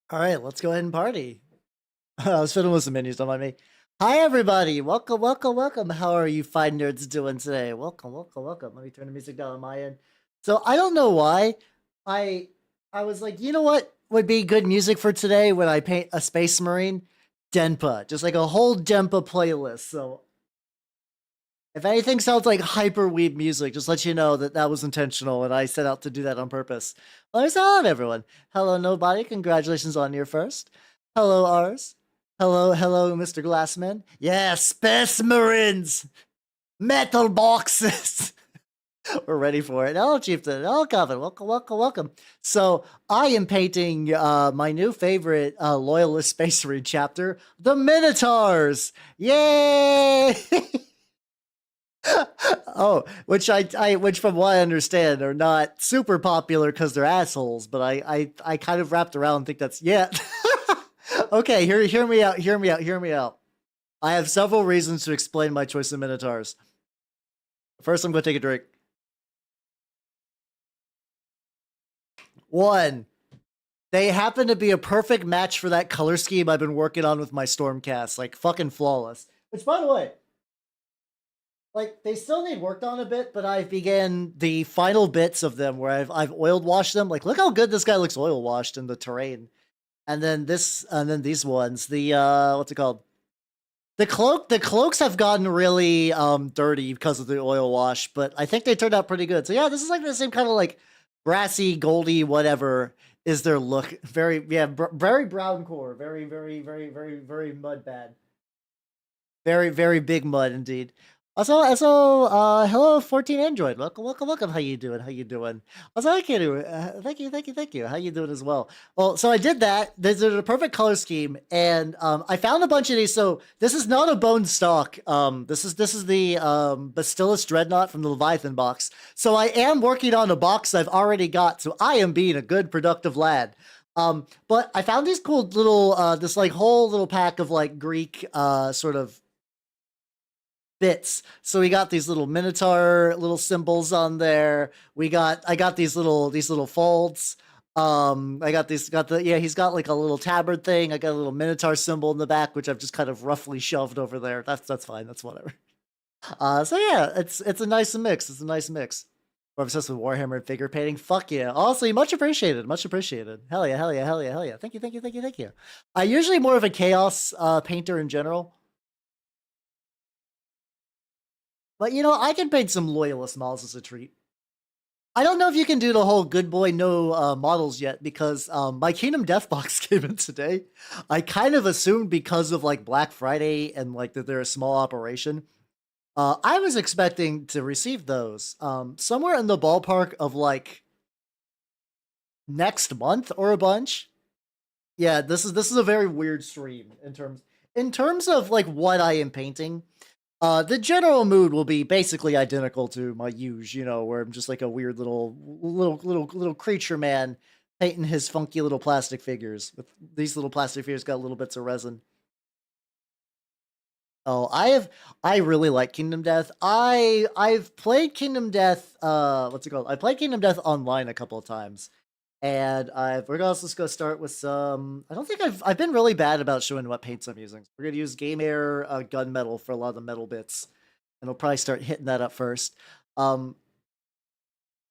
All right, let's go ahead and party. I was fiddling with some menus, don't mind me. Hi, everybody. Welcome, welcome, welcome. How are you fine nerds doing today? Welcome, welcome, welcome. Let me turn the music down on my end. So I don't know why. I I was like, you know what would be good music for today when I paint a space marine? Denpa. Just like a whole Denpa playlist. So if anything sounds like hyper weeb music, just let you know that that was intentional and I set out to do that on purpose. Well, there's hello, everyone. Hello, nobody. Congratulations on your first. Hello, ours. Hello, hello, Mr. Glassman. Yeah, Space Marines. Metal boxes. We're ready for it. Hello, Chieftain. Hello, Coven. Welcome, welcome, welcome. So I am painting my new favorite Loyalist Space Marine chapter, the Minotaurs. Yay! Oh, which from what I understand are not super popular because they're assholes, but I kind of wrapped around and think that's yeah. Okay, hear me out, hear me out, hear me out. I have several reasons to explain my choice of Minotaurs. First, I'm gonna take a drink. One, they happen to be a perfect match for that color scheme I've been working on with my Stormcast, like fucking flawless. Which, by the way, like they still need worked on a bit, but I've began the final bits of them where I've oiled washed them. Like, look how good this guy looks oil washed in the terrain. And then this, and then these ones. The what's it called? The cloaks have gotten really dirty because of the oil wash, but I think they turned out pretty good. So yeah, this is like the same kind of like brassy, goldy, whatever is their look. Very very brown core, very mud bad. Very big mud indeed. Hello, 14 Android. Welcome, welcome, welcome. How you doing? How you doing? Also, thank you, thank you. How you doing as well? Well, so I did that. There's a perfect color scheme, and I found a bunch of these. So this is not a bone stock. This is the Ballistus Dreadnought from the Leviathan box. So I am working on a box I've already got. So I am being a good, productive lad. But I found these cool little, this like whole little pack of like Greek, sort of bits. So we got these little Minotaur little symbols on there. I got these little folds. I got the yeah, he's got like a little tabard thing. I got a little Minotaur symbol in the back, which I've just kind of roughly shoved over there. That's fine. That's whatever. So yeah, it's a nice mix. It's a nice mix. We're obsessed with Warhammer and figure painting. Fuck yeah. Honestly, much appreciated. Much appreciated. Hell yeah, hell yeah, hell yeah, hell yeah. Thank you, thank you, thank you, thank you. I usually more of a chaos painter in general. But you know, I can paint some loyalist models as a treat. I don't know if you can do the whole good boy no models yet because my Kingdom Death box came in today. I kind of assumed because of like Black Friday and like that they're a small operation. I was expecting to receive those somewhere in the ballpark of like next month or a bunch. Yeah, this is a very weird stream in terms of like what I am painting. The general mood will be basically identical to my use, where I'm just like a weird little creature man painting his funky little plastic figures. With these little plastic figures got little bits of resin. Oh, I really like Kingdom Death. I've played Kingdom Death. What's it called? I played Kingdom Death online a couple of times, and we're gonna just go start with some. I don't think I've been really bad about showing what paints I'm using. We're gonna use Game Air gunmetal for a lot of the metal bits, and we'll probably start hitting that up first. Um,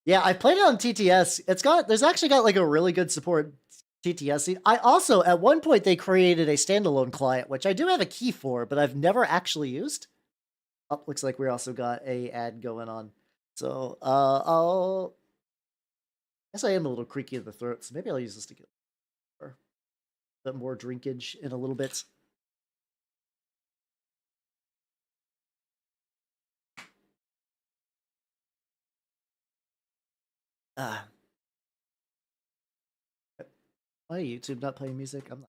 yeah, I played it on TTS. There's actually got like a really good support TTS. I also at one point they created a standalone client, which I do have a key for, but I've never actually used. Oh, looks like we also got a ad going on. So I'll I guess I am a little creaky in the throat, so maybe I'll use this to get a bit more drinkage in a little bit. Ah, why YouTube not playing music? I'm not.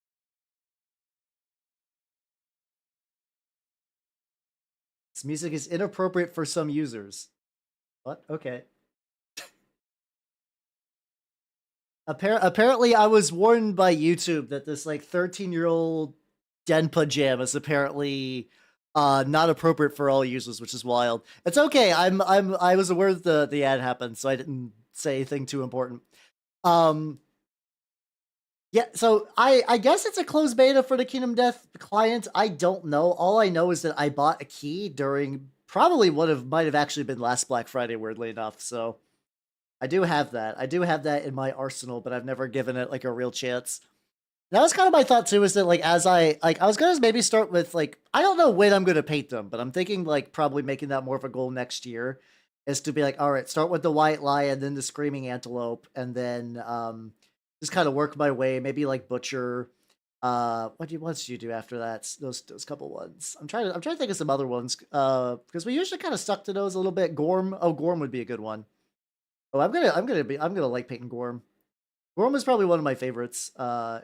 This music is inappropriate for some users. What? Okay. Apparently, I was warned by YouTube that this like 13-year-old Denpa jam is apparently not appropriate for all users, which is wild. It's okay. I was aware that the ad happened, so I didn't say anything too important. Um Yeah, so I guess it's a closed beta for the Kingdom Death client. I don't know. All I know is that I bought a key during probably might have actually been last Black Friday, weirdly enough. So I do have that. I do have that in my arsenal, but I've never given it like a real chance. That was kind of my thought too, is that like as I was gonna maybe start with like I don't know when I'm gonna paint them, but I'm thinking like probably making that more of a goal next year is to be like, all right, start with the white lion, then the screaming antelope, and then just kind of work my way, maybe like butcher. What did you do after that? Those couple ones. I'm trying to think of some other ones. Because we usually kind of stuck to those a little bit. Gorm. Oh, Gorm would be a good one. Oh, I'm gonna like painting Gorm. Gorm is probably one of my favorites,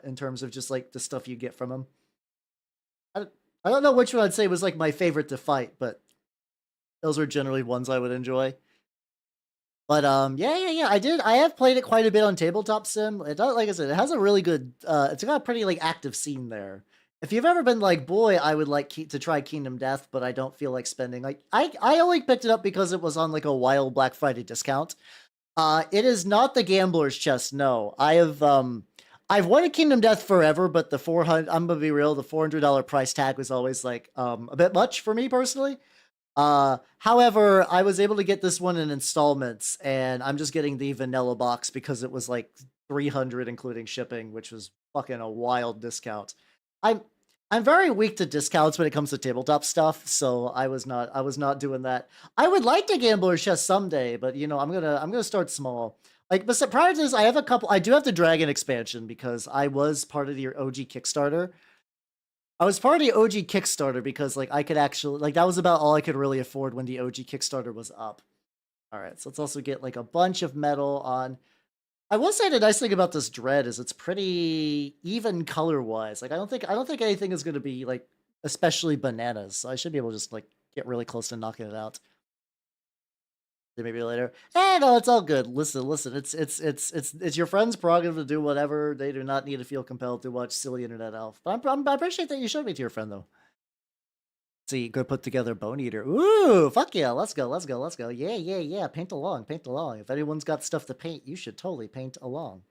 in terms of just like the stuff you get from him. I don't, I don't know which one I'd say was like my favorite to fight, but those are generally ones I would enjoy. But yeah. I have played it quite a bit on Tabletop Sim. It does, like I said, it has a really good. It's got a pretty like active scene there. If you've ever been like, boy, I would like to try Kingdom Death, but I don't feel like spending like I only picked it up because it was on like a wild Black Friday discount. It is not the gambler's chest. No, I've wanted Kingdom Death forever, but the 400. I'm gonna be real. The $400 price tag was always like a bit much for me personally. However, I was able to get this one in installments, and I'm just getting the vanilla box because it was like 300 including shipping, which was fucking a wild discount. I'm I'm very weak to discounts when it comes to tabletop stuff, so I was not doing that. I would like to Gambler's Chest someday, but you know, I'm gonna start small. Like, but prior to this, I do have the Dragon expansion because I was part of the OG Kickstarter. I was part of the OG Kickstarter because like I could actually like that was about all I could really afford when the OG Kickstarter was up. All right, so let's also get like a bunch of metal on. I will say the nice thing about this Dread is it's pretty even color wise. Like I don't think anything is going to be like especially bananas. So I should be able to just like get really close to knocking it out. Then maybe later. No, it's all good. Listen. It's your friend's prerogative to do whatever. They do not need to feel compelled to watch silly internet elf. But I appreciate that you showed me to your friend though. See, go put together Bone Eater. Ooh, fuck yeah, let's go. Yeah. Paint along, paint along. If anyone's got stuff to paint, you should totally paint along.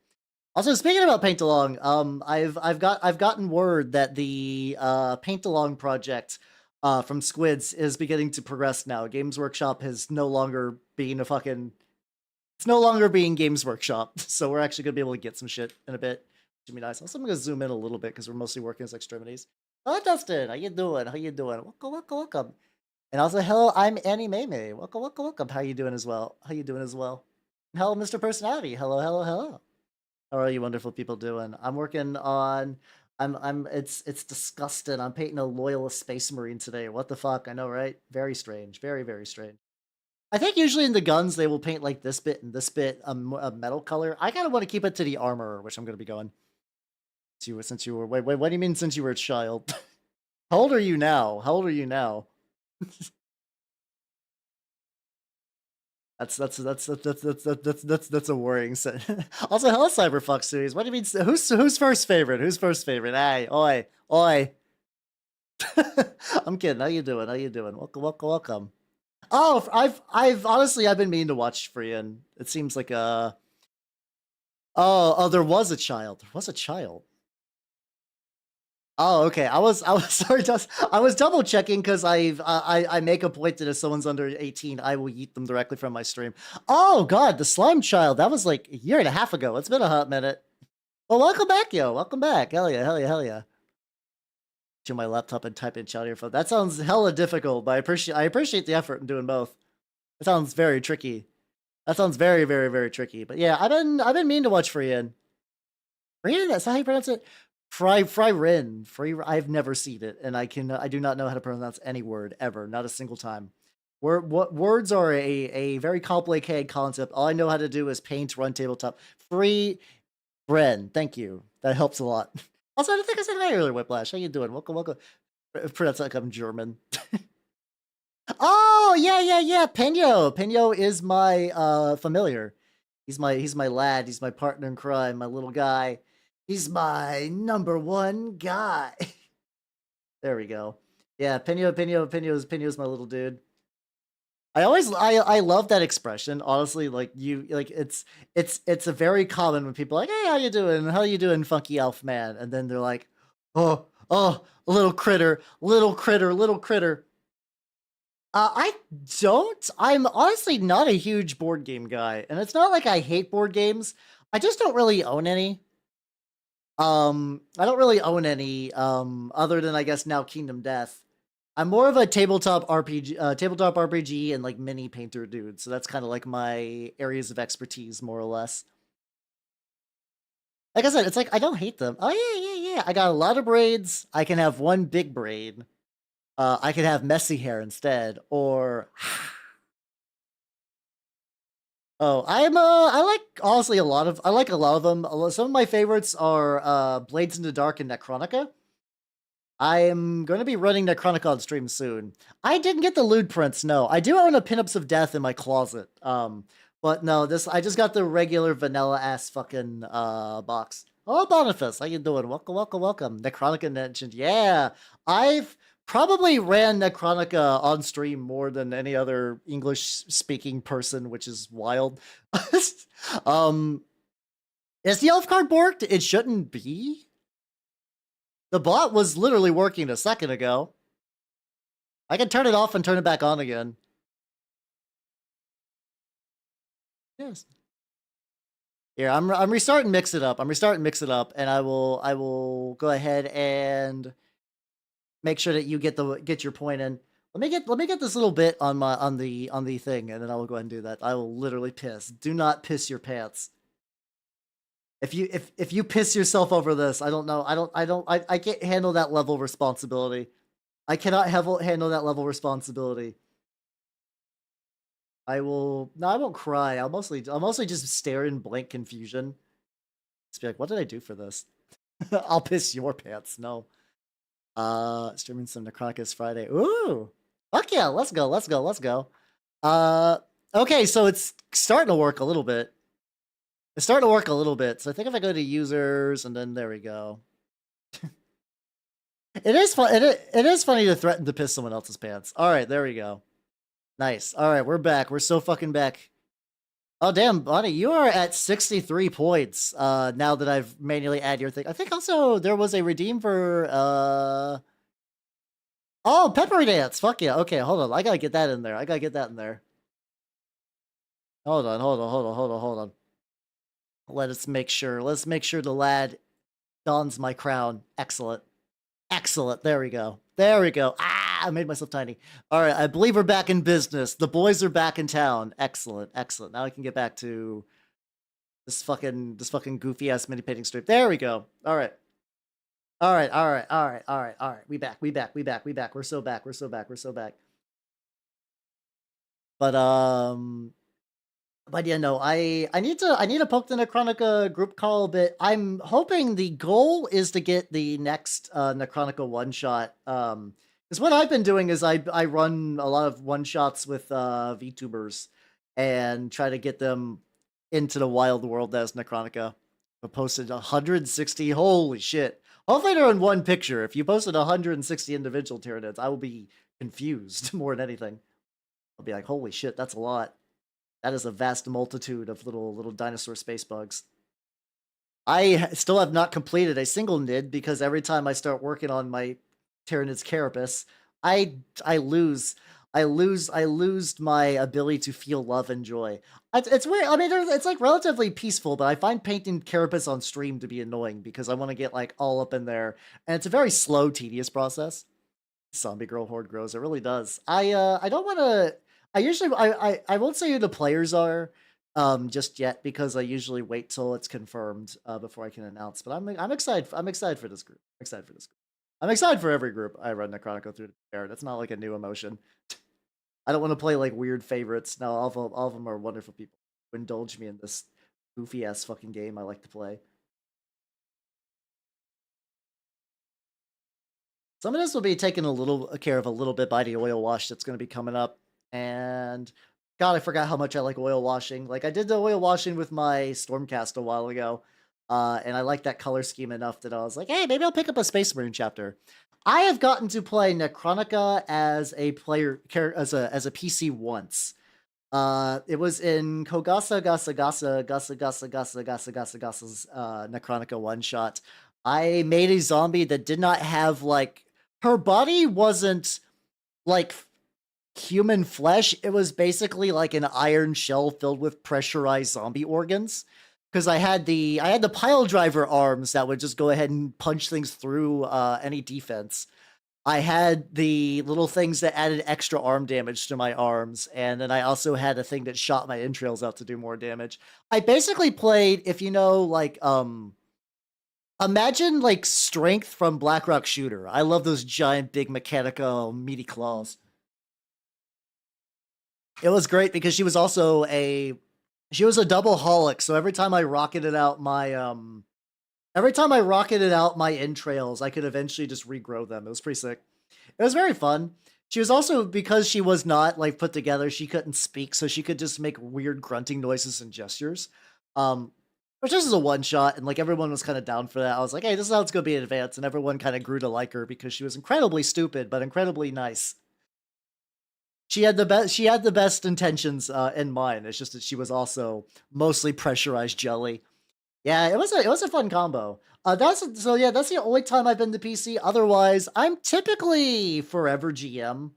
Also, speaking about paint along, I've gotten word that the paint along project from Squids is beginning to progress now. Games Workshop is no longer being a fucking it's no longer being Games Workshop, so we're actually gonna be able to get some shit in a bit. Should be nice. Also, I'm gonna zoom in a little bit because we're mostly working as extremities. Oh, Dustin, how you doing? How you doing? Welcome. And also, hello, I'm Annie Maymay. Welcome. How you doing as well? How you doing as well? Hello, Mr. Personality. Hello. How are you wonderful people doing? I'm working on. It's disgusting. I'm painting a loyalist space marine today. What the fuck? I know, right? Very strange. Very strange. I think usually in the guns they will paint like this bit and this bit a metal color. I kind of want to keep it to the armor, which I'm going to be going. Since you were wait, what do you mean since you were a child? How old are you now? How old are you now? That's a worrying sentence. Also, hello, Cyberfuck series. What do you mean? Who's first favorite? Who's first favorite? Hey, oi. I'm kidding. How you doing? Welcome. Oh, I've honestly I've been meaning to watch Freean. It seems like a there was a child. There was a child. Oh, okay. I was sorry, Dust. I was double checking because I make a point that if someone's under 18, I will yeet them directly from my stream. Oh God, the slime child. That was like a year and a half ago. It's been a hot minute. Well, welcome back, yo. Welcome back. Hell yeah. To my laptop and type in chat on your phone. That sounds hella difficult, but I appreciate the effort in doing both. It sounds very tricky. That sounds very tricky. But yeah, I've been meaning to watch Freean. Freean, that's how you pronounce it. Fryrin. I've never seen it, and I do not know how to pronounce any word ever, not a single time. What words are a very complicated concept. All I know how to do is paint, run tabletop. Free Bren, thank you. That helps a lot. Also, I don't think I said hi earlier, Whiplash. How you doing? Welcome. Pronounce like I'm German. Oh yeah. Peno is my familiar. He's my lad. He's my partner in crime. My little guy. He's my number one guy. There we go. Yeah, Peno's my little dude. I love that expression. Honestly, like it's a very common when people are like, hey, how you doing? How you doing, funky elf man? And then they're like, oh, little critter, little critter, little critter. I don't. I'm honestly not a huge board game guy, and it's not like I hate board games. I just don't really own any. I don't really own any. Other than I guess now Kingdom Death. I'm more of a tabletop RPG, and like mini painter dude. So that's kind of like my areas of expertise, more or less. Like I said, it's like I don't hate them. Oh yeah. I got a lot of braids. I can have one big braid. I could have messy hair instead, or oh, I like honestly I like a lot of them. Some of my favorites are Blades in the Dark and Necronica. I'm going to be running Necronica on stream soon. I didn't get the lewd prints, no. I do own a Pinups of Death in my closet. But no, I just got the regular vanilla ass fucking box. Oh, Boniface, how you doing? Welcome, welcome, welcome. Necronica mentioned. Yeah. I've probably ran Necronica on stream more than any other English speaking person, which is wild. um is the elf card borked? It shouldn't be. The bot was literally working a second ago. I can turn it off and turn it back on again. Yes. Here, I'm restarting Mix It Up. I'm restarting Mix It Up, and I will go ahead and make sure that you get your point in. Let me get this little bit on the thing, and then I will go ahead and do that. I will literally piss. Do not piss your pants. If you piss yourself over this, I don't know. I can't handle that level of responsibility. I cannot handle that level of responsibility. I won't cry. I'll mostly just stare in blank confusion. Just be like, what did I do for this? I'll piss your pants. No. Streaming some Necronicus Friday. Ooh. Fuck yeah, let's go. Okay, so it's starting to work a little bit. It's starting to work a little bit. So I think if I go to users and then there we go. It is fun. It is funny to threaten to piss someone else's pants. All right, there we go. Nice. All right, we're back. We're so fucking back. Oh damn, Bonnie, you are at 63 points. Now that I've manually added your thing. I think also there was a redeem for oh, Peppery Dance. Fuck yeah. Okay, hold on. I gotta get that in there. Hold on. Let's make sure the lad dons my crown. Excellent. There we go. Ah, I made myself tiny. All right, I believe we're back in business. The boys are back in town. Excellent. Now I can get back to this fucking goofy ass mini painting strip. There we go. All right. We back. We're so back. But yeah, no, I need to poke the Necronica group call a bit. I'm hoping the goal is to get the next Necronica one shot. Because what I've been doing is I run a lot of one shots with VTubers and try to get them into the wild world as Necronica. I posted 160. Holy shit! Hopefully they're in one picture. If you posted 160 individual Tyranids, I will be confused more than anything. I'll be like, holy shit, that's a lot. That is a vast multitude of little dinosaur space bugs. I still have not completed a single nid because every time I start working on my Tyranid's carapace, I lose my ability to feel love and joy. It's weird. I mean, it's like relatively peaceful, but I find painting carapace on stream to be annoying because I want to get like all up in there, and it's a very slow, tedious process. Zombie girl horde grows. It really does. I don't want to. I won't say who the players are just yet because I usually wait till it's confirmed before I can announce. But I'm excited. I'm excited for this group. I'm excited for every group I run Necronica through. That's not like a new emotion. I don't want to play like weird favorites. No, all of them are wonderful people who indulge me in this goofy ass fucking game I like to play. Some of this will be taken care of a little bit by the oil wash that's going to be coming up. And God, I forgot how much I like oil washing. Like I did the oil washing with my Stormcast a while ago. And I like that color scheme enough that I was like, hey, maybe I'll pick up a Space Marine chapter. I have gotten to play Necronica as a player as a PC once. It was in Gasa's Necronica one shot. I made a zombie that did not have like her body wasn't like human flesh. It was basically like an iron shell filled with pressurized zombie organs. Because I had the pile driver arms that would just go ahead and punch things through any defense. I had the little things that added extra arm damage to my arms, and then I also had a thing that shot my entrails out to do more damage. I basically played, if you know, like imagine like Strength from Black Rock Shooter. I love those giant, big, mechanical, meaty claws. It was great because she was a double holic, so every time I rocketed out my entrails, I could eventually just regrow them. It was pretty sick. It was very fun. She was also, because she was not like put together, she couldn't speak, so she could just make weird grunting noises and gestures. Which this is a one shot, and like everyone was kind of down for that. I was like, hey, this is how it's gonna be in advance, and everyone kind of grew to like her because she was incredibly stupid but incredibly nice. She had the best intentions in mind. It's just that she was also mostly pressurized jelly. Yeah, it was a fun combo. That's the only time I've been to PC. Otherwise, I'm typically forever GM.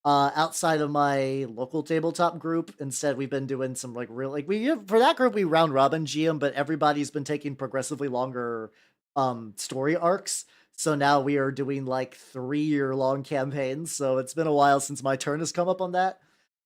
Outside of my local tabletop group, instead we've been doing some like real like we for that group we round robin GM, but everybody's been taking progressively longer story arcs. So now we are doing like 3-year long campaigns. So it's been a while since my turn has come up on that.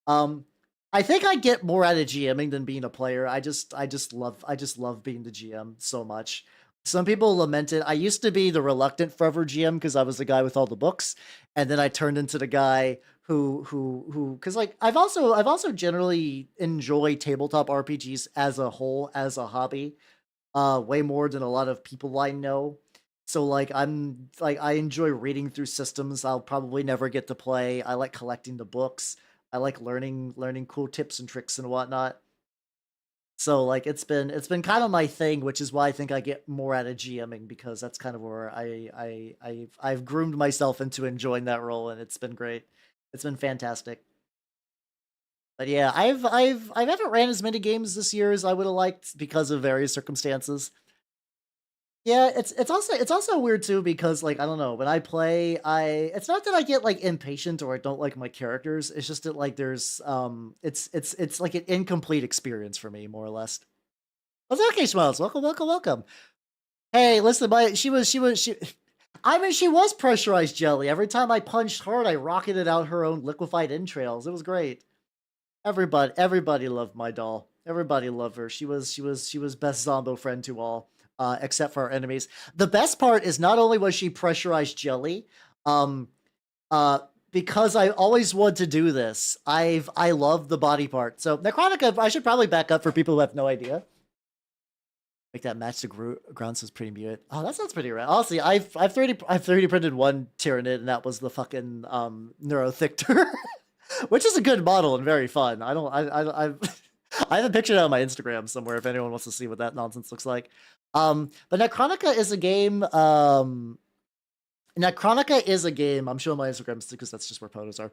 Um, I think I get more out of GMing than being a player. I just love being the GM so much. Some people lament it. I used to be the reluctant forever GM because I was the guy with all the books, and then I turned into the guy who because like I've also generally enjoyed tabletop RPGs as a whole as a hobby, way more than a lot of people I know. So like I enjoy reading through systems I'll probably never get to play. I like collecting the books. I like learning cool tips and tricks and whatnot. So like it's been kind of my thing, which is why I think I get more out of GMing because that's kind of where I've groomed myself into enjoying that role, and it's been great. It's been fantastic. But yeah, I haven't ran as many games this year as I would have liked because of various circumstances. Yeah, it's also weird too because like I don't know, when I play, I it's not that I get like impatient or I don't like my characters. It's just that like there's it's like an incomplete experience for me, more or less. What's okay, Smiles? Welcome, welcome, welcome. Hey, listen, she I mean she was pressurized jelly. Every time I punched hard, I rocketed out her own liquefied entrails. It was great. Everybody loved my doll. Everybody loved her. She was best Zombo friend to all, except for our enemies. The best part is not only was she pressurized jelly, um, uh, because I always wanted to do this. I love the body part. So Necronica, I should probably back up for people who have no idea. Make that match the ground says pretty muted. Oh, that sounds pretty rad. Honestly, I've 3D printed one Tyranid, and that was the fucking Neurothictor. Which is a good model and very fun. I don't. I have a picture of it on my Instagram somewhere if anyone wants to see what that nonsense looks like. But Necronica is a game. Necronica is a game. I'm showing my Instagram because that's just where photos are.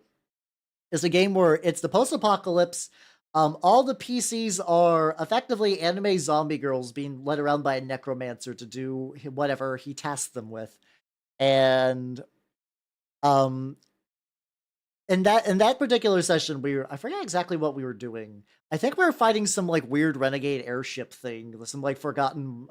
It's a game where it's the post-apocalypse. All the PCs are effectively anime zombie girls being led around by a necromancer to do whatever he tasks them with, and um, in that particular session, I forget exactly what we were doing. I think we were fighting some like weird renegade airship thing, some like forgotten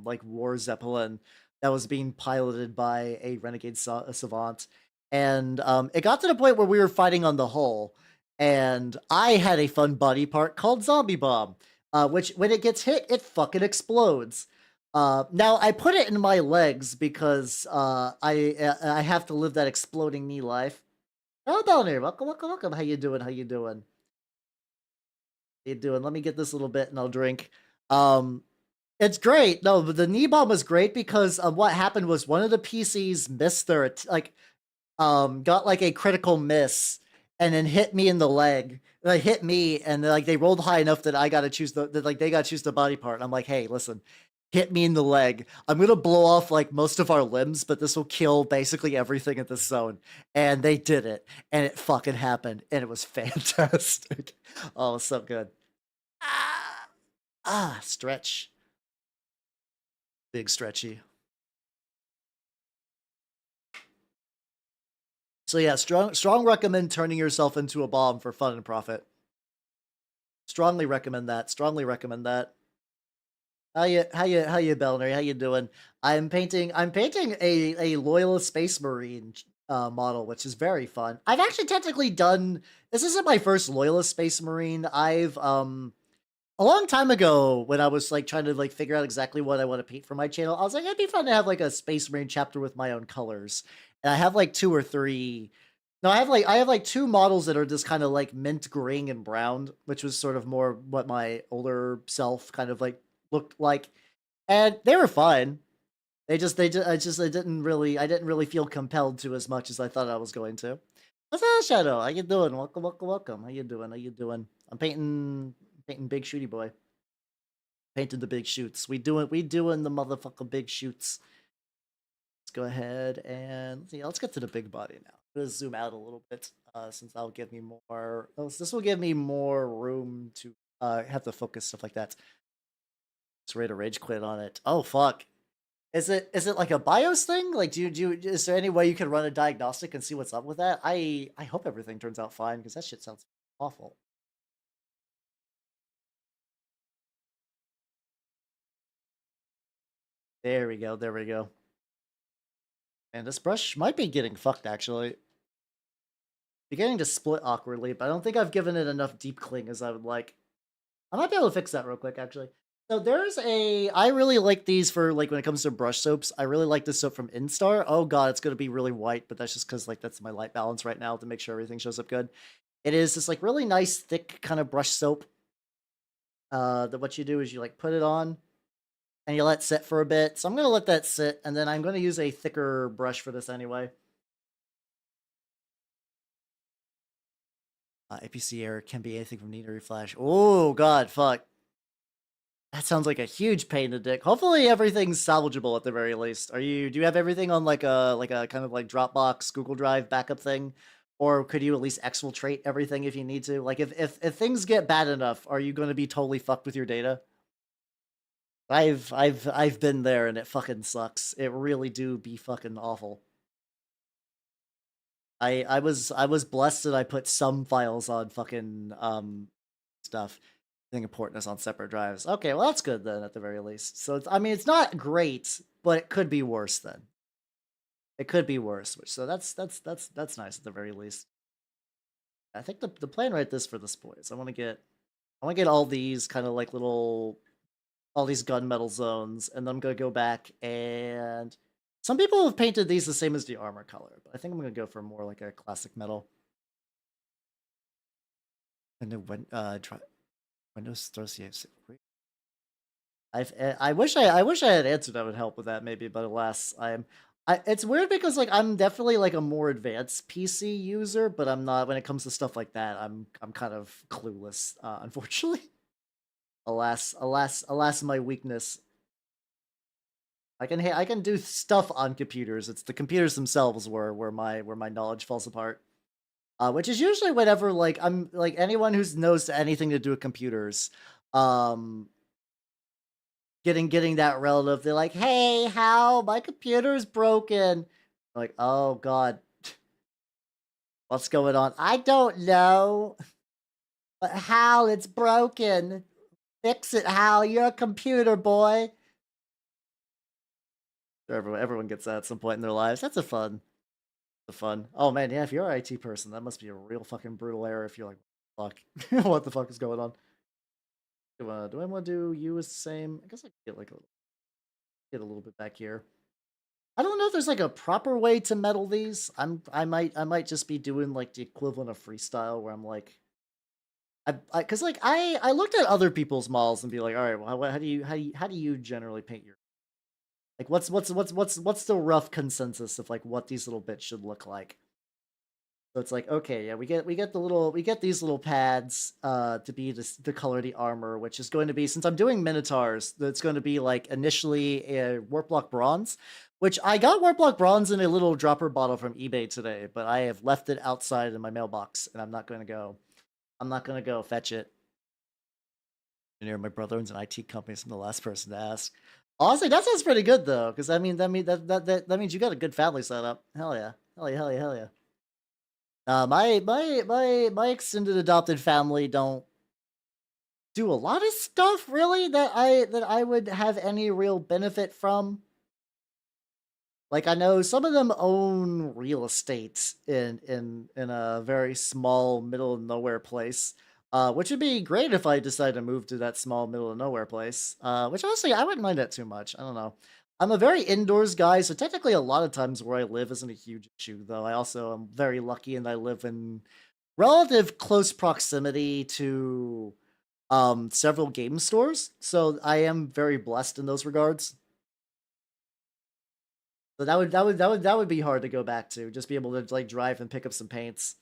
like war zeppelin that was being piloted by a renegade savant, and it got to the point where we were fighting on the hull, and I had a fun body part called Zombie Bomb, which when it gets hit, it fucking explodes. Now I put it in my legs because I have to live that exploding knee life. Oh, down here. Welcome, welcome, welcome. How you doing? How you doing? How you doing? Let me get this little bit and I'll drink. Um, it's great. No, but the knee bomb was great because what happened was one of the PCs missed their got like a critical miss and then hit me in the leg. They hit me and like they rolled high enough that I got to choose that like they got to choose the body part. And I'm like, hey, listen. hit me in the leg. I'm gonna blow off like most of our limbs, but this will kill basically everything in this zone. And they did it, and it fucking happened, and it was fantastic. Oh, so good. Ah, stretch. Big stretchy. So yeah, strong recommend turning yourself into a bomb for fun and profit. Strongly recommend that. Strongly recommend that. How you Belner? How you doing? I'm painting a loyalist space marine model, which is very fun. I've actually technically done this isn't my first loyalist space marine. I've a long time ago when I was like trying to like figure out exactly what I want to paint for my channel, I was like, it'd be fun to have like a space marine chapter with my own colors. And I have like two or three. No, I have like two models that are just kind of like mint green and brown, which was sort of more what my older self kind of like looked like, and they were fine. I didn't really feel compelled to as much as I thought I was going to. What's up, Shadow? How you doing? Welcome, welcome, welcome. How you doing? How you doing? I'm painting big shooty boy. Painted the big shoots. We doing the motherfucking big shoots. Let's go ahead and let's get to the big body now. I'm gonna zoom out a little bit, since that'll give me more. This will give me more room to have to focus stuff like that. Just ready to rage quit on it. Oh fuck! Is it like a BIOS thing? Like, is there any way you can run a diagnostic and see what's up with that? I hope everything turns out fine because that shit sounds awful. There we go. There we go. And this brush might be getting fucked actually. Beginning to split awkwardly, but I don't think I've given it enough deep cling as I would like. I might be able to fix that real quick actually. So I really like these for like when it comes to brush soaps. I really like this soap from Instar. Oh god, it's gonna be really white, but that's just because like that's my light balance right now to make sure everything shows up good. It is this like really nice thick kind of brush soap. That what you do is you like put it on and you let it sit for a bit. So I'm gonna let that sit, and then I'm gonna use a thicker brush for this anyway. APC error can be anything from Nina Flash. Oh god, fuck. That sounds like a huge pain in the dick. Hopefully everything's salvageable at the very least. Do you have everything on like a kind of like Dropbox, Google Drive backup thing? Or could you at least exfiltrate everything if you need to? Like if things get bad enough, are you gonna be totally fucked with your data? I've been there and it fucking sucks. It really do be fucking awful. I was blessed that I put some files on fucking stuff. I think important is on separate drives. Okay, well that's good then at the very least. So I mean it's not great, but it could be worse then. It could be worse, which so that's nice at the very least. I think the plan right this for this boys. I want to get all these kind of like little all these gunmetal zones, and then I'm gonna go back and some people have painted these the same as the armor color, but I think I'm gonna go for more like a classic metal. And then try Windows throws the I wish I had an answer that would help with that maybe, but alas, it's weird because like I'm definitely like a more advanced PC user, but I'm not when it comes to stuff like that. I'm kind of clueless, unfortunately. Alas, alas, alas, my weakness. I can do stuff on computers. It's the computers themselves where my knowledge falls apart. Which is usually whenever like I'm like anyone who knows anything to do with computers, um, getting that relative, they're like, "Hey, how my computer's broken." Like, oh god, what's going on? I don't know, but Hal, it's broken. Fix it, Hal. You're a computer boy. Everyone gets that at some point in their lives. That's a fun. Oh man, yeah. If you're an IT person, that must be a real fucking brutal error. If you're like, fuck, what the fuck is going on? Do I want to do you as the same? I guess I could get a little bit back here. I don't know if there's like a proper way to metal these. I might just be doing like the equivalent of freestyle where I'm like, because like I looked at other people's models and be like, all right, well, how do you generally paint your like what's the rough consensus of like what these little bits should look like? So it's like, okay, yeah, we get these little pads to be to color the armor, which is going to be, since I'm doing Minotaurs, that's going to be like initially a Warp Block Bronze, which I got Warp Block Bronze in a little dropper bottle from eBay today, but I have left it outside in my mailbox, and I'm not going to go. I'm not going to go fetch it. My brother owns an IT company, so I'm the last person to ask. Honestly, that sounds pretty good though, because I mean that means you got a good family setup. Hell yeah, hell yeah, hell yeah, hell yeah. My extended adopted family don't do a lot of stuff really that I would have any real benefit from. Like I know some of them own real estate in a very small middle of nowhere place. Which would be great if I decided to move to that small middle of nowhere place. Which honestly I wouldn't mind that too much. I don't know. I'm a very indoors guy, so technically a lot of times where I live isn't a huge issue, though I also am very lucky and I live in relative close proximity to several game stores, so I am very blessed in those regards. So that would be hard to go back to, just be able to like drive and pick up some paints.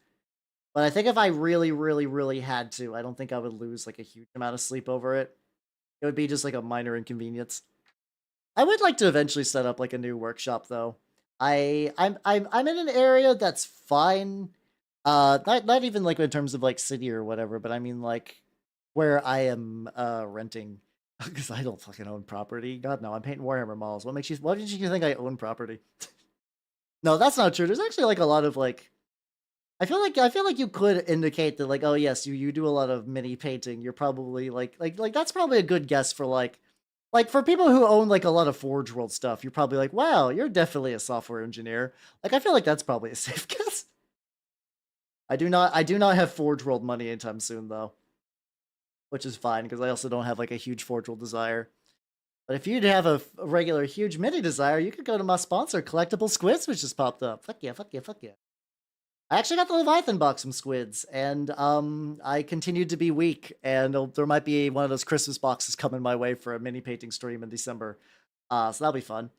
But I think if I really, really, really had to, I don't think I would lose like a huge amount of sleep over it. It would be just like a minor inconvenience. I would like to eventually set up like a new workshop though. I'm in an area that's fine. Not even like in terms of like city or whatever, but I mean like where I am renting, because I don't fucking own property. God no, I'm painting Warhammer models. What did you think I own property? No, that's not true. There's actually like a lot of like I feel like you could indicate that like, oh yes, you do a lot of mini painting. You're probably like that's probably a good guess for like for people who own like a lot of Forge World stuff. You're probably like, wow, you're definitely a software engineer. Like I feel like that's probably a safe guess. I do not have Forge World money anytime soon though, which is fine because I also don't have like a huge Forge World desire. But if you'd have a regular huge mini desire, you could go to my sponsor, Collectible Squids, which just popped up. Fuck yeah, fuck yeah, fuck yeah. I actually got the Leviathan box from Squids, and I continued to be weak, and there might be one of those Christmas boxes coming my way for a mini painting stream in December. So that'll be fun.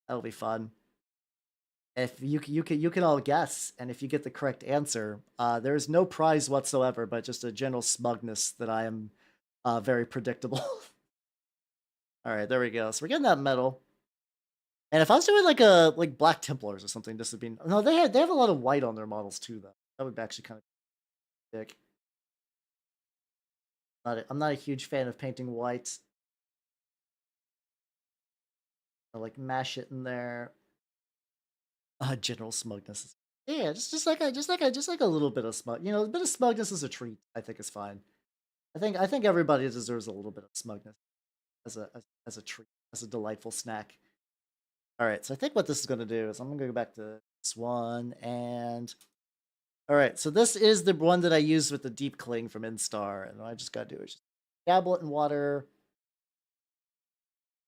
That'll be fun. If you can all guess, and if you get the correct answer, there is no prize whatsoever, but just a general smugness that I am very predictable. All right, there we go. So we're getting that medal. And if I was doing like a like Black Templars or something, this would be no. They have a lot of white on their models too, though. That would be actually kind of dick. I'm not a huge fan of painting white. I like mash it in there. General smugness. Yeah, just like a little bit of smug. A bit of smugness is a treat. I think is fine. I think everybody deserves a little bit of smugness as a treat, as a delightful snack. All right, so I think what this is going to do is I'm going to go back to this one and all right, so this is the one that I used with the deep cling from Instar, and what I just got to do is just dabble it in water.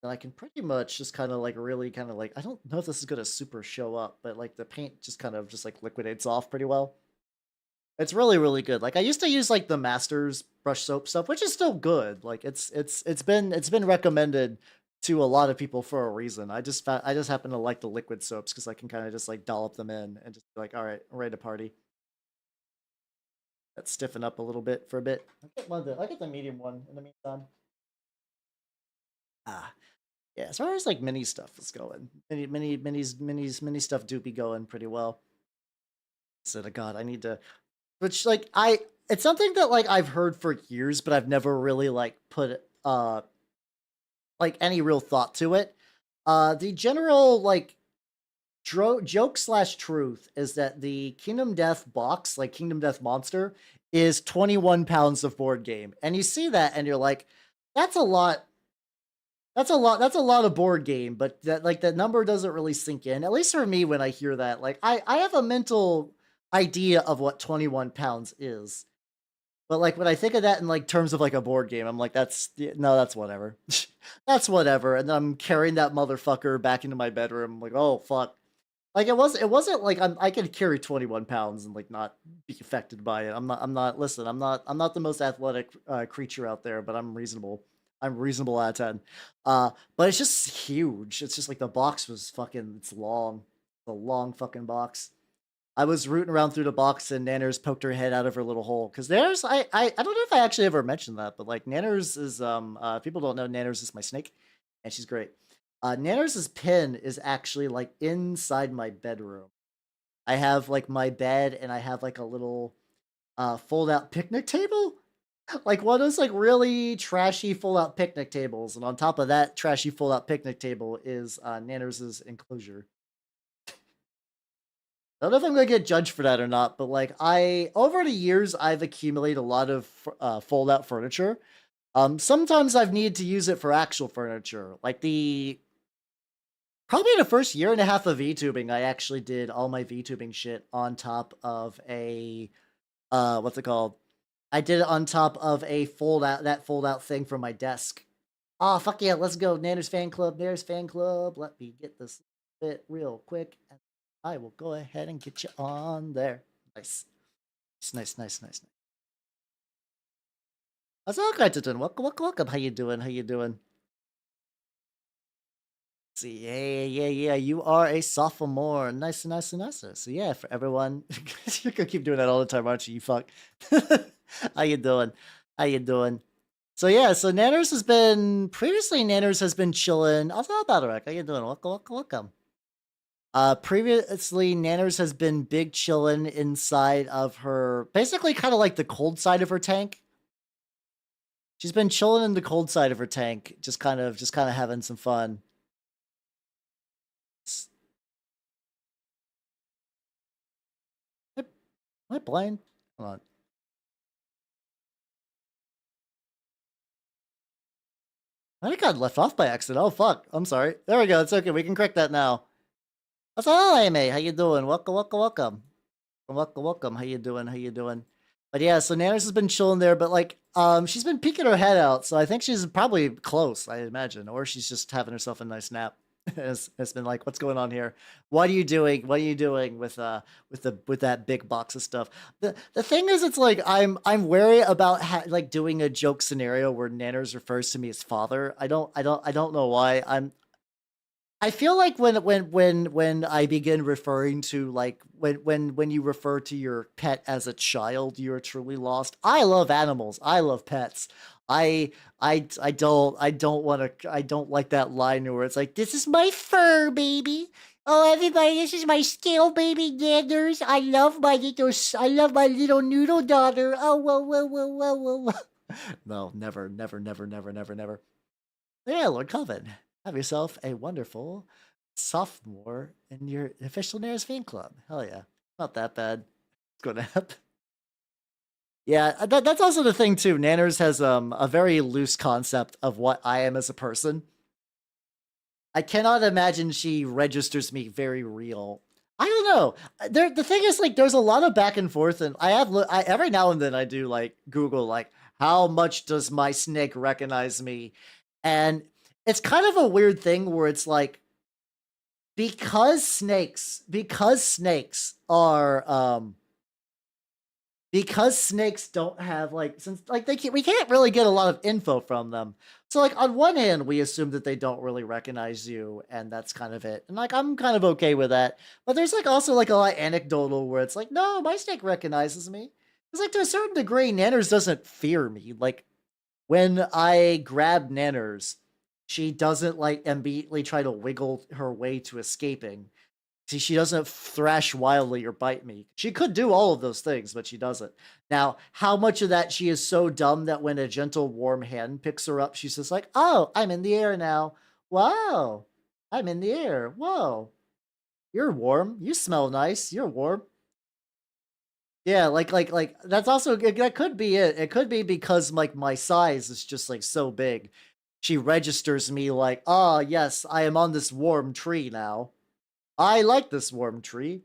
And I can pretty much just kind of like really kind of like, I don't know if this is going to super show up, but like the paint just kind of just like liquidates off pretty well. It's really, really good. Like I used to use like the Masters brush soap stuff, which is still good. Like it's been recommended to a lot of people for a reason. I just happen to like the liquid soaps because I can kind of just like dollop them in and just be like, all right, I'm ready to party. Let's stiffen up a little bit for a bit. I'll get the medium one in the meantime. Ah, yeah. As far as like mini stuff is going, mini stuff do be going pretty well. So to God, I need to. Which like it's something that like I've heard for years, but I've never really like put like any real thought to it. The general like joke slash truth is that the Kingdom Death box, like Kingdom Death Monster, is 21 pounds of board game. And you see that and you're like, that's a lot. That's a lot of board game, but that number doesn't really sink in. At least for me when I hear that. Like I have a mental idea of what 21 pounds is. But like when I think of that in like terms of like a board game, I'm like, that's whatever. That's whatever. And then I'm carrying that motherfucker back into my bedroom. I'm like, oh fuck. Like it wasn't like I could carry 21 pounds and like not be affected by it. Listen, I'm not the most athletic creature out there, but I'm reasonable. I'm reasonable out of 10. But it's just huge. It's just like the box was fucking, it's long. It's a long fucking box. I was rooting around through the box and Nanners poked her head out of her little hole. Because Nanners, I don't know if I actually ever mentioned that, but like Nanners is people don't know Nanners is my snake, and she's great. Nanners' pin is actually like inside my bedroom. I have like my bed and I have like a little fold out picnic table. Like one of those like really trashy fold out picnic tables, and on top of that trashy fold out picnic table is Nanners' enclosure. I don't know if I'm gonna get judged for that or not, but like over the years I've accumulated a lot of fold out furniture. Sometimes I've needed to use it for actual furniture. Like probably the first year and a half of VTubing, I actually did all my VTubing shit on top of a what's it called? I did it on top of a fold out thing from my desk. Oh fuck yeah, let's go. Nanners fan club, Nanners fan club. Let me get this bit real quick. And I will go ahead and get you on there. Nice. Nice. How's all right doing? Welcome. How you doing? How you doing? Let's see, yeah. You are a sophomore. Nice. So yeah, for everyone, you're gonna keep doing that all the time, aren't you? You fuck. How you doing? How you doing? So yeah, so Nanners has been chilling. Also about How you doing? Welcome. Previously, Nanners has been big chillin' inside of her, basically kind of like the cold side of her tank. She's been chilling in the cold side of her tank, just kind of having some fun. Am I blind? Hold on. I think I got left off by accident. Oh fuck! I'm sorry. There we go. It's okay. We can correct that now. That's all, Amy. How you doing? Welcome. How you doing? But yeah, so Nanners has been chilling there, but like, she's been peeking her head out, so I think she's probably close, I imagine, or she's just having herself a nice nap. It's been like, what's going on here? What are you doing? What are you doing with that big box of stuff? The thing is, it's like I'm wary about like doing a joke scenario where Nanners refers to me as father. I don't know why. I feel like when I begin referring to like when you refer to your pet as a child, you're truly lost. I love animals. I love pets. I don't like that line where it's like, this is my fur baby. Oh everybody, this is my scale baby Nanners. I love my little noodle daughter. Oh whoa. No, never. Yeah, Lord Coven. Have yourself a wonderful sophomore in your official Nanners fan club. Hell yeah. Not that bad. It's going to happen. Yeah, that's also the thing too. Nanners has a very loose concept of what I am as a person. I cannot imagine she registers me very real. I don't know. The thing is, like, there's a lot of back and forth, and I every now and then I do like Google like how much does my snake recognize me, and it's kind of a weird thing where it's like because snakes are because snakes don't have like since like we can't really get a lot of info from them. So like on one hand, we assume that they don't really recognize you, and that's kind of it. And like I'm kind of okay with that. But there's like also like a lot anecdotal where it's like, no, my snake recognizes me. It's like to a certain degree, Nanners doesn't fear me. Like when I grab Nanners, she doesn't like immediately try to wiggle her way to escaping. See, she doesn't thrash wildly or bite me. She could do all of those things, but she doesn't. Now, how much of that she is so dumb that when a gentle, warm hand picks her up, she's just like, oh, I'm in the air now. Wow, I'm in the air. Whoa, you're warm. You smell nice. You're warm. Yeah, like that's also that could be it. It could be because like my size is just like so big. She registers me like, oh yes, I am on this warm tree now. I like this warm tree.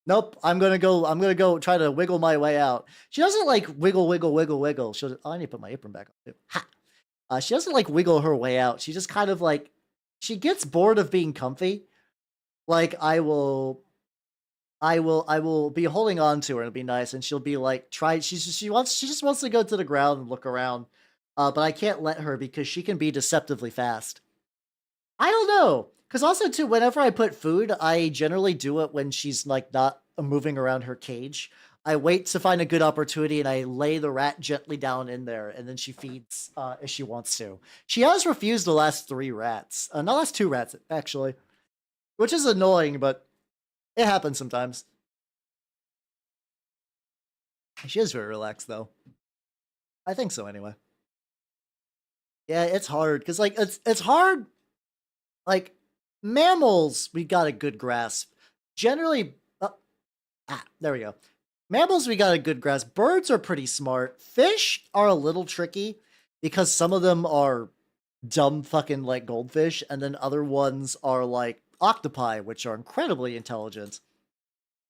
Nope, I'm gonna go try to wiggle my way out. She doesn't like wiggle. She'll, oh, I need to put my apron back on too. Ha! She doesn't like wiggle her way out. She just kind of like, she gets bored of being comfy. Like I will be holding on to her and it'll be nice, and she'll be like, she just wants to go to the ground and look around. But I can't let her because she can be deceptively fast. I don't know. Because also too, whenever I put food, I generally do it when she's like not moving around her cage. I wait to find a good opportunity and I lay the rat gently down in there, and then she feeds if she wants to. She has refused the last 3 rats. Not last 2 rats, actually. Which is annoying, but it happens sometimes. She is very relaxed, though. I think so, anyway. Yeah, it's hard, because, like, it's hard. Like, mammals, we got a good grasp. Generally, there we go. Mammals, we got a good grasp. Birds are pretty smart. Fish are a little tricky because some of them are dumb fucking like goldfish, and then other ones are like octopi, which are incredibly intelligent.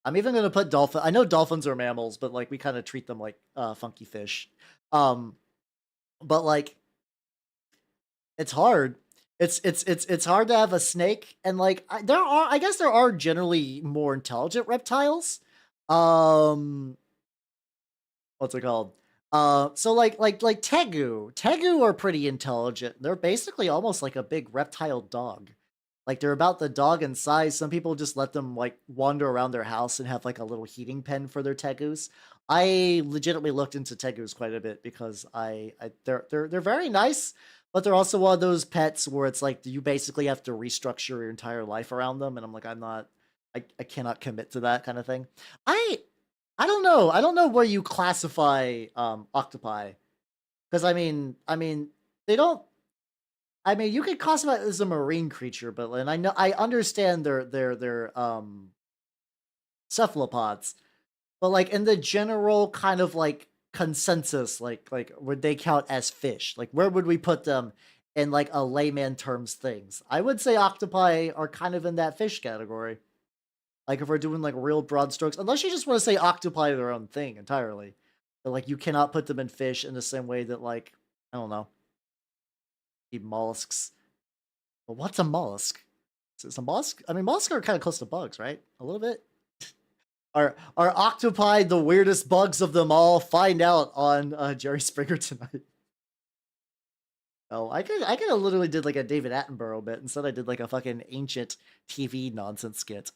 I'm even gonna put dolphin. I know dolphins are mammals, but like we kind of treat them like funky fish. But like it's hard. It's hard to have a snake, and like I guess there are generally more intelligent reptiles. What's it called? So like tegu are pretty intelligent. They're basically almost like a big reptile dog. Like they're about the dog in size. Some people just let them like wander around their house and have like a little heating pen for their tegus. I legitimately looked into tegus quite a bit because they're very nice, but they're also one of those pets where it's like you basically have to restructure your entire life around them, and I'm like I cannot commit to that kind of thing. I don't know. I don't know where you classify octopi, because I mean they don't. I mean, you could classify it as a marine creature, but and I understand their cephalopods, but like in the general kind of like consensus, like would they count as fish? Like where would we put them in like a layman terms things? I would say octopi are kind of in that fish category. Like if we're doing like real broad strokes, unless you just want to say octopi are their own thing entirely, but like you cannot put them in fish in the same way that like I don't know, mollusks. Well, what's a mollusk? Is it a mollusk? I mean, mollusks are kind of close to bugs, right? A little bit. Are octopi the weirdest bugs of them all? Find out on Jerry Springer tonight. Oh, I could have literally did like a David Attenborough bit. Instead, I did like a fucking ancient TV nonsense skit.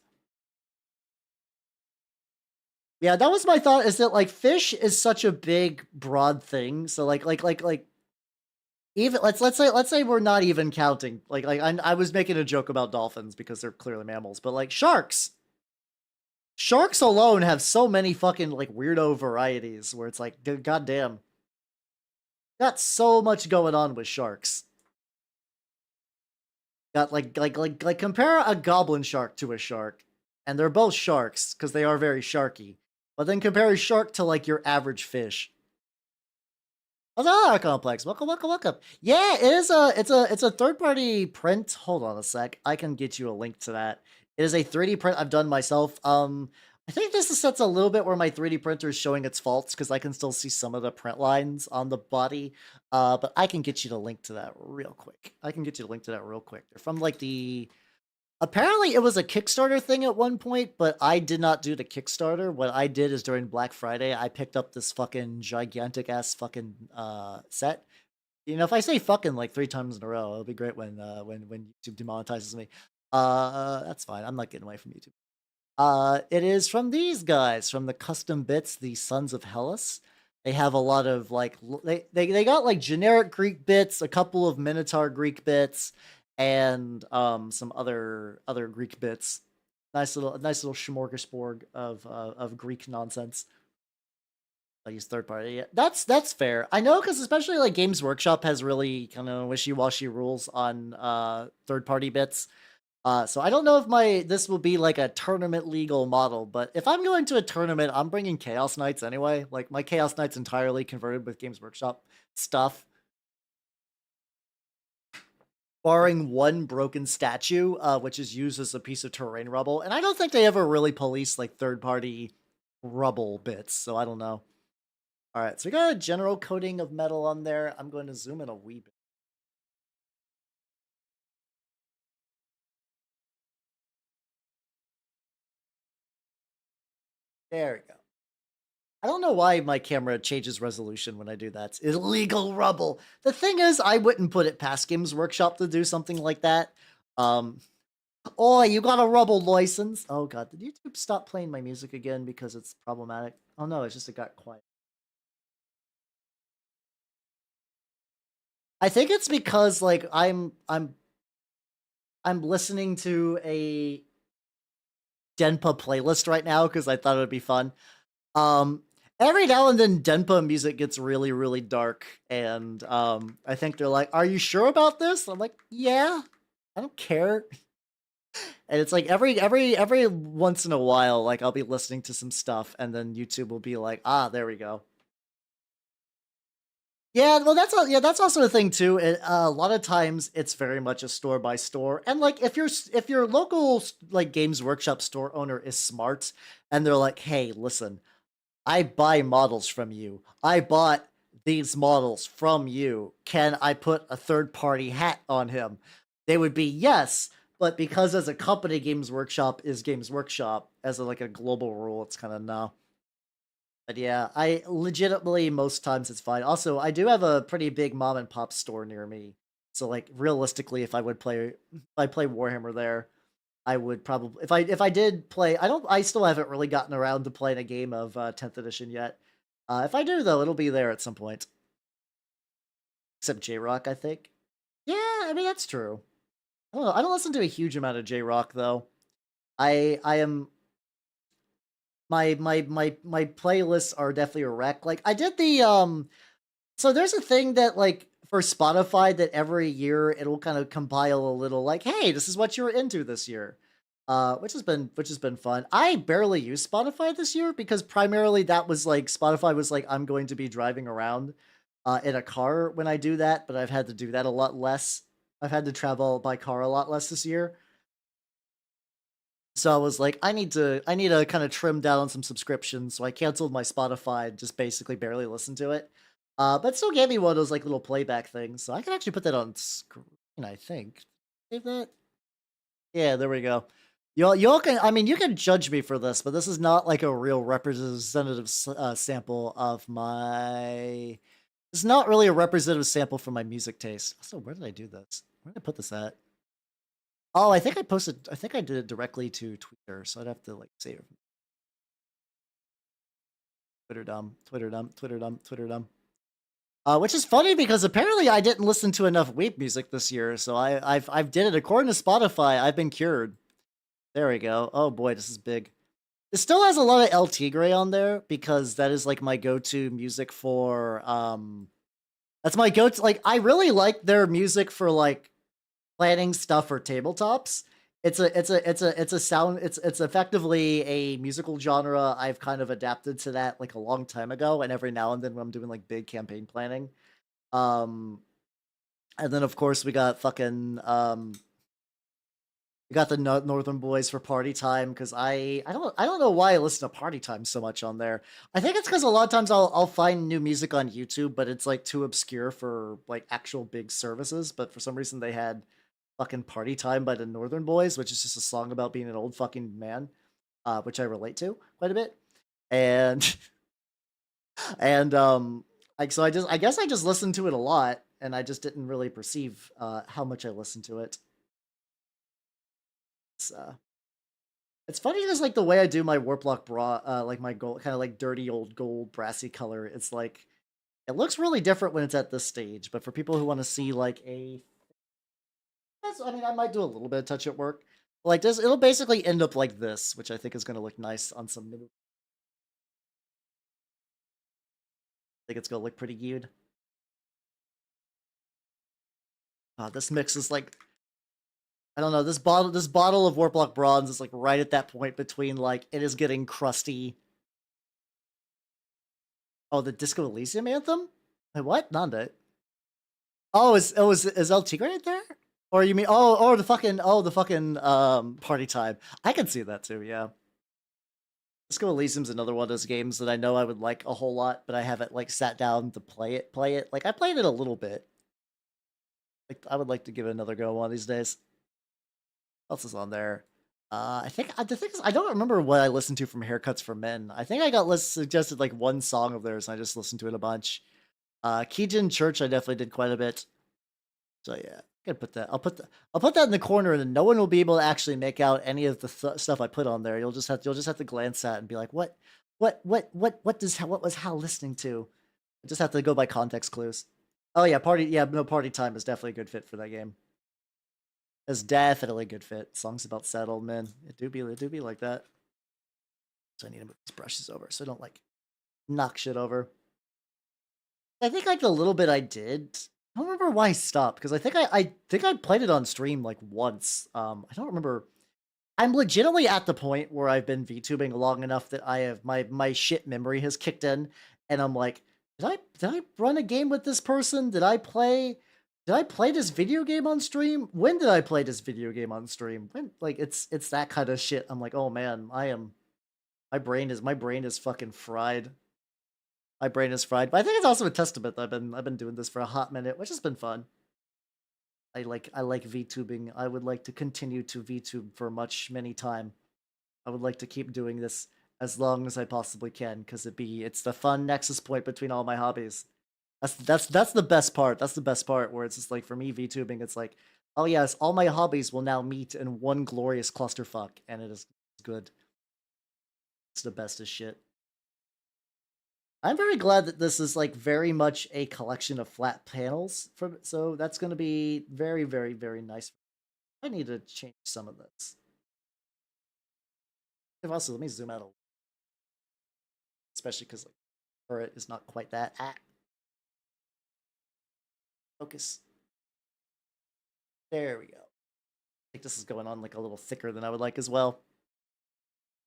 Yeah, that was my thought. Is that like fish is such a big, broad thing. So like even let's say we're not even counting. Like I was making a joke about dolphins because they're clearly mammals, but like sharks. Sharks alone have so many fucking like weirdo varieties where it's like, goddamn, got so much going on with sharks. Got like compare a goblin shark to a shark, and they're both sharks because they are very sharky. But then compare a shark to like your average fish. Oh, that complex. Welcome, welcome, welcome. Yeah, it is it's a third-party print. Hold on a sec. I can get you a link to that. It is a 3D print I've done myself. I think this sets a little bit where my 3D printer is showing its faults because I can still see some of the print lines on the body. But I can get you the link to that real quick. They're from like the apparently it was a Kickstarter thing at one point, but I did not do the Kickstarter. What I did is during Black Friday, I picked up this fucking gigantic ass fucking set. You know, if I say fucking like 3 times in a row, it'll be great when YouTube demonetizes me. That's fine. I'm not getting away from YouTube. It is from these guys, from the Custom Bits, the Sons of Hellas. They have a lot of like they got like generic Greek bits, a couple of Minotaur Greek bits, and some other Greek bits. Nice little smorgasbord of Greek nonsense. I use third party. Yeah, that's fair. I know, because especially like Games Workshop has really kind of wishy-washy rules on third party bits. So I don't know if this will be like a tournament legal model, but if I'm going to a tournament, I'm bringing Chaos Knights anyway. Like my Chaos Knights entirely converted with Games Workshop stuff, barring one broken statue, which is used as a piece of terrain rubble. And I don't think they ever really police like third-party rubble bits, so I don't know. All right, so we got a general coating of metal on there. I'm going to zoom in a wee bit. There we go. I don't know why my camera changes resolution when I do that. It's illegal rubble. The thing is, I wouldn't put it past Games Workshop to do something like that. Oh, you got a Rebel license. Oh god, did YouTube stop playing my music again because it's problematic? Oh no, it's just it got quiet. I think it's because like I'm listening to a Denpa playlist right now because I thought it would be fun. Um, every now and then Denpa music gets really, really dark, and I think they're like, "Are you sure about this?" I'm like, "Yeah, I don't care." And it's like every once in a while, like I'll be listening to some stuff, and then YouTube will be like, "Ah, there we go." Yeah, well, that's also a thing too. A lot of times, it's very much a store by store, and like if your local like Games Workshop store owner is smart, and they're like, "Hey, listen, I buy models from you. I bought these models from you. Can I put a third party hat on him?" They would be yes, but because as a company, Games Workshop is Games Workshop. As like a global rule, it's kind of no. But yeah, I legitimately most times it's fine. Also, I do have a pretty big mom and pop store near me. So like realistically, if I play Warhammer there, I would probably if I did play I still haven't really gotten around to playing a game of 10th edition yet. If I do though, it'll be there at some point. Except J-Rock, I think. Yeah, I mean that's true. I don't know. I don't listen to a huge amount of J-Rock though. I am my playlists are definitely a wreck. Like I did the so there's a thing that like for Spotify that every year it'll kind of compile a little like, hey, this is what you were into this year. Which has been fun. I barely use Spotify this year because primarily that was like Spotify was like I'm going to be driving around in a car when I do that, but I've had to do that a lot less. I've had to travel by car a lot less this year. So I was like, I need to kind of trim down on some subscriptions. So I canceled my Spotify and just basically barely listened to it. But still gave me one of those like little playback things. So I can actually put that on screen, I think. Save that. Yeah, there we go. Y'all can, I mean, you can judge me for this, but this is not like a real representative sample of my. It's not really a representative sample for my music taste. So where did I do this? Where did I put this at? Oh, I think I posted. I think I did it directly to Twitter, so I'd have to like save it. Twitter dumb, Twitter dumb, Twitter dumb, Twitter dumb. Which is funny because apparently I didn't listen to enough Weep music this year, so I've did it according to Spotify. I've been cured. There we go. Oh boy, this is big. It still has a lot of LT Gray on there because that is like my go-to music for that's my go-to like I really like their music for like planning stuff for tabletops. It's a sound it's effectively a musical genre I've kind of adapted to that like a long time ago, and every now and then when I'm doing like big campaign planning. Um and then of course we got fucking we got the Northern Boys for Party Time because I don't know why I listen to Party Time so much on there. I think it's because a lot of times I'll find new music on YouTube, but it's like too obscure for like actual big services. But for some reason they had fucking Party Time by the Northern Boys, which is just a song about being an old fucking man, which I relate to quite a bit. And and so I guess I just listened to it a lot, and I just didn't really perceive how much I listened to it. It's it's funny because like the way I do my Warplock bra, like my gold, kind of like dirty old gold brassy color. It's like it looks really different when it's at this stage. But for people who want to see like a, I mean, I might do a little bit of touch at work. Like this, it'll basically end up like this, which I think is going to look nice on some. I think it's going to look pretty good. This mix is like I don't know. This bottle of Warplock Bronze is like right at that point between like it is getting crusty. Oh, the Disco Elysium anthem? Wait, what? Nanda. Oh, is LT right there? Or you mean the fucking party time. I can see that too, yeah. Disco Elysium's another one of those games that I know I would like a whole lot, but I haven't like sat down to play it. Like I played it a little bit. Like I would like to give it another go one of these days. What else is on there? I think the thing is I don't remember what I listened to from Haircuts for Men. I think I got suggested like one song of theirs and I just listened to it a bunch. Keejin Church I definitely did quite a bit. So yeah. I could put that. I'll put that in the corner, and then no one will be able to actually make out any of the stuff I put on there. You'll just have to glance at it and be like, what was Hal listening to? I just have to go by context clues. Oh yeah, party time is definitely a good fit for that game. It's definitely a good fit. Songs about settlement. It do be like that. So I need to move these brushes over so I don't like knock shit over. I think like the little bit I did, I don't remember why I stopped because I think I played it on stream like once. I don't remember. I'm legitimately at the point where I've been VTubing long enough that I have my shit memory has kicked in, and I'm like, did I run a game with this person? Did I play this video game on stream? When did I play this video game on stream? When, like, it's that kind of shit. I'm like, oh man, my brain is fucking fried. My brain is fried. But I think it's also a testament that I've been doing this for a hot minute, which has been fun. I like VTubing. I would like to continue to VTube for many time. I would like to keep doing this as long as I possibly can, because it's the fun nexus point between all my hobbies. That's the best part. That's the best part, where it's just like, for me, VTubing, it's like, oh yes, all my hobbies will now meet in one glorious clusterfuck, and it is good. It's the best as shit. I'm very glad that this is like very much a collection of flat panels, so that's going to be very, very, very nice. I need to change some of this. Also, let me zoom out a little, especially because like turret is not quite that. Focus. There we go. I think this is going on like a little thicker than I would like as well.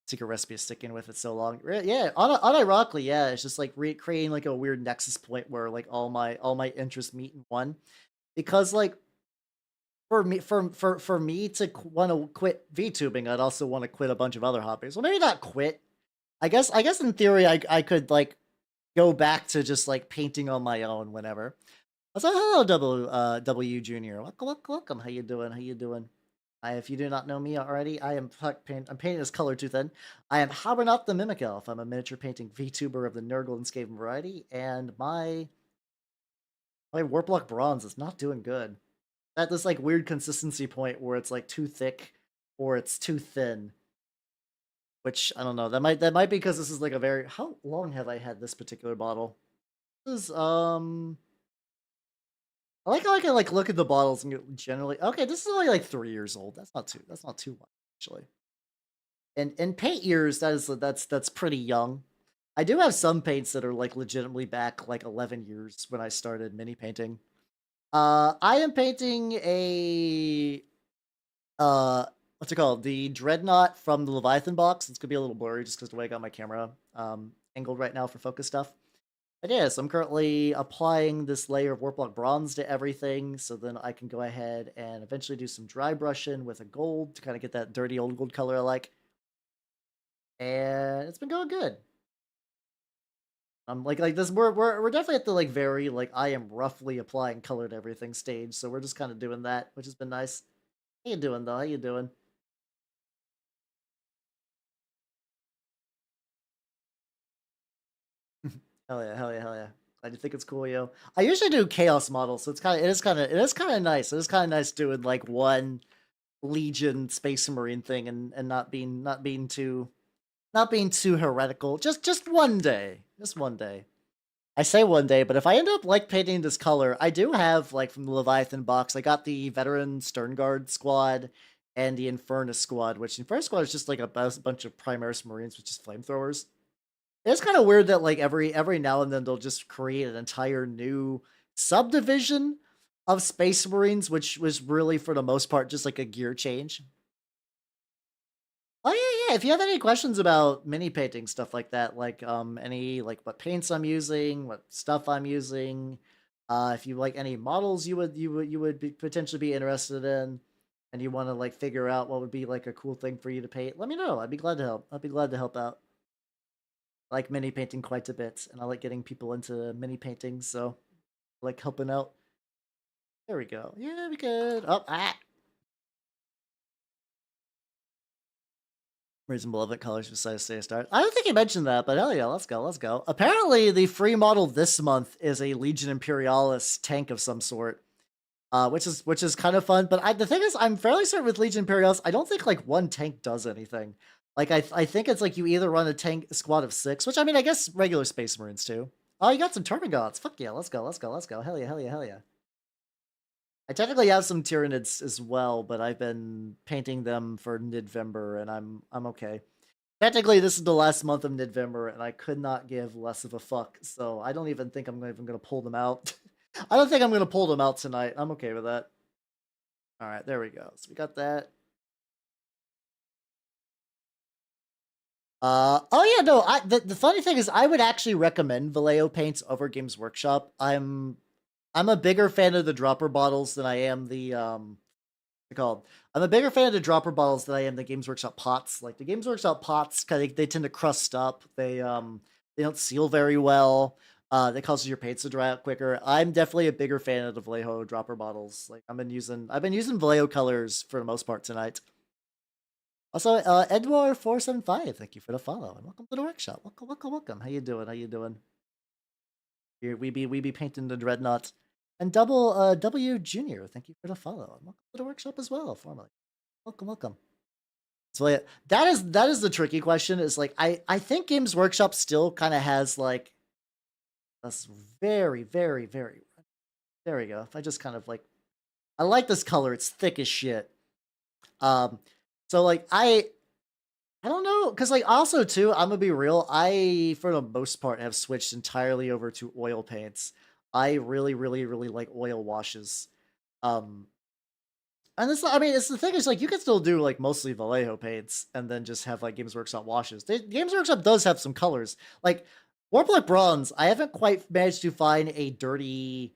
Secret recipe is sticking with it so long. Yeah, unironically, yeah, it's just like recreating like a weird nexus point where like all my interests meet in one. Because like for me to want to quit VTubing, I'd also want to quit a bunch of other hobbies. Well, maybe not quit. I guess in theory I could like go back to just like painting on my own whenever. So hello, W Junior. Welcome. How you doing? How you doing? If you do not know me already, I'm painting this color too thin. I am Habernot the Mimic Elf. I'm a miniature painting VTuber of the Nurgle and Skaven variety, and my Warplock Bronze is not doing good. At this like weird consistency point where it's like too thick or it's too thin. Which I don't know. That might be because this is like a very. How long have I had this particular bottle? This is I like how I can like look at the bottles and generally, okay, this is only like 3 years old. That's not too much actually. And in paint years, that's pretty young. I do have some paints that are like legitimately back like 11 years when I started mini painting. I am painting a what's it called? The Dreadnought from the Leviathan box. It's gonna be a little blurry just because the way I got my camera angled right now for focus stuff. But yeah, so I'm currently applying this layer of Warplock Bronze to everything, so then I can go ahead and eventually do some dry brushing with a gold to kind of get that dirty old gold color I like. And it's been going good. I'm like this. We're definitely at the like very like I am roughly applying color to everything stage, so we're just kind of doing that, which has been nice. How you doing though? How you doing? Hell yeah, hell yeah, hell yeah. I do think it's cool, yo. I usually do chaos models, so it is kind of nice. It is kind of nice doing like one Legion Space Marine thing and not being too heretical. Just one day. Just one day. I say one day, but if I end up like painting this color, I do have like from the Leviathan box, I got the Veteran Sternguard squad and the Infernus squad, which Infernus squad is just like a bunch of Primaris Marines with just flamethrowers. It's kind of weird that like every now and then they'll just create an entire new subdivision of Space Marines, which was really for the most part just like a gear change. Oh yeah. If you have any questions about mini painting stuff like that, like any like what paints I'm using, what stuff I'm using, if you like any models you would potentially be interested in, and you want to like figure out what would be like a cool thing for you to paint, let me know. I'd be glad to help. I'd be glad to help out. I like mini painting quite a bit, and I like getting people into mini painting, so I like helping out. There we go. Yeah, we good. Oh, Reasonable Event colors besides Stay Start. I don't think you mentioned that, but hell yeah, let's go. Apparently, the free model this month is a Legion Imperialis tank of some sort. which is kind of fun. But the thing is, I'm fairly certain with Legion Imperialis, I don't think like one tank does anything. Like I think it's like you either run a tank squad of 6, which I mean I guess regular Space Marines too. Oh, you got some Termagants. Fuck yeah, let's go, let's go, let's go. Hell yeah, hell yeah, hell yeah. I technically have some Tyranids as well, but I've been painting them for November, and I'm okay. Technically, this is the last month of November, and I could not give less of a fuck. So I don't even think I'm even going to pull them out. I don't think I'm going to pull them out tonight. I'm okay with that. All right, there we go. So we got that. Oh yeah, no. The funny thing is, I would actually recommend Vallejo paints over Games Workshop. I'm a bigger fan of the dropper bottles than I am the what's it called? I'm a bigger fan of the dropper bottles than I am the Games Workshop pots. Like the Games Workshop pots, they tend to crust up. They don't seal very well. That causes your paints to dry out quicker. I'm definitely a bigger fan of the Vallejo dropper bottles. Like I've been using Vallejo colors for the most part tonight. Also, Edward475, thank you for the follow and welcome to the workshop. Welcome, welcome, welcome. How you doing? How you doing? Here we be painting the Dreadnought. And double W Junior, thank you for the follow. And welcome to the workshop as well, formally. Welcome, welcome. So yeah, that is the tricky question. Is like I think Games Workshop still kind of has like that's very, very, very. There we go. If I just kind of like, I like this color. It's thick as shit. So like I don't know, because like also too, I'm gonna be real. I for the most part have switched entirely over to oil paints. I really, really, really like oil washes. And this, I mean, it's the thing is like you can still do like mostly Vallejo paints and then just have like Games Workshop washes. Games Workshop does have some colors. Like Warpluck Bronze, I haven't quite managed to find a dirty,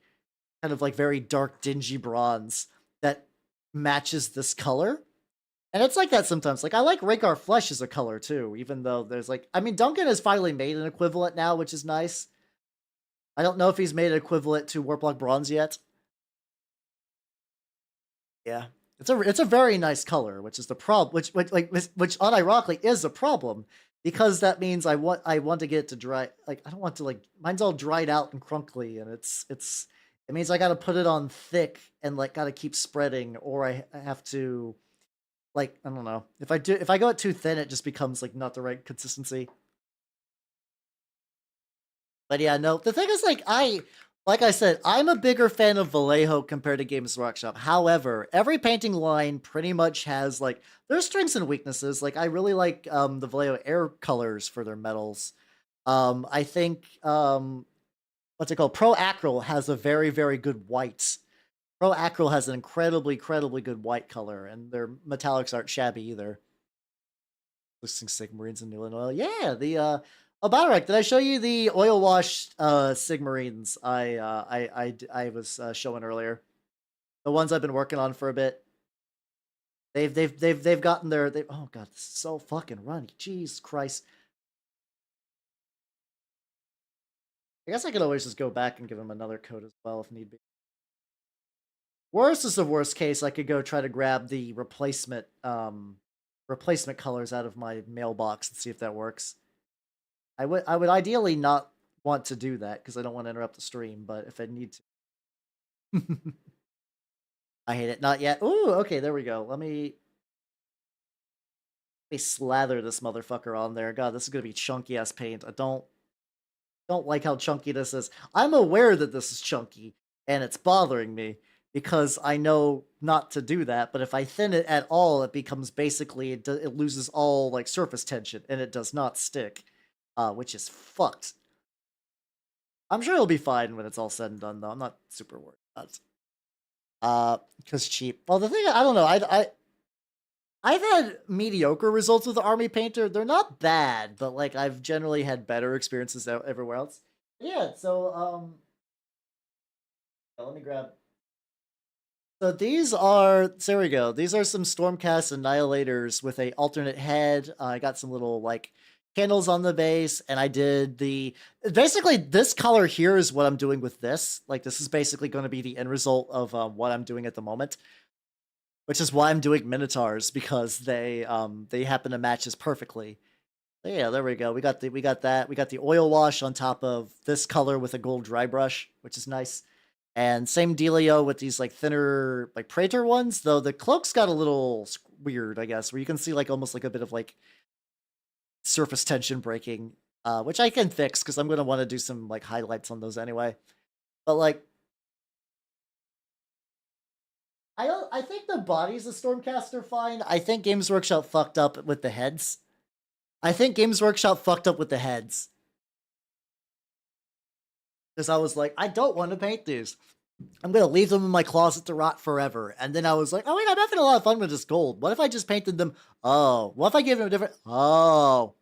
kind of like very dark, dingy bronze that matches this color. And it's like that sometimes. Like I like Rhaegar Flesh as a color too, even though there's like, I mean, Duncan has finally made an equivalent now, which is nice. I don't know if he's made an equivalent to Warplock Bronze yet. Yeah, it's a very nice color, which is the problem, which unironically is a problem because that means I want to get it to dry. Like I don't want to like mine's all dried out and crunkly, and it means I got to put it on thick and like got to keep spreading, or I have to like I don't know if I go it too thin, it just becomes like not the right consistency. But yeah, no. The thing is, like I said, I'm a bigger fan of Vallejo compared to Games Workshop. However, every painting line pretty much has like their strengths and weaknesses. Like I really like the Vallejo air colors for their metals. I think what's it called? Pro Acryl has a very, very good white. Pro Acryl has an incredibly, incredibly good white color, and their metallics aren't shabby either. Listing Sigmarines in New Oil. Yeah, the oh, Balrog, did I show you the oil wash Sigmarines I was showing earlier? The ones I've been working on for a bit. They've gotten their oh god, this is so fucking runny. Jesus Christ. I guess I could always just go back and give them another coat as well if need be. Worst is the worst case, I could go try to grab the replacement colors out of my mailbox and see if that works. I would ideally not want to do that because I don't want to interrupt the stream, but if I need to. I hate it. Not yet. Ooh, okay, there we go. Let me slather this motherfucker on there. God, this is gonna be chunky ass paint. I don't like how chunky this is. I'm aware that this is chunky, and it's bothering me because I know not to do that. But if I thin it at all, it becomes basically it loses all like surface tension, and it does not stick, which is fucked. I'm sure it'll be fine when it's all said and done, though. I'm not super worried about it. Because cheap. Well, the thing I don't know. I've had mediocre results with the Army Painter. They're not bad, but like I've generally had better experiences everywhere else. Yeah, so let me grab. So these are there we go. These are some Stormcast Annihilators with a alternate head. I got some little like candles on the base, and I did basically this color here is what I'm doing with this. Like this is basically going to be the end result of what I'm doing at the moment. Which is why I'm doing Minotaurs, because they happen to match this perfectly. So yeah, there we go. We got that. We got the oil wash on top of this color with a gold dry brush, which is nice. And same dealio with these like thinner like Praetor ones, though the cloaks got a little weird, I guess, where you can see like almost like a bit of like surface tension breaking, which I can fix because I'm gonna want to do some like highlights on those anyway. But like, I think the bodies of Stormcast are fine. I think Games Workshop fucked up with the heads. I think Games Workshop fucked up with the heads. Because I was like, I don't want to paint these. I'm going to leave them in my closet to rot forever. And then I was like, oh, wait, I'm having a lot of fun with this gold. What if I just painted them? Oh, what if I gave them a different? Oh.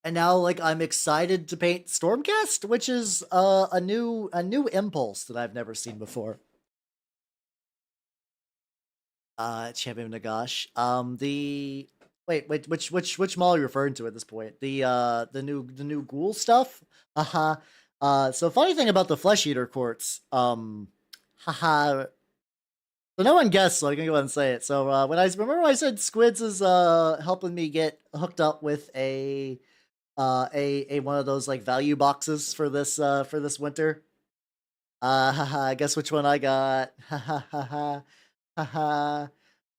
And now, like, I'm excited to paint Stormcast, which is a new impulse that I've never seen before. Champion Nagash. The wait, which mall are you referring to at this point? The new ghoul stuff. So funny thing about the Flesh Eater Courts. Haha. So no one guessed, so I can go ahead and say it. So when I said Squids is helping me get hooked up with a one of those like value boxes for this winter. Guess which one I got. Haha.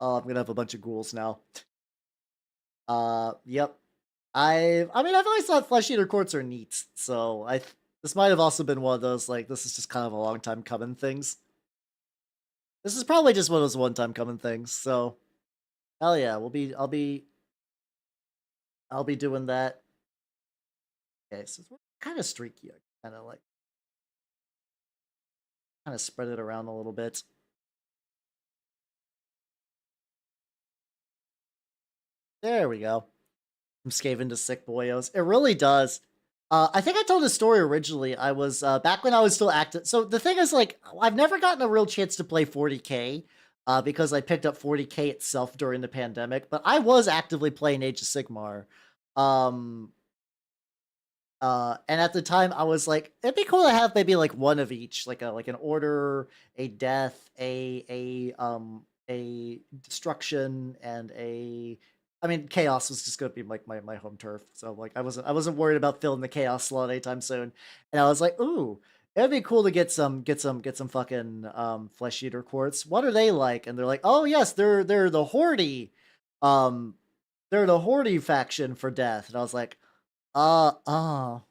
Oh, I'm gonna have a bunch of ghouls now. Yep. I mean, I've always thought Flesh Eater Courts are neat, so this might have also been one of those, like, this is just kind of a long time coming things. This is probably just one of those one time coming things, so hell yeah, I'll be doing that. Okay, so we're kind of streaky, kind of spread it around a little bit. There we go. From Skaven to Sick Boyos. It really does. I think I told a story originally. I was back when I was still active. So the thing is, like, I've never gotten a real chance to play 40K because I picked up 40K itself during the pandemic. But I was actively playing Age of Sigmar. And at the time, I was like, it'd be cool to have maybe like one of each, like an order, a death, a destruction, and I mean, chaos was just gonna be like my home turf. So like I wasn't worried about filling the chaos slot anytime soon. And I was like, ooh, it'd be cool to get some fucking Flesh Eater Quartz. What are they like? And they're like, oh yes, they're the Horde, um, they're the Horde faction for death. And I was like, oh.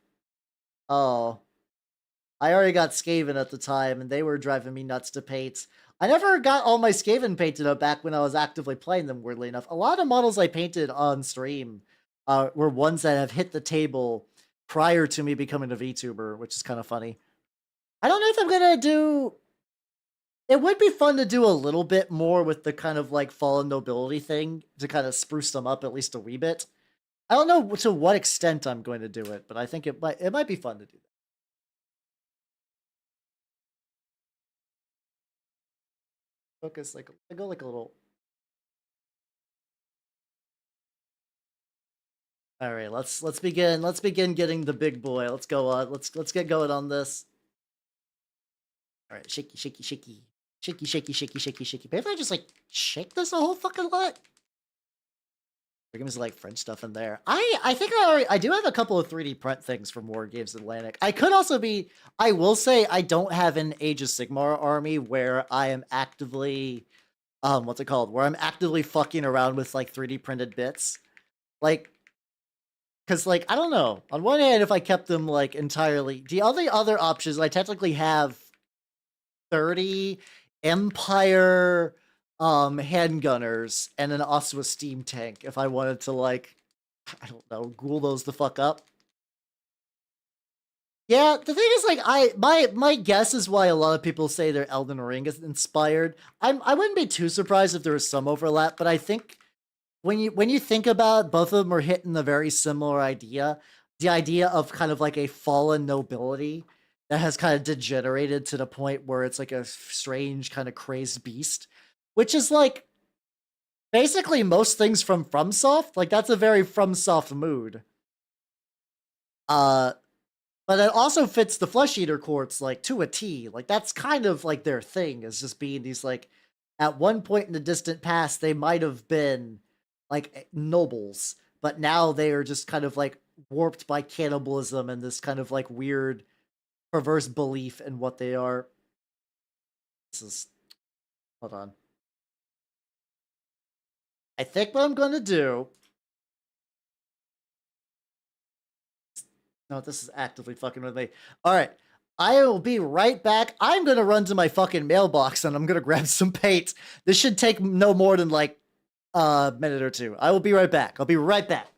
I already got Skaven at the time, and they were driving me nuts to paint. I never got all my Skaven painted up back when I was actively playing them, weirdly enough. A lot of models I painted on stream were ones that have hit the table prior to me becoming a VTuber, which is kind of funny. I don't know if I'm going to do... It would be fun to do a little bit more with the kind of like fallen nobility thing to kind of spruce them up at least a wee bit. I don't know to what extent I'm going to do it, but I think it might be fun to do that. Focus like I go like a little. All right, let's begin. Let's begin getting the big boy. Let's go on. Let's get going on this. All right, shaky, shaky, shaky, shaky, shaky, shaky, shaky, shaky. Maybe if I just like shake this a whole fucking lot. There comes like French stuff in there. I think I do have a couple of 3D print things from War Games Atlantic. I could also be. I will say I don't have an Age of Sigmar army where I am actively, what's it called? Where I'm actively fucking around with like 3D printed bits, like. Because, like, I don't know. On one hand, if I kept them, like, entirely... The only other options, I technically have 30 Empire handgunners and then also a steam tank if I wanted to, like, I don't know, ghoul those the fuck up. Yeah, the thing is, like, my guess is why a lot of people say they're Elden Ring is inspired. I wouldn't be too surprised if there was some overlap, but I think... When you think about it, both of them are hitting a very similar idea. The idea of kind of like a fallen nobility that has kind of degenerated to the point where it's like a strange kind of crazed beast, which is like basically most things from FromSoft. Like that's a very FromSoft mood. But it also fits the Flesh Eater Courts like to a T. Like that's kind of like their thing is just being these like at one point in the distant past they might have been like nobles, but now they are just kind of like warped by cannibalism and this kind of like weird perverse belief in what they are. This is, hold on. I think what I'm gonna do. No, this is actively fucking with me. All right. I will be right back. I'm gonna run to my fucking mailbox and I'm gonna grab some paint. This should take no more than like a minute or two. I will be right back. I'll be right back.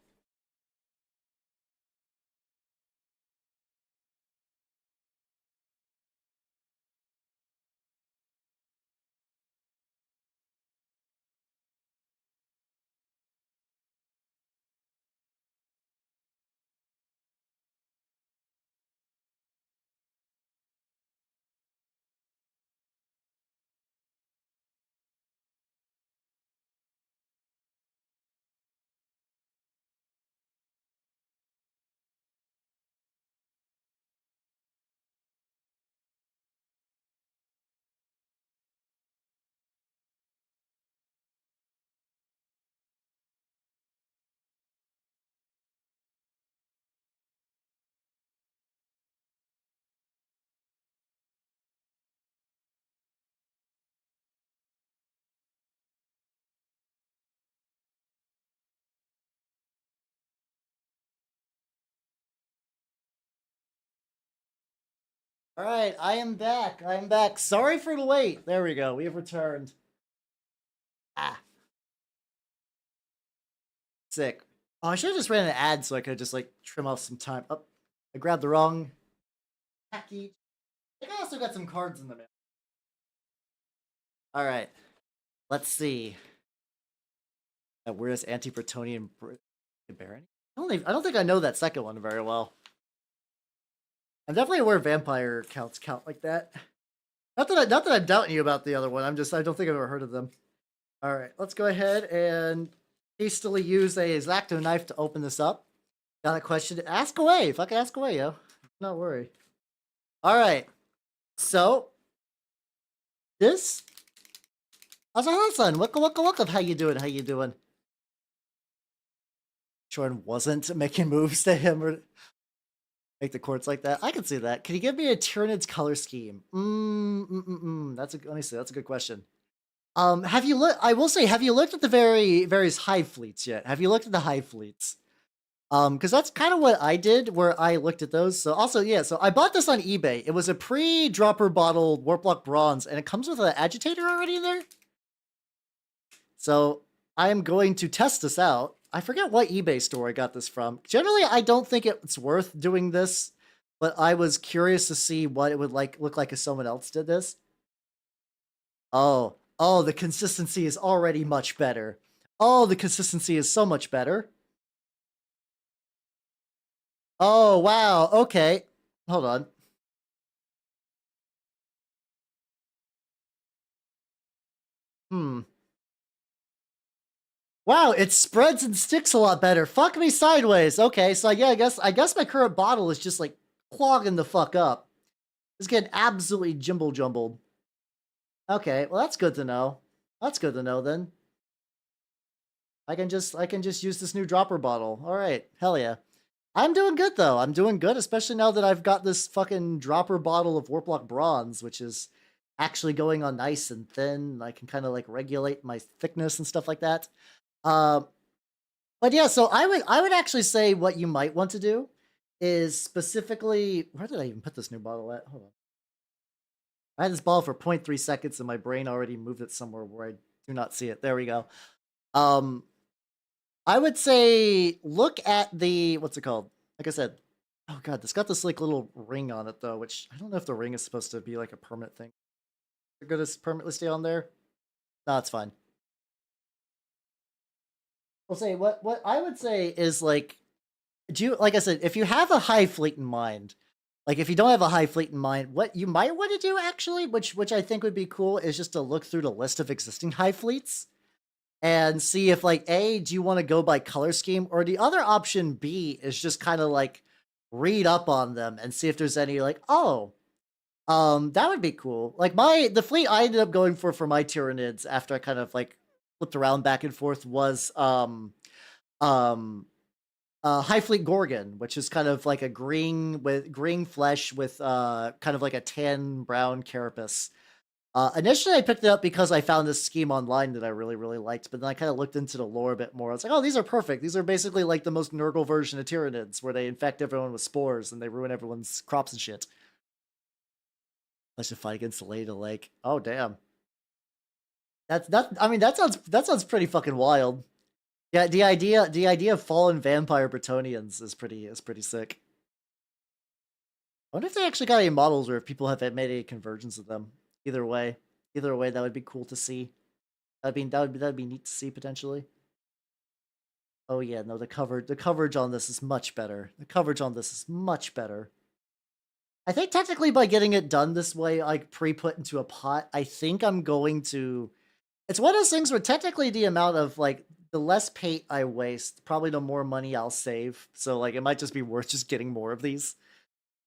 All right, I am back. I am back. Sorry for the wait. There we go. We have returned. Ah, sick. Oh, I should have just ran an ad so I could just like trim off some time. Oh, I grabbed the wrong package. I think I also got some cards in the mail. All right, let's see. Where's anti-Bretonian Baron? I don't think I know that second one very well. I'm definitely aware vampire counts count like that. Not that I'm doubting you about the other one. I don't think I've ever heard of them. All right, let's go ahead and hastily use a X-Acto knife to open this up. Got a question? Ask away. Fucking ask away, yo. Not worry. All right. So this. How's son? Welcome. How you doing? How you doing? Jordan wasn't making moves to him or make the courts like that. I can see that. Can you give me a Tyrannid's color scheme? Let me see. That's a good question. Have you looked? I will say, have you looked at the various hive fleets yet? Have you looked at the hive fleets? Because that's kind of what I did, where I looked at those. So also, yeah. So I bought this on eBay. It was a pre-dropper bottled Warplock Bronze, and it comes with an agitator already in there. So I am going to test this out. I forget what eBay store I got this from. Generally, I don't think it's worth doing this, but I was curious to see what it would look like if someone else did this. Oh, the consistency is already much better. Oh, the consistency is so much better. Oh, wow. Okay. Hold on. Wow, it spreads and sticks a lot better. Fuck me sideways. Okay, so yeah, I guess my current bottle is just like clogging the fuck up. It's getting absolutely jumble jumbled. Okay, well that's good to know. That's good to know then. I can just use this new dropper bottle. All right, hell yeah. I'm doing good though. I'm doing good, especially now that I've got this fucking dropper bottle of Warplock Bronze, which is actually going on nice and thin. I can kind of like regulate my thickness and stuff like that. But yeah, so I would actually say what you might want to do is specifically, where did I even put this new bottle at? Hold on. I had this bottle for 0.3 seconds and my brain already moved it somewhere where I do not see it. There we go. I would say look at the, what's it called? Like I said, oh god, this got this like little ring on it though, which I don't know if the ring is supposed to be like a permanent thing. Is it gonna permanently stay on there? No, it's fine. I'll say what I would say is like, like I said, if you have a hive fleet in mind, like if you don't have a hive fleet in mind, what you might want to do actually, which I think would be cool, is just to look through the list of existing hive fleets and see if like A, do you want to go by color scheme, or the other option B is just kind of like read up on them and see if there's any like, oh, that would be cool. Like the fleet I ended up going for my Tyrannids after I kind of like flipped around back and forth was High Fleet Gorgon, which is kind of like a green flesh with kind of like a tan brown carapace. Initially, I picked it up because I found this scheme online that I really, really liked, but then I kind of looked into the lore a bit more. I was like, oh, these are perfect. These are basically like the most Nurgle version of Tyranids, where they infect everyone with spores and they ruin everyone's crops and shit. Let's just fight against the Lady of the Lake. Oh, damn. I mean, that sounds pretty fucking wild. Yeah, the idea of fallen vampire Bretonians is pretty sick. I wonder if they actually got any models or if people have made any conversions of them. Either way, that would be cool to see. That'd be neat to see potentially. Oh yeah, no, the coverage on this is much better. The coverage on this is much better. I think technically by getting it done this way, like pre-put into a pot, I think I'm going to. It's one of those things where technically the amount of like the less paint I waste, probably the more money I'll save. So like it might just be worth just getting more of these.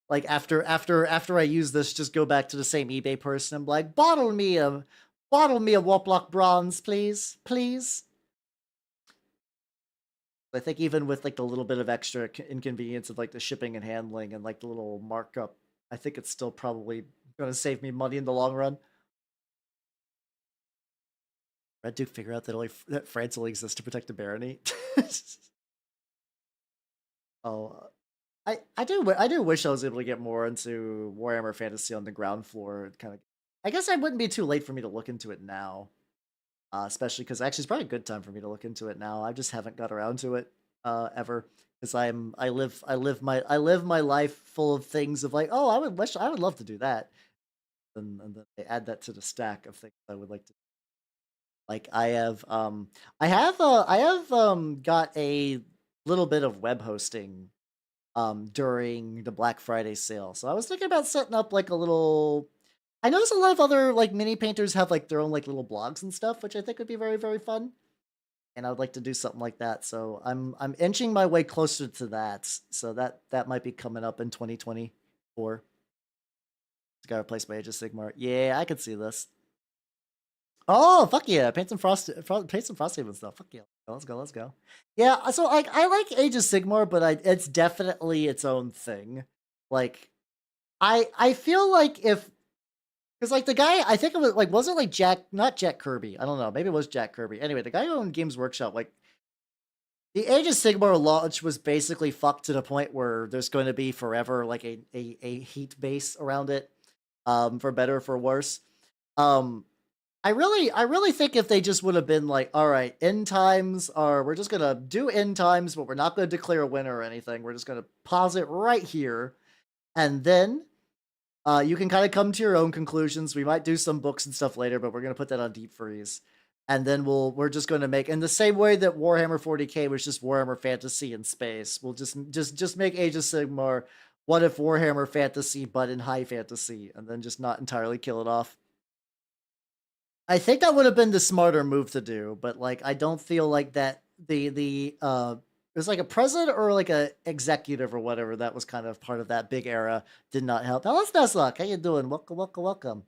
Like after I use this, just go back to the same eBay person and be like, bottle me a Warlock bronze, please, please. I think even with like the little bit of extra inconvenience of like the shipping and handling and like the little markup, I think it's still probably going to save me money in the long run. Red Duke figure out that France only exists to protect the barony. Oh, I do wish I was able to get more into Warhammer Fantasy on the ground floor. Kind of, I guess I wouldn't be too late for me to look into it now, especially because actually it's probably a good time for me to look into it now. I just haven't got around to it ever because I live my life full of things of like, oh, I would love to do that, and then they add that to the stack of things I would like to. Like I have got a little bit of web hosting during the Black Friday sale. So I was thinking about setting up like a little. I noticed a lot of other like mini painters have like their own like little blogs and stuff, which I think would be very, very fun. And I would like to do something like that. So I'm inching my way closer to that. So that might be coming up in 2024. It's got to replace my Age of Sigmar. Yeah, I could see this. Oh, fuck yeah. Paint some Frosthaven stuff. Fuck yeah. Let's go, let's go. Yeah, so like I like Age of Sigmar, but it's definitely its own thing. Like I feel like if because like the guy I think it was it like not Jack Kirby. I don't know. Maybe it was Jack Kirby. Anyway, the guy who owned Games Workshop, like the Age of Sigmar launch was basically fucked to the point where there's going to be forever like a heat base around it, for better or for worse. Um I really think if they just would have been like, all right, end times are, we're just gonna do end times, but we're not gonna declare a winner or anything. We're just gonna pause it right here, and then you can kind of come to your own conclusions. We might do some books and stuff later, but we're gonna put that on deep freeze, and then we're just gonna make in the same way that Warhammer 40K was just Warhammer Fantasy in space. We'll just make Age of Sigmar what if Warhammer Fantasy but in high fantasy, and then just not entirely kill it off. I think that would have been the smarter move to do, but like I don't feel like that it was like a president or like a executive or whatever that was kind of part of that big era did not help. Now let's best luck. How you doing? Welcome, welcome, welcome.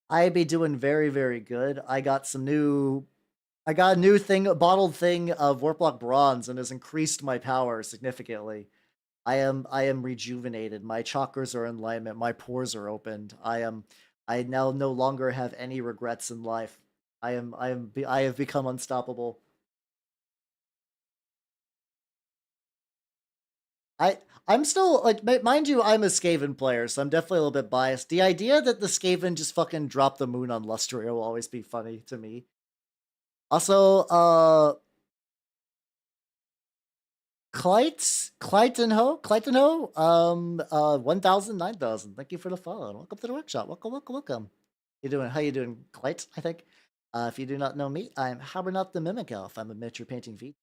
I be doing very, very good. I got a new thing, a bottled thing of Warplock Bronze and has increased my power significantly. I am rejuvenated. My chakras are in alignment. My pores are opened. I now no longer have any regrets in life. I have become unstoppable. I I'm still like mind you, I'm a Skaven player, so I'm definitely a little bit biased. The idea that the Skaven just fucking dropped the moon on Lustria will always be funny to me. Also, Clytenho, 1,000, 9,000. Thank you for the follow. Welcome to the workshop. Welcome, welcome, welcome. You doing? How you doing, Clyte? I think. If you do not know me, I'm Habernot the Mimic Elf. I'm a miniature painting feat,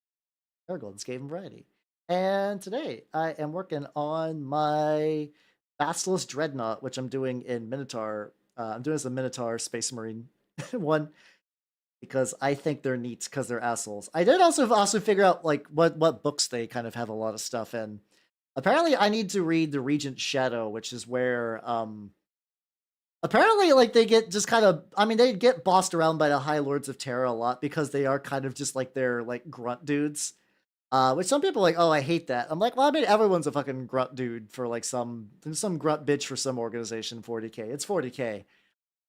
Golden Skaven variety. And today I am working on my Basilisk Dreadnought, which I'm doing in Minotaur. I'm doing as a Minotaur Space Marine one because I think they're neat because they're assholes. I did also figure out like what books they kind of have a lot of stuff in. Apparently, I need to read the Regent Shadow, which is where apparently like they get just kind of they get bossed around by the High Lords of Terra a lot because they are kind of just like they're like grunt dudes. Which some people are like, oh, I hate that. I'm like, well, I mean, everyone's a fucking grunt dude for like some grunt bitch for some organization. 40K, it's 40K.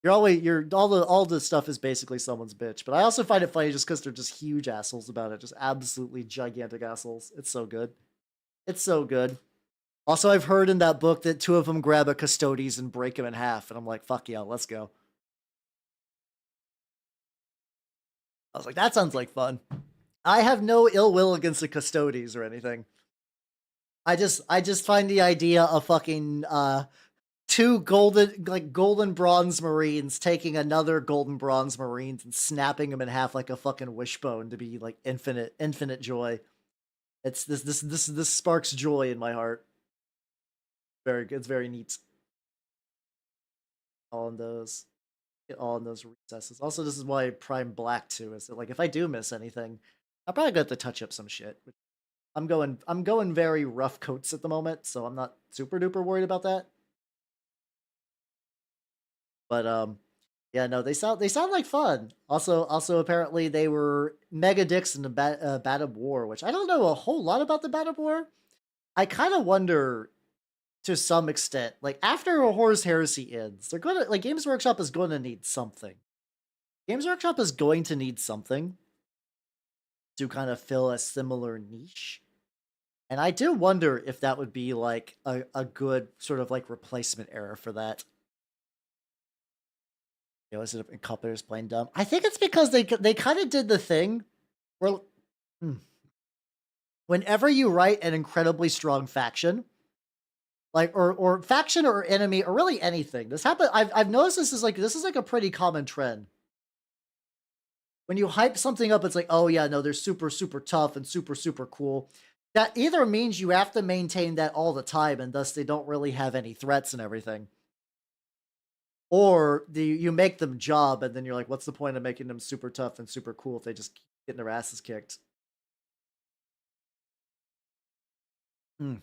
You're all the stuff is basically someone's bitch. But I also find it funny just because they're just huge assholes about it, just absolutely gigantic assholes. It's so good. It's so good. Also, I've heard in that book that two of them grab a Custodes and break him in half, and I'm like, fuck yeah, let's go. I was like, that sounds like fun. I have no ill will against the Custodes or anything. I just find the idea of fucking two golden bronze marines taking another golden bronze marines and snapping them in half like a fucking wishbone to be like infinite joy. It's this sparks joy in my heart. Very good. It's very neat. All in those, get all in those recesses. Also, this is why Prime Black too is that like if I do miss anything, I'm probably gonna have to touch up some shit. I'm going very rough coats at the moment, so I'm not super duper worried about that. But yeah, no, they sound like fun. Also apparently they were mega dicks in the Bat of War, which I don't know a whole lot about the Bat of War. I kind of wonder to some extent, like after a Horus Heresy ends, they're gonna like Games Workshop is going to need something. Games Workshop is going to need something to kind of fill a similar niche. And I do wonder if that would be like a good sort of like replacement era for that. You know, instead of incompetence playing dumb. I think it's because they kind of did the thing where whenever you write an incredibly strong faction, like or faction or enemy or really anything, this happened. I've noticed this is like a pretty common trend. When you hype something up, it's like, oh yeah, no, they're super tough and super cool. That either means you have to maintain that all the time, and thus they don't really have any threats and everything. Or you make them job, and then you're like, what's the point of making them super tough and super cool if they just keep getting their asses kicked? Hmm.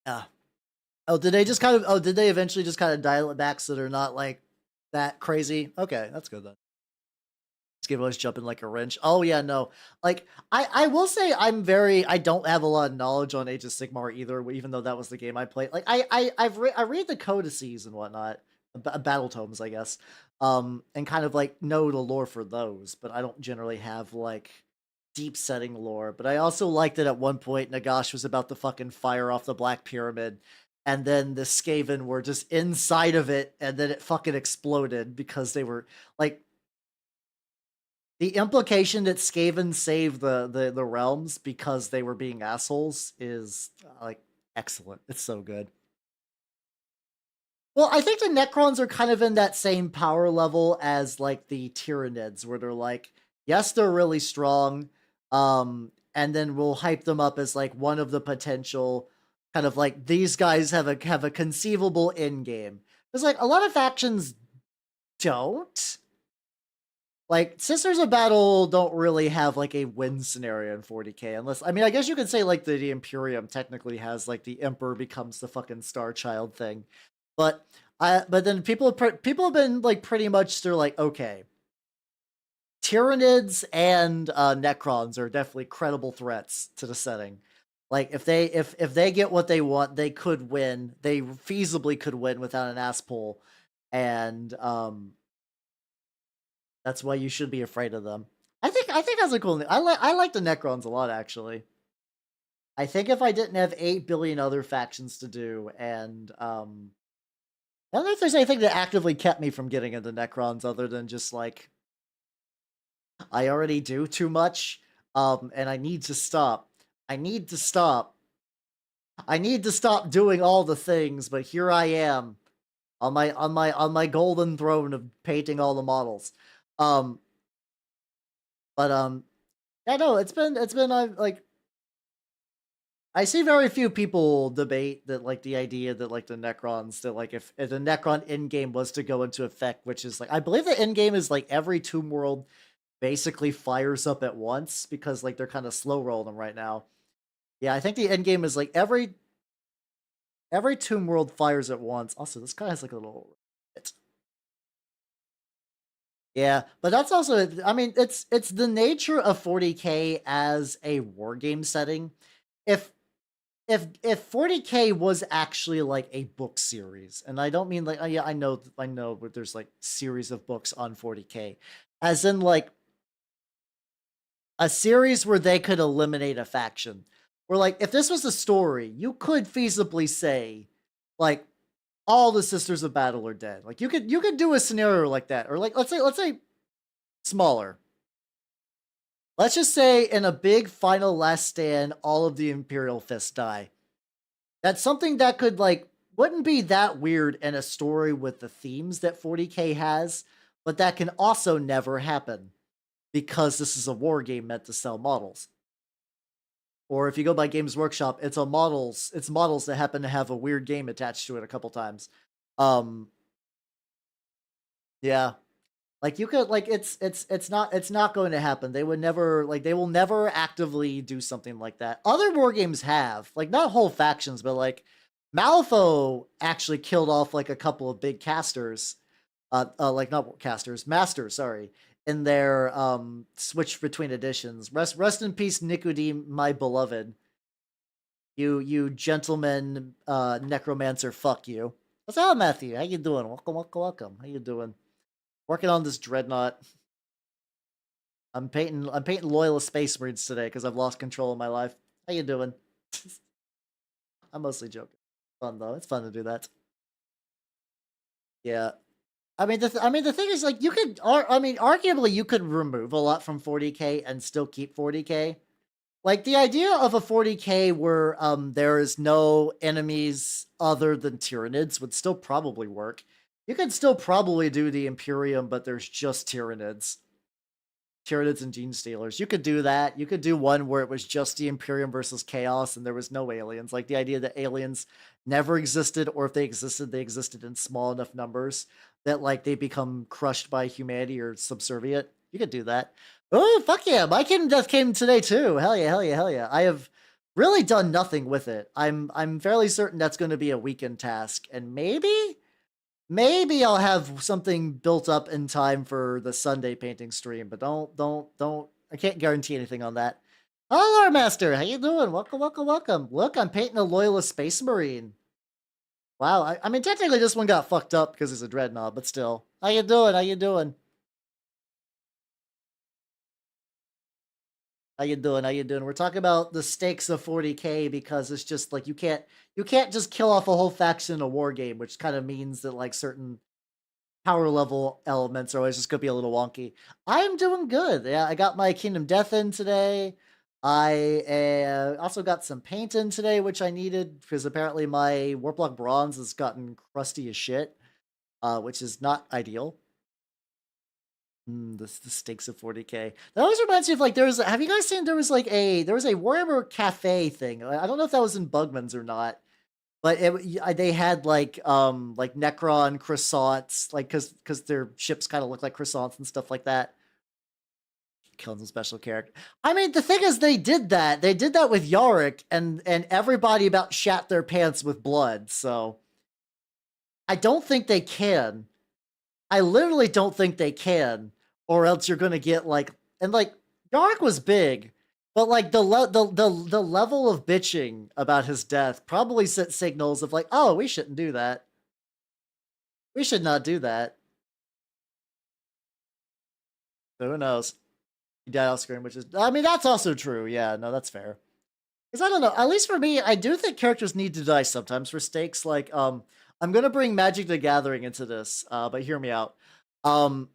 Yeah. Oh, did they just kind of? Oh, did they eventually just kind of dial it back so they're not like that crazy? Okay, that's good then. Game always jumping like a wrench. Oh yeah, no. Like I will say I don't have a lot of knowledge on Age of Sigmar either, even though that was the game I played. Like I read the codices and whatnot, battle tomes, I guess. And kind of like know the lore for those, but I don't generally have like deep setting lore. But I also liked that at one point Nagash was about to fucking fire off the Black Pyramid, and then the Skaven were just inside of it, and then it fucking exploded because they were like the implication that Skaven saved the realms because they were being assholes is like excellent. It's so good. Well, I think the Necrons are kind of in that same power level as like the Tyranids, where they're like, yes, they're really strong, and then we'll hype them up as like one of the potential kind of like these guys have a conceivable end game. There's like a lot of factions don't. Like Sisters of Battle don't really have like a win scenario in 40K unless I mean I guess you could say like the Imperium technically has like the Emperor becomes the fucking Star Child thing, but but then people have been like pretty much they're like okay, Tyranids and Necrons are definitely credible threats to the setting. Like if they get what they want, they could win. They feasibly could win without an ass pull, and that's why you should be afraid of them. I think that's a cool thing. I like the Necrons a lot actually. I think if I didn't have 8 billion other factions to do, and I don't know if there's anything that actively kept me from getting into Necrons other than just like I already do too much, and I need to stop. I need to stop. I need to stop doing all the things, but here I am on my golden throne of painting all the models. Um, but yeah, no, it's been like I see very few people debate that like the idea that like the Necrons that like if the Necron end game was to go into effect, which is like I believe the end game is like every Tomb World basically fires up at once because like they're kind of slow rolling them right now. Yeah, I think the end game is like every Tomb World fires at once. Also, this guy has like a little Yeah, but that's also, I mean, it's the nature of 40K as a war game setting. If if 40K was actually like a book series, and I don't mean like, yeah, I know, but there's like series of books on 40K, as in like a series where they could eliminate a faction. Where like if this was a story, you could feasibly say, like, all the Sisters of Battle are dead. Like you could do a scenario like that, or like let's say smaller. Let's just say in a big final last stand, all of the Imperial Fists die. That's something that could like wouldn't be that weird in a story with the themes that 40K has, but that can also never happen because this is a war game meant to sell models. Or if you go by Games Workshop, it's models that happen to have a weird game attached to it a couple times. Um yeah. Like you could like it's not going to happen. They would never like they will never actively do something like that. Other war games have, like not whole factions, but like Malifaux actually killed off like a couple of big casters, like not casters, masters, sorry, in their switch between editions. Rest in peace, Nicodeme, my beloved. You gentleman necromancer, fuck you. What's up, Matthew? How you doing? Welcome, welcome, welcome. How you doing? Working on this Dreadnought. I'm painting loyalist space marines today because I've lost control of my life. How you doing? I'm mostly joking. Fun though. It's fun to do that. Yeah. I mean the thing is like you could I mean arguably you could remove a lot from 40K and still keep 40K. Like the idea of a 40K where there is no enemies other than Tyranids would still probably work. You could still probably do the Imperium, but there's just Tyranids. Tyranids and Gene Stealers. You could do that. You could do one where it was just the Imperium versus Chaos and there was no aliens. Like the idea that aliens never existed, or if they existed in small enough numbers that like they become crushed by humanity or subservient. You could do that. Oh, fuck yeah. My Kingdom Death came today too. Hell yeah, hell yeah, hell yeah. I have really done nothing with it. I'm fairly certain that's going to be a weekend task, and maybe I'll have something built up in time for the Sunday painting stream, but don't. I can't guarantee anything on that. Hello, Lord Master. How you doing? Welcome, welcome, welcome. Look, I'm painting a loyalist space marine. Wow. I mean, technically, this one got fucked up because it's a dreadnought, but still. How you doing? How you doing? How you doing? How you doing? We're talking about the stakes of 40K because it's just like you can't just kill off a whole faction in a war game, which kind of means that like certain power level elements are always just gonna be a little wonky. I'm doing good. Yeah, I got my Kingdom Death in today. I also got some paint in today, which I needed because apparently my Warplock Bronze has gotten crusty as shit, which is not ideal. The stakes of 40K. That always reminds me of like have you guys seen there was a Warhammer cafe thing? I don't know if that was in Bugman's or not, but they had like Necron croissants, like because their ships kind of look like croissants and stuff like that. Killing some special character. I mean, the thing is, they did that. They did that with Yarick, and everybody about shat their pants with blood. So I don't think they can. I literally don't think they can, or else you're gonna get like and like Yarick was big. But like the level of bitching about his death probably sent signals of like, oh, we shouldn't do that. We should not do that. So who knows? He died off screen, which is, I mean, that's also true. Yeah, no, that's fair. Because I don't know. At least for me, I do think characters need to die sometimes for stakes. Like, I'm gonna bring Magic the Gathering into this, but hear me out. Um,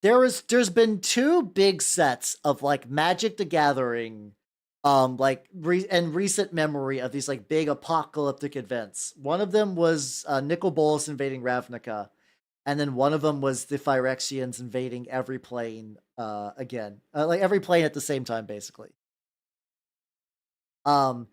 there's been two big sets of like Magic the Gathering, like and recent memory of these like big apocalyptic events. One of them was Nicol Bolas invading Ravnica, and then one of them was the Phyrexians invading every plane again, like every plane at the same time, basically. Um,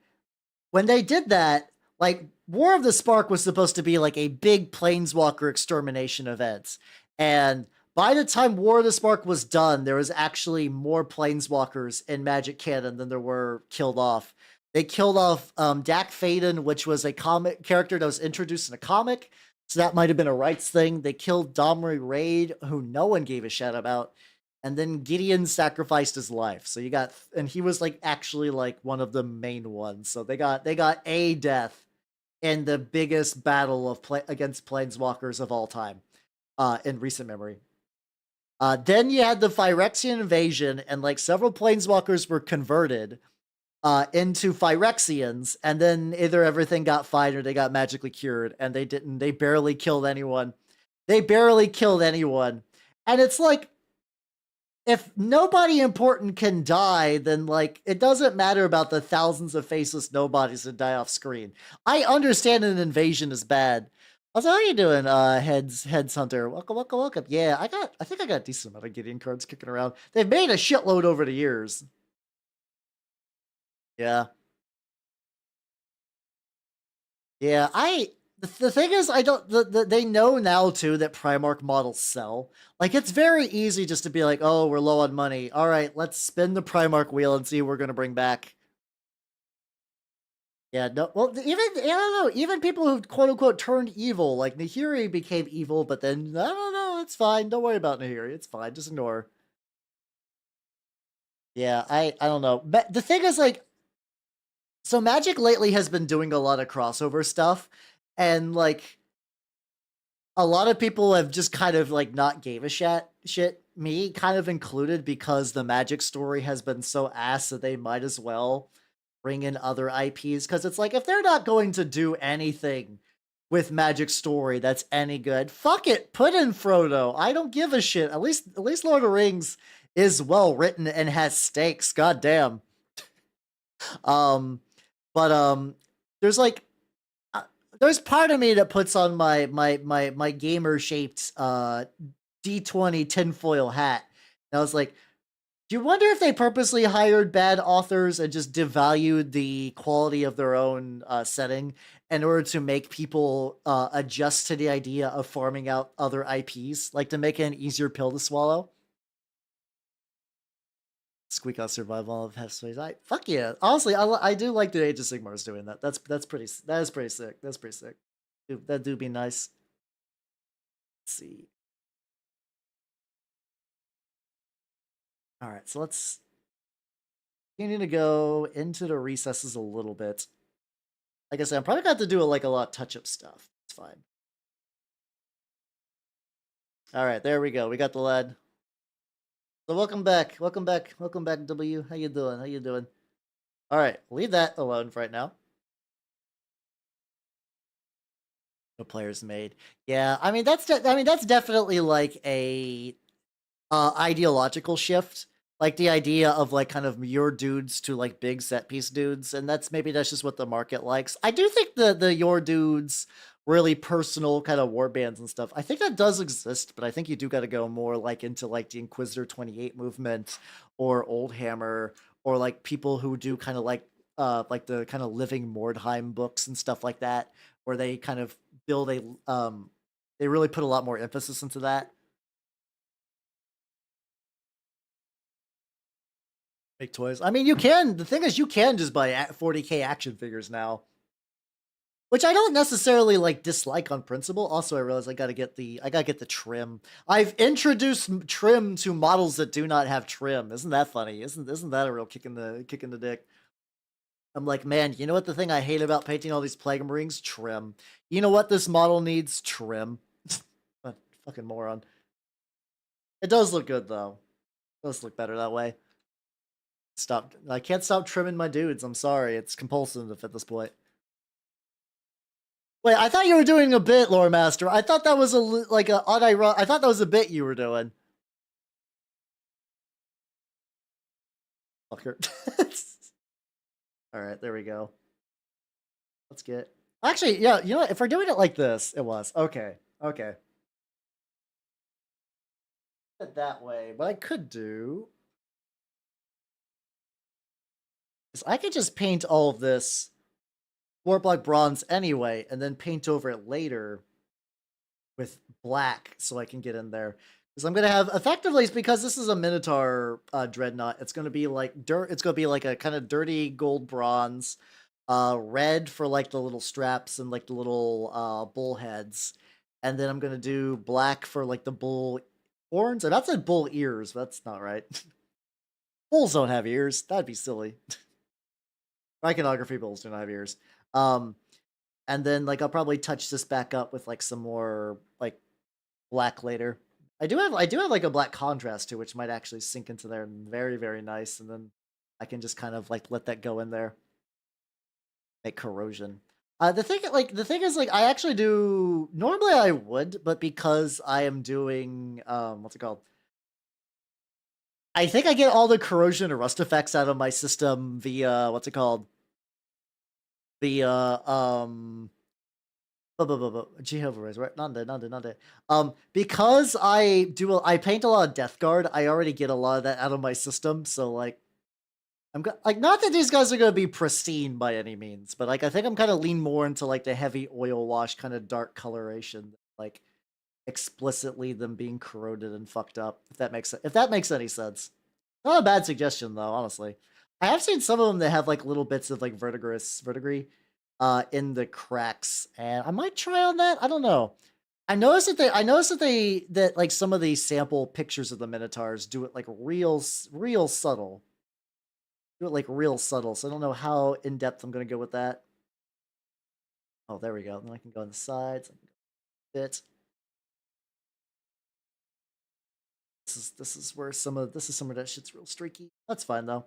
when they did that, like War of the Spark was supposed to be like a big planeswalker extermination event, and by the time War of the Spark was done, there was actually more planeswalkers in Magic canon than there were killed off. They killed off Dak Faden, which was a comic character that was introduced in a comic. So that might have been a rights thing. They killed Domri Raid, who no one gave a shit about. And then Gideon sacrificed his life. So you got, and he was like actually like one of the main ones. So they got a death in the biggest battle of against planeswalkers of all time, in recent memory. Then you had the Phyrexian invasion, and like several planeswalkers were converted into Phyrexians, and then either everything got fine or they got magically cured, and they didn't. They barely killed anyone. They barely killed anyone, and it's like, if nobody important can die, then like it doesn't matter about the thousands of faceless nobodies that die off screen. I understand an invasion is bad. Also, how you doing, Heads Hunter? Welcome, welcome, welcome. Yeah, I think I got a decent amount of Gideon cards kicking around. They've made a shitload over the years. Yeah. Yeah, the thing is, I don't. They know now too that Primarch models sell. Like, it's very easy just to be like, "Oh, we're low on money. All right, let's spin the Primarch wheel and see what we're gonna bring back." Yeah, no. Well, even I don't know. Even people who quote unquote turned evil, like Nahiri, became evil, but then I don't know. It's fine. Don't worry about Nahiri. It's fine. Just ignore. Yeah, I don't know. But the thing is, like, so Magic lately has been doing a lot of crossover stuff, and like a lot of people have just kind of like not gave a shit, me kind of included, because the Magic story has been so ass that they might as well bring in other IPs, because it's like, if they're not going to do anything with Magic story that's any good, fuck it, put in Frodo. I don't give a shit. At least Lord of the Rings is well written and has stakes. God damn. Um, but there's like there's part of me that puts on my gamer shaped D20 tinfoil hat. And I was like, do you wonder if they purposely hired bad authors and just devalued the quality of their own setting in order to make people adjust to the idea of farming out other IPs, like to make it an easier pill to swallow? Squeak out survival of Hefspace. Fuck yeah. Honestly, I do like the Age of Sigmar's doing that. That is pretty sick. That's pretty sick. Dude, that do be nice. Let's see. All right, so let's continue to go into the recesses a little bit. Like I said, I'm probably gonna have to do like a lot of touch-up stuff. It's fine. All right, there we go. We got the lead. So welcome back. Welcome back. Welcome back, W. How you doing? How you doing? All right, leave that alone for right now. No players made. Yeah, I mean that's definitely like a ideological shift, like the idea of like kind of your dudes to like big set piece dudes, and that's just what the market likes. I do think the your dudes really personal kind of war bands and stuff, I think that does exist, but I think you do got to go more like into like the Inquisitor 28 movement or Old Hammer, or like people who do kind of like the kind of living Mordheim books and stuff like that, where they kind of build a they really put a lot more emphasis into that. Make toys. I mean, you can. The thing is, you can just buy 40K action figures now, which I don't necessarily like dislike on principle. Also, I realize I gotta get the trim. I've introduced trim to models that do not have trim. Isn't that funny? Isn't that a real kick in the dick? I'm like, man, you know what the thing I hate about painting all these Plague Marines? Trim. You know what this model needs? Trim. Fucking moron. It does look good though. It does look better that way. Stop. I can't stop trimming my dudes. I'm sorry. It's compulsive at this point. Wait, I thought you were doing a bit, Lore Master. I thought that was like a unironic. I thought that was a bit you were doing. Fucker. All right, there we go. Let's get. Actually, yeah. You know what? If we're doing it like this, it was okay. Okay. That way. What I could do is I could just paint all of this Warlock bronze anyway, and then paint over it later with black so I can get in there. Because I'm gonna have effectively, it's because this is a Minotaur Dreadnought. It's gonna be like dirt. It's gonna be like a kind of dirty gold bronze, red for like the little straps and like the little bull heads, And then I'm gonna do black for like the bull horns. And that's like bull ears, but that's not right. Bulls don't have ears. That'd be silly. Iconography bulls do not have ears. Um, and then like I'll probably touch this back up with like some more like black later. I do have like a black contrast too, which might actually sink into there very, very nice. And then I can just kind of like let that go in there. Make corrosion. The thing is like I actually do normally I would, but because I am doing what's it called? I think I get all the corrosion and rust effects out of my system via what's it called? Via Jehovah Rays, right? Nande. Because I paint a lot of Death Guard, I already get a lot of that out of my system, so like like not that these guys are gonna be pristine by any means, but like I think I'm kind of lean more into like the heavy oil wash kind of dark coloration, like explicitly them being corroded and fucked up. If that makes any sense. Not a bad suggestion though, honestly. I have seen some of them that have like little bits of like verdigris in the cracks, and I might try on that. I don't know. I noticed that like some of the sample pictures of the Minotaurs do it like real subtle. Do it like real subtle. So I don't know how in depth I'm gonna go with that. Oh, there we go. Then I can go on the sides. I can go a bit. This is where some of that shit's real streaky. That's fine though.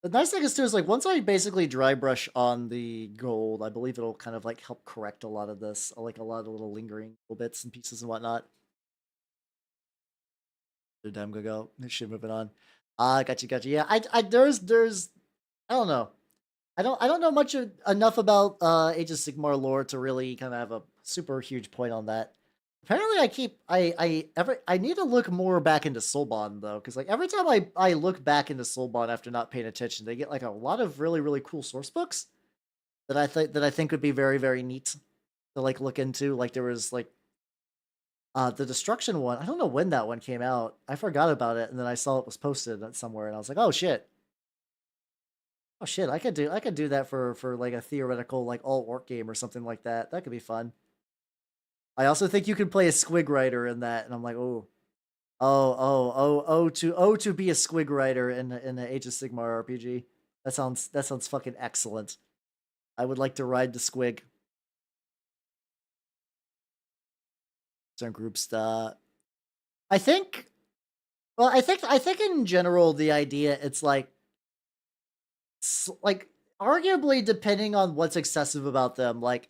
The nice thing is too is like once I basically dry brush on the gold, I believe it'll kind of like help correct a lot of this, like a lot of little lingering little bits and pieces and whatnot. Damn, go. Shit, moving on. Gotcha. Yeah, there's I don't know. I don't know enough about Age of Sigmar lore to really kind of have a super huge point on that. Apparently, I need to look more back into Soulbond though, because like every time I look back into Soulbond after not paying attention, they get like a lot of really cool source books that I think would be very very neat to like look into. Like there was like the Destruction one. I don't know when that one came out. I forgot about it, and then I saw it was posted somewhere, and I was like, oh shit. Oh shit, I could do that for like a theoretical like all orc game or something like that. That could be fun. I also think you could play a squig rider in that, and I'm like, to be a squig rider in the Age of Sigmar RPG. That sounds fucking excellent. I would like to ride the squig. Some group stuff. I think. Well, I think in general the idea it's like arguably depending on what's excessive about them, like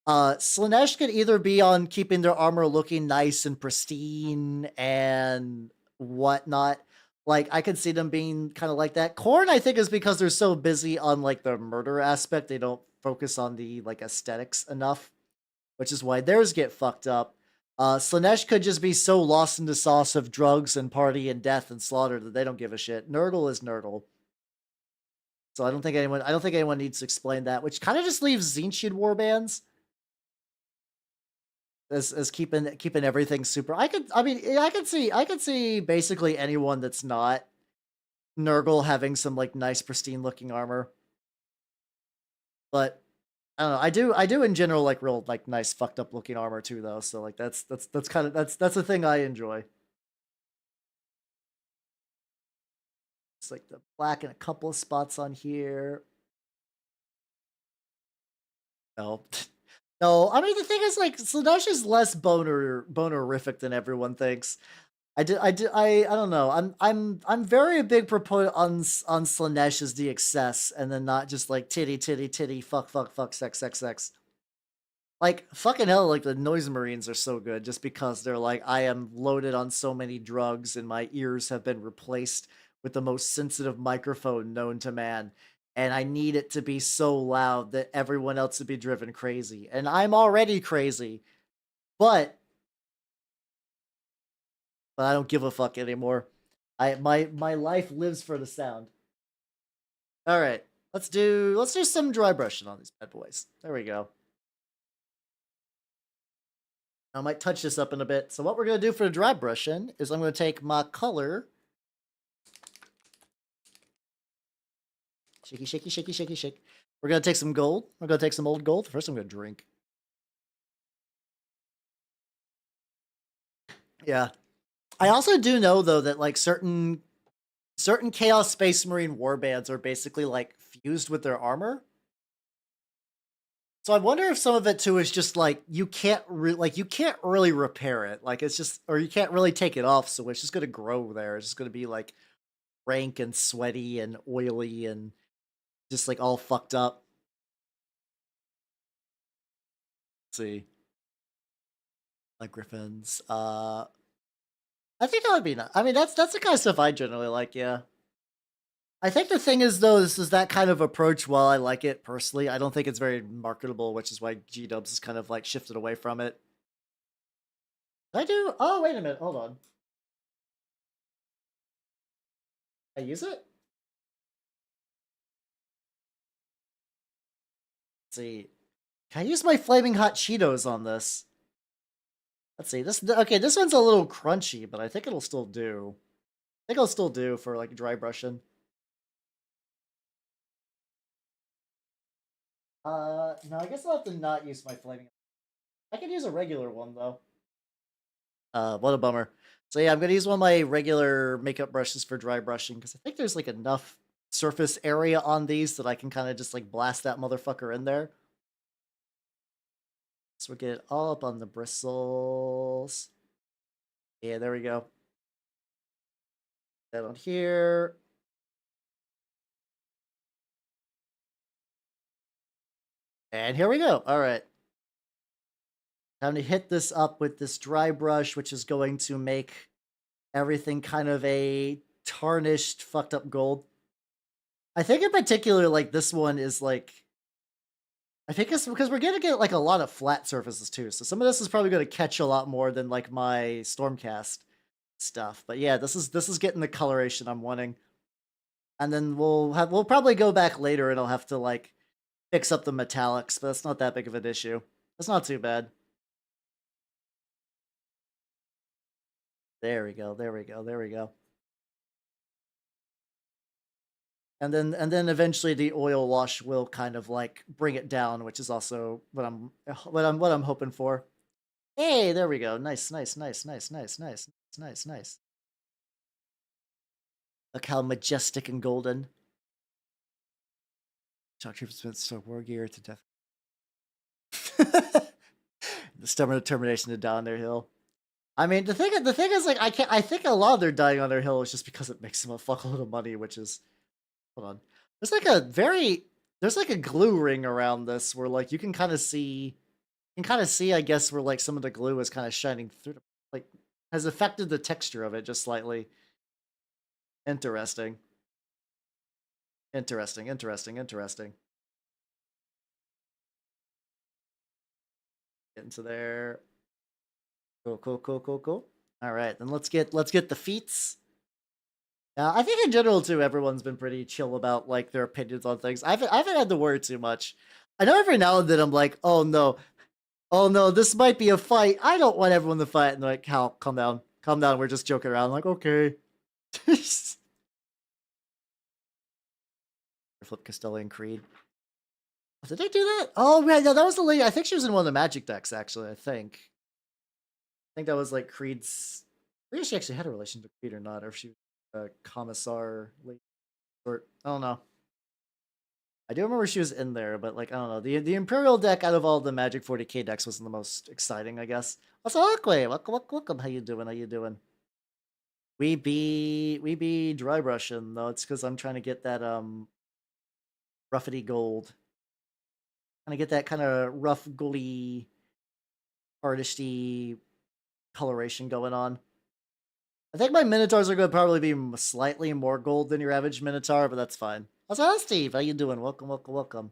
Slanesh could either be on keeping their armor looking nice and pristine and whatnot. Like I could see them being kind of like that. Korn, I think, is because they're so busy on like the murder aspect, they don't focus on the like aesthetics enough, which is why theirs get fucked up. Slanesh could just be so lost in the sauce of drugs and party and death and slaughter that they don't give a shit. Nurgle is Nurgle. So I don't think anyone needs to explain that, which kind of just leaves Tzeentchian warbands as keeping everything super. I could see basically anyone that's not Nurgle having some like nice pristine looking armor. But I don't know. I do in general like real like nice fucked up looking armor too though. So like that's kind of that's a thing I enjoy. It's like the black in a couple of spots on here. No. No, I mean the thing is like Slanesh is less bonerific than everyone thinks. I don't know. I'm very a big proponent on Slanesh as the excess, and then not just like titty, fuck, sex. Like fucking hell, like the Noise Marines are so good just because they're like I am loaded on so many drugs and my ears have been replaced with the most sensitive microphone known to man. And I need it to be so loud that everyone else would be driven crazy. And I'm already crazy, but I don't give a fuck anymore. My life lives for the sound. All right, let's do some dry brushing on these bad boys. There we go. I might touch this up in a bit. So what we're gonna do for the dry brushing is I'm gonna take my color, shake. We're gonna take some gold. We're gonna take some old gold. First, I'm gonna drink. Yeah. I also do know though that like certain Chaos Space Marine warbands are basically like fused with their armor. So I wonder if some of it too is just like you can't really repair it. Like it's just, or you can't really take it off, so it's just gonna grow there. It's just gonna be like rank and sweaty and oily and just like all fucked up. Let's see, like griffins. I think that would be nice. I mean, that's the kind of stuff I generally like. Yeah. I think the thing is though, this is that kind of approach. While I like it personally, I don't think it's very marketable, which is why G Dubs is kind of like shifted away from it. I do. Oh, wait a minute. Hold on. I use it. Let's see. Can I use my flaming hot Cheetos on this? Let's see. This okay. This one's a little crunchy, but I think it'll still do. I think it'll still do for like dry brushing. No, I guess I'll have to not use my flaming. I can use a regular one though. What a bummer. So yeah, I'm gonna use one of my regular makeup brushes for dry brushing because I think there's like enough surface area on these that I can kind of just like blast that motherfucker in there. So we'll get it all up on the bristles. Yeah, there we go. That on here. And here we go. All right. Time to hit this up with this dry brush, which is going to make everything kind of a tarnished, fucked up gold. I think in particular, like this one is like, I think it's because we're gonna get like a lot of flat surfaces too. So some of this is probably gonna catch a lot more than like my Stormcast stuff. But yeah, this is getting the coloration I'm wanting. And then we'll probably go back later and I'll have to like fix up the metallics, but that's not that big of an issue. It's not too bad. There we go. There we go. There we go. And then eventually the oil wash will kind of like bring it down, which is also what I'm hoping for. Hey, there we go. Nice, nice, nice, nice, nice, nice, nice, nice. Look how majestic and golden. Shock troopers spent so war gear to death. The stubborn determination to die on their hill. I mean, the thing is, like, I think a lot of their dying on their hill is just because it makes them a fuckload of money, which is, hold on. There's like a glue ring around this where like you can kind of see, I guess, where like some of the glue is kind of shining through, like, has affected the texture of it just slightly. Interesting. Interesting, interesting, interesting. Get into there. Cool, cool, cool, cool, cool. All right, then let's get the feats. I think in general too, everyone's been pretty chill about like their opinions on things. I haven't had to worry too much. I know every now and then I'm like, oh no, this might be a fight. I don't want everyone to fight. And they're like, Cal, calm down, calm down. We're just joking around. I'm like, okay. Flip Castellian Creed. Did they do that? Oh yeah, no, that was the lady. I think she was in one of the Magic decks. Actually, I think that was like Creed's. I think she actually had a relation to Creed or not, or if she was a commissar lady. Or I don't know. I do remember she was in there, but like I don't know. The Imperial deck out of all the Magic 40k decks was the most exciting, I guess. Also, Aquay, welcome. How you doing? How you doing? We be dry brushing though. It's because I'm trying to get that ruffety gold. Trying to get that kind of rough, goldy, artisty coloration going on. I think my Minotaurs are going to probably be slightly more gold than your average Minotaur, but that's fine. How's that, Steve? How you doing? Welcome, welcome, welcome.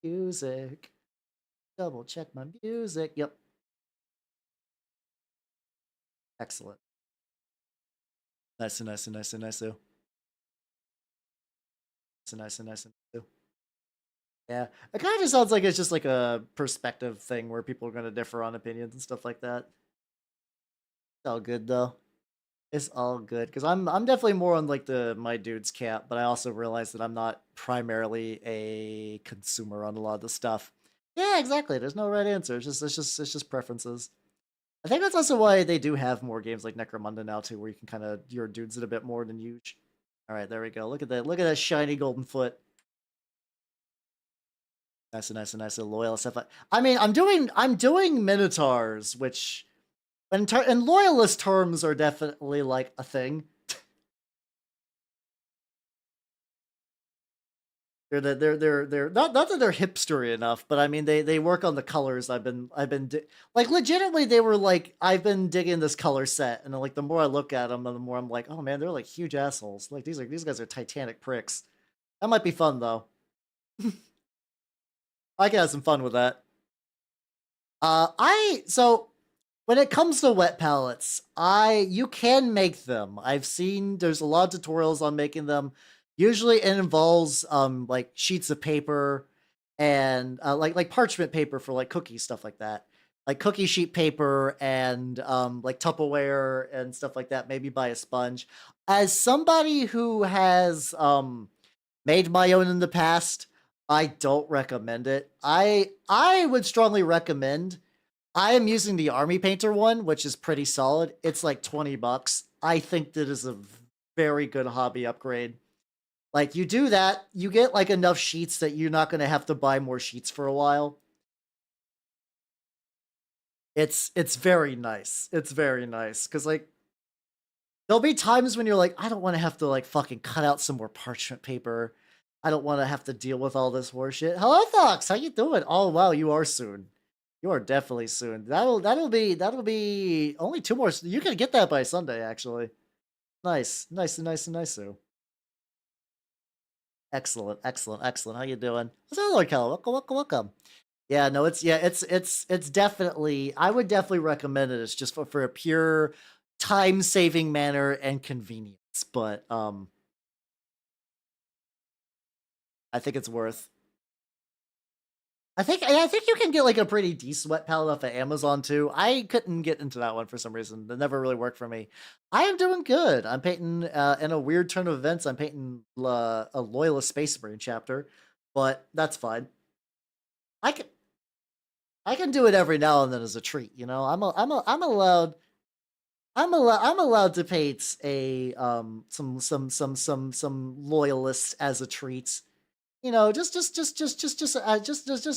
Music. Double check my music. Yep. Excellent. Nice and nice and nice and nice too. Nice and nice and nice too. Yeah, it kind of just sounds like it's just like a perspective thing where people are going to differ on opinions and stuff like that. It's all good though. It's all good because I'm definitely more on like the my dude's camp, but I also realize that I'm not primarily a consumer on a lot of the stuff. Yeah, exactly. There's no right answer. It's just preferences. I think that's also why they do have more games like Necromunda now too, where you can kind of your dudes it a bit more than usual. All right, there we go. Look at that. Look at that shiny golden foot. Nice and nice and nice and loyal stuff. I mean, I'm doing Minotaurs, which in loyalist terms are definitely like a thing. They're not that they're hipstery enough, but I mean they work on the colors. I've been like legitimately they were like I've been digging this color set, and like the more I look at them, the more I'm like, oh man, they're like huge assholes. Like these guys are Titanic pricks. That might be fun though. I can have some fun with that. So when it comes to wet palettes, you can make them. I've seen there's a lot of tutorials on making them. Usually it involves like sheets of paper and like parchment paper for like cookie stuff like that. Like cookie sheet paper and like Tupperware and stuff like that, maybe by a sponge. As somebody who has made my own in the past, I don't recommend it. I would strongly recommend. I am using the Army Painter one, which is pretty solid. It's like $20. I think that is a very good hobby upgrade. Like you do that, you get like enough sheets that you're not going to have to buy more sheets for a while. It's very nice. It's very nice because like there'll be times when you're like, I don't want to have to like fucking cut out some more parchment paper. I don't want to have to deal with all this horseshit. Hello, Fox. How you doing? Oh wow, you are soon. You are definitely soon. That'll be only 2 more. You can get that by Sunday, actually. Nice, nice, and nice, and nice, Sue. Excellent, excellent, excellent. How you doing? What's up, Lord Cal? Welcome, welcome, welcome. Yeah, no, it's definitely. I would definitely recommend it. It's just for a pure time-saving manner and convenience. But I think it's worth. I think you can get like a pretty decent wet palette off of Amazon too. I couldn't get into that one for some reason. It never really worked for me. I am doing good. I'm painting in a weird turn of events. I'm painting a Loyalist Space Marine chapter, but that's fine. I can I can do it every now and then as a treat. You know, I'm allowed to paint a some loyalists as a treat. You know, just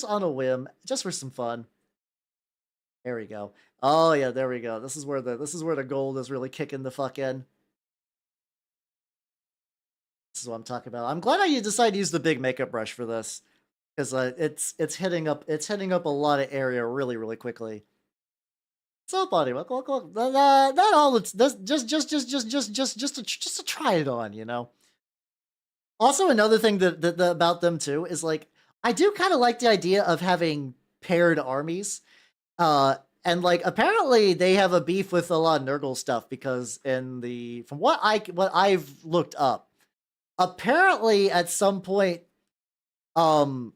on a whim, just for some fun. There we go. Oh yeah, there we go. This is where the gold is really kicking the fuck in. This is what I'm talking about. I'm glad you decided to use the big makeup brush for this because it's hitting up a lot of area really quickly. So, buddy, look, not all. It's just to try it on, you know. Also, another thing that about them too is like I do kind of like the idea of having paired armies. And like apparently they have a beef with a lot of Nurgle stuff because from what I've looked up, apparently at some point, um,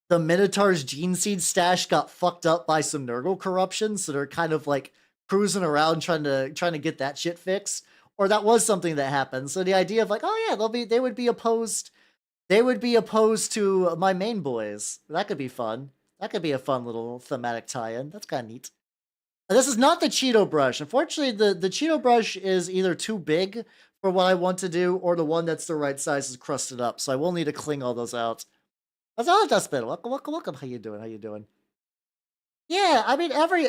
the Minotaurs gene seed stash got fucked up by some Nurgle corruption, so they're kind of like cruising around trying to get that shit fixed. Or that was something that happened. So the idea of like, oh yeah, they would be opposed to my main boys. That could be fun. That could be a fun little thematic tie-in. That's kind of neat. This is not the Cheeto brush. Unfortunately, the Cheeto brush is either too big for what I want to do, or the one that's the right size is crusted up. So I will need to clean all those out. That's all that's been. Welcome. How you doing? How you doing? Yeah, I mean, every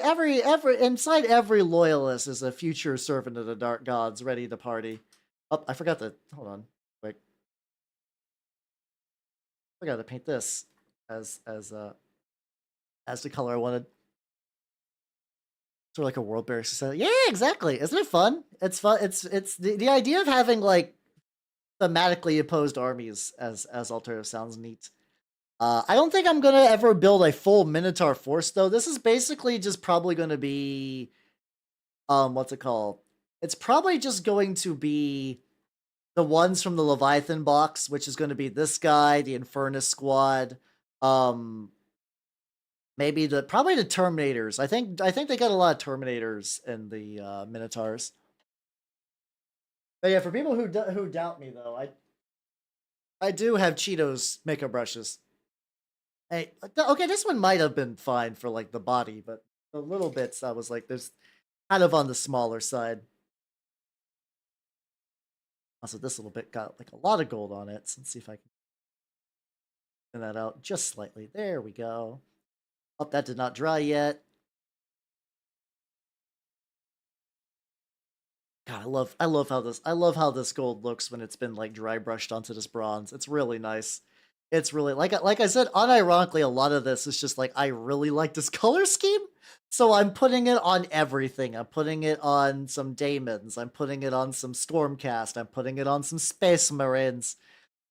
inside every loyalist is a future servant of the dark gods, ready to party. Oh, I forgot to hold on. Wait, I got to paint this as the color I wanted. Sort of like a world bear society. Yeah, exactly. Isn't it fun? It's fun. It's the idea of having like thematically opposed armies as alternative sounds neat. I don't think I'm gonna ever build a full Minotaur force though. This is basically just probably gonna be what's it called? It's probably just going to be the ones from the Leviathan box, which is going to be this guy, the Infernus squad, maybe probably the Terminators. I think they got a lot of Terminators in the Minotaurs. But yeah, for people who doubt me though, I do have Cheetos makeup brushes. Hey, okay, this one might have been fine for like the body, but the little bits I was like, there's kind of on the smaller side. Also, this little bit got like a lot of gold on it. So let's see if I can thin that out just slightly. There we go. Oh, that did not dry yet. God, I love how this gold looks when it's been like dry brushed onto this bronze. It's really nice. It's really like I said, unironically, a lot of this is just like I really like this color scheme. So I'm putting it on everything. I'm putting it on some daemons. I'm putting it on some Stormcast. I'm putting it on some Space Marines.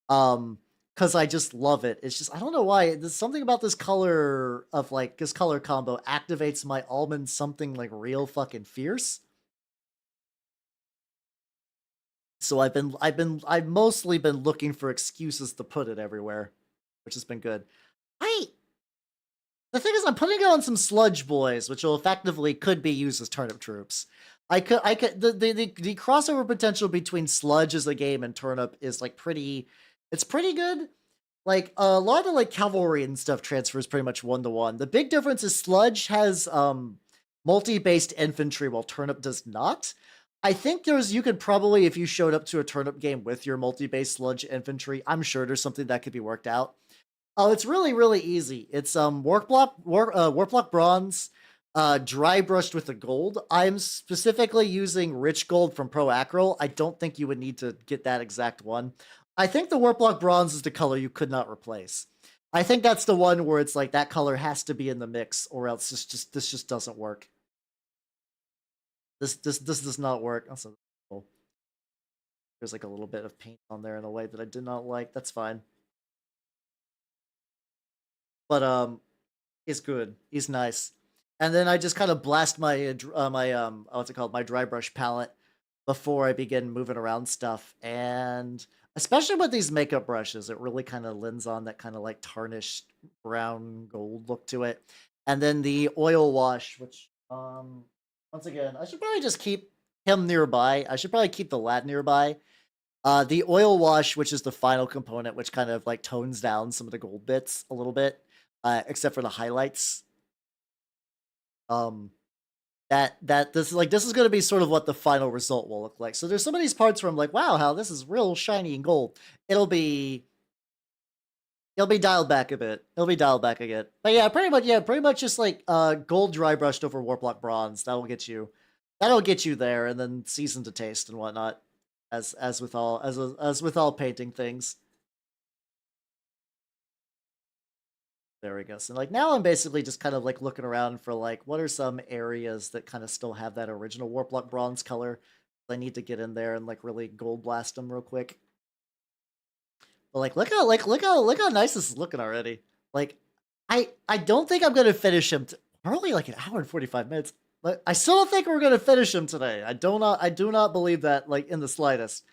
Because I just love it. It's just I don't know why. There's something about this color of like this color combo activates my almond something like real fucking fierce. So I've mostly been looking for excuses to put it everywhere, which has been good. The thing is, I'm putting it on some sludge boys, which will effectively could be used as turnip troops. The crossover potential between sludge as a game and turnip is like it's pretty good. Like a lot of like cavalry and stuff transfers pretty much 1-to-1. The big difference is sludge has multi-based infantry while turnip does not. I think you could probably, if you showed up to a turnip game with your multi-based sludge infantry, I'm sure there's something that could be worked out. Oh, it's really, really easy. It's work block bronze, dry brushed with the gold. I'm specifically using rich gold from Pro Acryl. I don't think you would need to get that exact one. I think the work block bronze is the color you could not replace. I think that's the one where it's like that color has to be in the mix, or else this just doesn't work. This does not work. Also, there's like a little bit of paint on there in a way that I did not like. That's fine. But he's good. He's nice. And then I just kind of blast my what's it called, my dry brush palette before I begin moving around stuff. And especially with these makeup brushes, it really kind of lends on that kind of like tarnished brown gold look to it. And then the oil wash, which once again, I should probably just keep him nearby. I should probably keep the lad nearby. The oil wash, which is the final component, which kind of like tones down some of the gold bits a little bit, except for the highlights. This is going to be sort of what the final result will look like. So there's some of these parts where I'm like, wow, how this is real shiny and gold. It'll be dialed back a bit. It'll be dialed back again. But yeah, pretty much just like gold dry brushed over Warplock bronze. That'll get you there, and then seasoned to taste and whatnot. As with all painting things. There we go. So like now I'm basically just kind of like looking around for like what are some areas that kind of still have that original Warplock bronze color. I need to get in there and like really gold blast them real quick. But like look how nice this is looking already. Like I don't think I'm gonna finish him. We're only like an hour and 45 minutes. But I still don't think we're gonna finish him today. I do not believe that like in the slightest.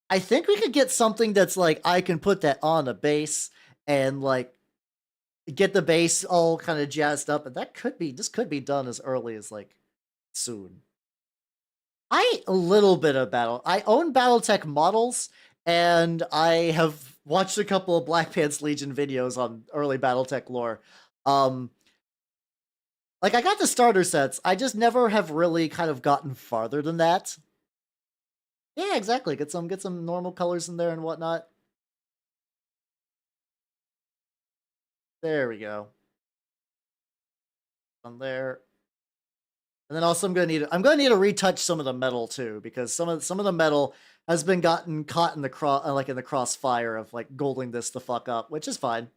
I think we could get something that's like I can put that on a base and like get the base all kind of jazzed up, and this could be done as early as like soon. A little bit of I own BattleTech models, and I have watched a couple of Black Pants Legion videos on early BattleTech lore. Like I got the starter sets, I just never have really kind of gotten farther than that. Yeah, exactly. Get some normal colors in there and whatnot. There we go. On there. And then also I'm gonna need to retouch some of the metal too, because some of the metal has been gotten caught in the crossfire of like golding this the fuck up, which is fine.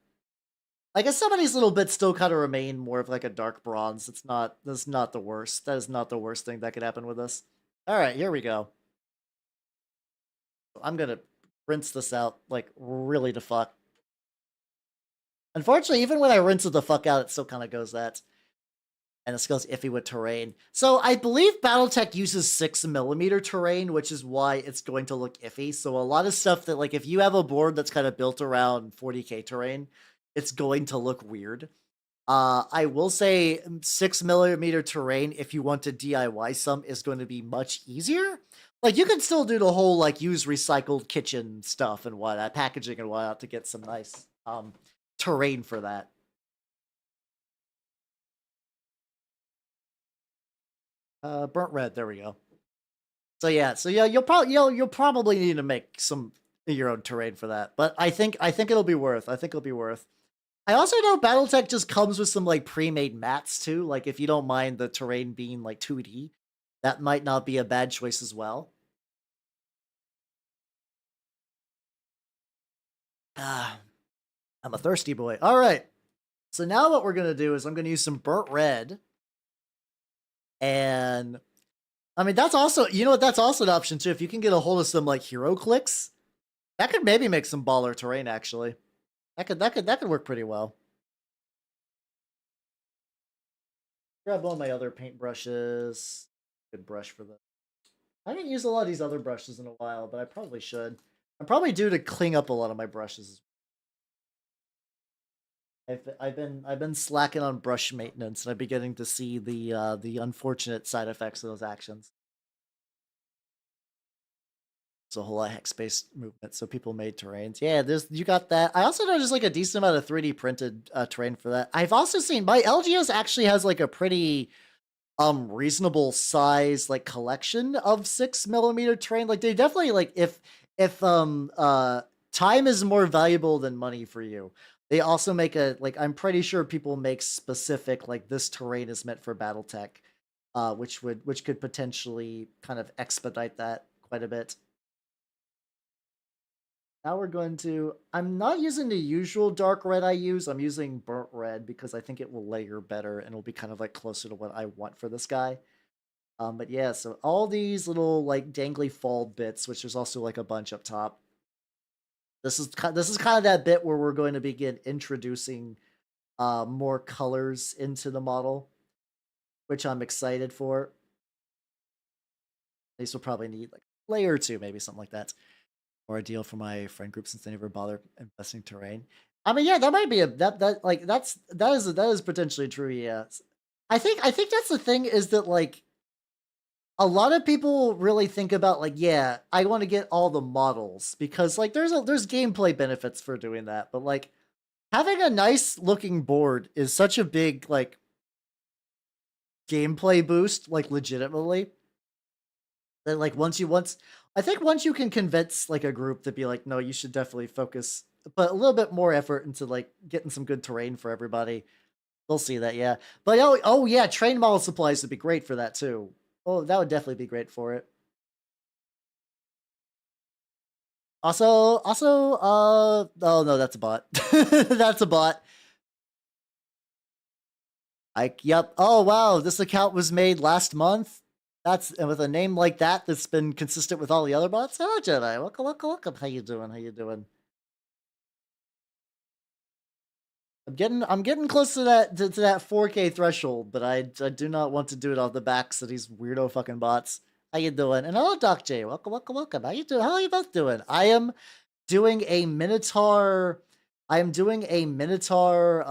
I guess some of these little bits still kind of remain more of like a dark bronze. That's not the worst. That is not the worst thing that could happen with this. Alright, here we go. I'm gonna rinse this out like really the fuck. Unfortunately, even when I rinse it the fuck out, it still kind of goes that. And it goes iffy with terrain. So I believe BattleTech uses 6mm terrain, which is why it's going to look iffy. So a lot of stuff that, like, if you have a board that's kind of built around 40k terrain, it's going to look weird. I will say 6mm terrain, if you want to DIY some, is going to be much easier. Like, you can still do the whole, like, use recycled kitchen stuff and whatnot, packaging and whatnot to get some nice terrain for that. Burnt red. There we go. So yeah, you'll probably need to make some your own terrain for that. But I think it'll be worth. I think it'll be worth. I also know BattleTech just comes with some like pre-made mats too. Like if you don't mind the terrain being like 2D, that might not be a bad choice as well. Ah, I'm a thirsty boy. All right. So now what we're gonna do is I'm gonna use some burnt red, and I mean that's also that's also an option too. If you can get a hold of some like hero clicks, that could maybe make some baller terrain actually. That could work pretty well. Grab one of my other paintbrushes. Good brush for the. I haven't used a lot of these other brushes in a while, but I probably should. I'm probably due to clean up a lot of my brushes. I've been slacking on brush maintenance, and I'm beginning to see the unfortunate side effects of those actions. It's a whole lot of hex-based movement, so people made terrains. Yeah, you got that. I also know there's like a decent amount of 3D printed terrain for that. I've also seen my LGS actually has like a pretty reasonable size like collection of 6mm terrain. Like they definitely like if time is more valuable than money for you, they also make a like I'm pretty sure people make specific like this terrain is meant for BattleTech, which could potentially kind of expedite that quite a bit. Now we're going to. I'm not using the usual dark red I use. I'm using burnt red because I think it will layer better and it'll be kind of like closer to what I want for this guy. But yeah, so all these little like dangly fold bits, which there's also like a bunch up top. This is kind of that bit where we're going to begin introducing more colors into the model, which I'm excited for. These will probably need like a layer or two, maybe something like that. Or a deal for my friend group since they never bother investing terrain. I mean, yeah, that might be that is potentially true. Yeah, I think that's the thing is that like a lot of people really think about like, yeah, I want to get all the models because like there's gameplay benefits for doing that, but like having a nice looking board is such a big like gameplay boost, like legitimately. That like once I think once you can convince like a group to be like, no, you should definitely focus, put a little bit more effort into like getting some good terrain for everybody. They'll see that, yeah. But oh yeah, train model supplies would be great for that too. Oh, that would definitely be great for it. Also, oh no, that's a bot. That's a bot. Yep. Oh wow, this account was made last month. That's and with a name like that that's been consistent with all the other bots. Hello, Jedi. Welcome, welcome, welcome. How you doing? How you doing? I'm getting close to that 4K threshold, but I do not want to do it off the backs of these weirdo fucking bots. How you doing? And hello, Doc J. Welcome, welcome, welcome. How you doing? How are you both doing? I am doing a Minotaur. I am doing a Minotaur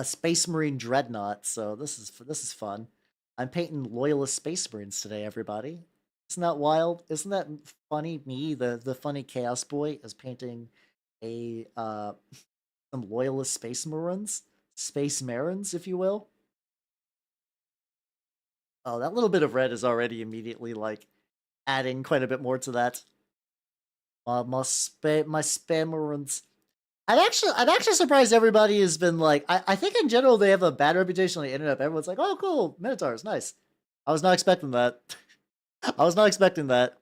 Space Marine Dreadnought. So this is fun. I'm painting loyalist Space Marines today, everybody. Isn't that wild? Isn't that funny? Me, the funny Chaos Boy, is painting a some loyalist Space Marines, if you will. Oh, that little bit of red is already immediately like adding quite a bit more to that. My spam Marines. I'm actually surprised everybody has been like. I think in general they have a bad reputation on the internet. Everyone's like, oh, cool, Minotaurs, nice. I was not expecting that. I was not expecting that.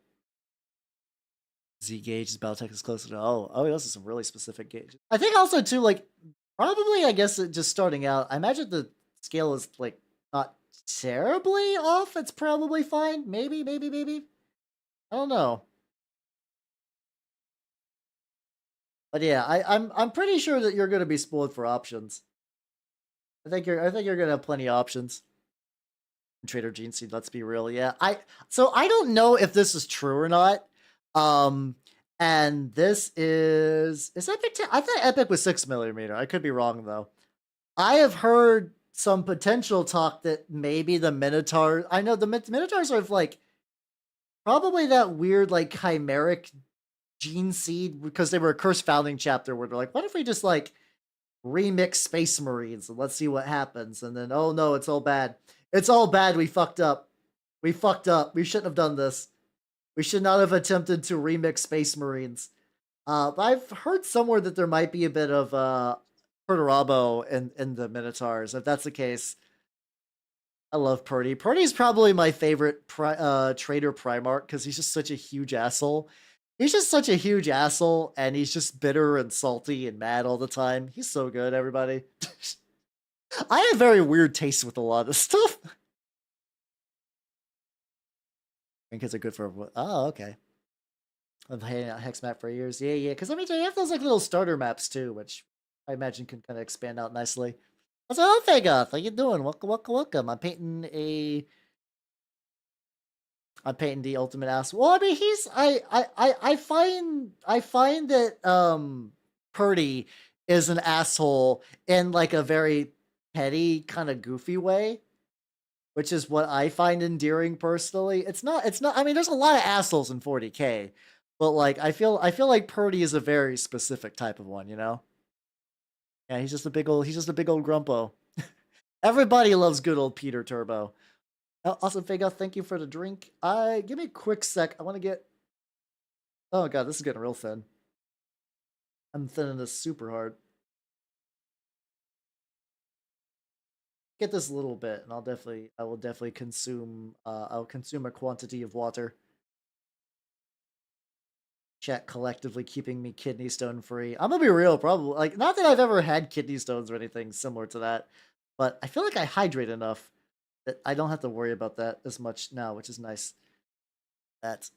Z gauge Battletech is closer to those are some really specific gauges. I think also too like probably I guess just starting out. I imagine the scale is like not terribly off. It's probably fine. Maybe. I don't know. But yeah, I'm pretty sure that you're gonna be spoiled for options. I think you're gonna have plenty of options. Trader Gene Seed, let's be real. Yeah. I don't know if this is true or not. And this is Epic I thought Epic was 6mm. I could be wrong though. I have heard some potential talk that maybe the Minotaur I know the Minotaurs are like probably that weird like chimeric gene seed because they were a cursed founding chapter where they're like, what if we just like remix Space Marines and let's see what happens? And then oh no, it's all bad. It's all bad. We fucked up. We fucked up. We shouldn't have done this. We should not have attempted to remix Space Marines. But I've heard somewhere that there might be a bit of Perturabo in the Minotaurs. If that's the case, I love Purdy. Purdy's probably my favorite Trader Primarch because he's just such a huge asshole. He's just such a huge asshole, and he's just bitter and salty and mad all the time. He's so good, everybody. I have very weird taste with a lot of stuff. Kids are good for. Oh, okay. I've playing a hex map for years. Yeah, yeah. Because I mean, you have those like little starter maps too, which I imagine can kind of expand out nicely. What's up, Fagoth? How you doing? Welcome, welcome, welcome. I'm painting the ultimate ass. Well, I mean, I find that Purdy is an asshole in like a very petty, kind of goofy way, which is what I find endearing personally. It's not. I mean, there's a lot of assholes in 40K, but like I feel like Purdy is a very specific type of one. You know? Yeah, he's just a big old grumpo. Everybody loves good old Peter Turbo. Awesome, Fago, thank you for the drink. Give me a quick sec. I want to get. Oh god, this is getting real thin. I'm thinning this super hard. Get this a little bit, and I will definitely consume. I'll consume a quantity of water. Chat collectively keeping me kidney stone free. I'm gonna be real, probably like not that I've ever had kidney stones or anything similar to that, but I feel like I hydrate enough that I don't have to worry about that as much now, which is nice. That.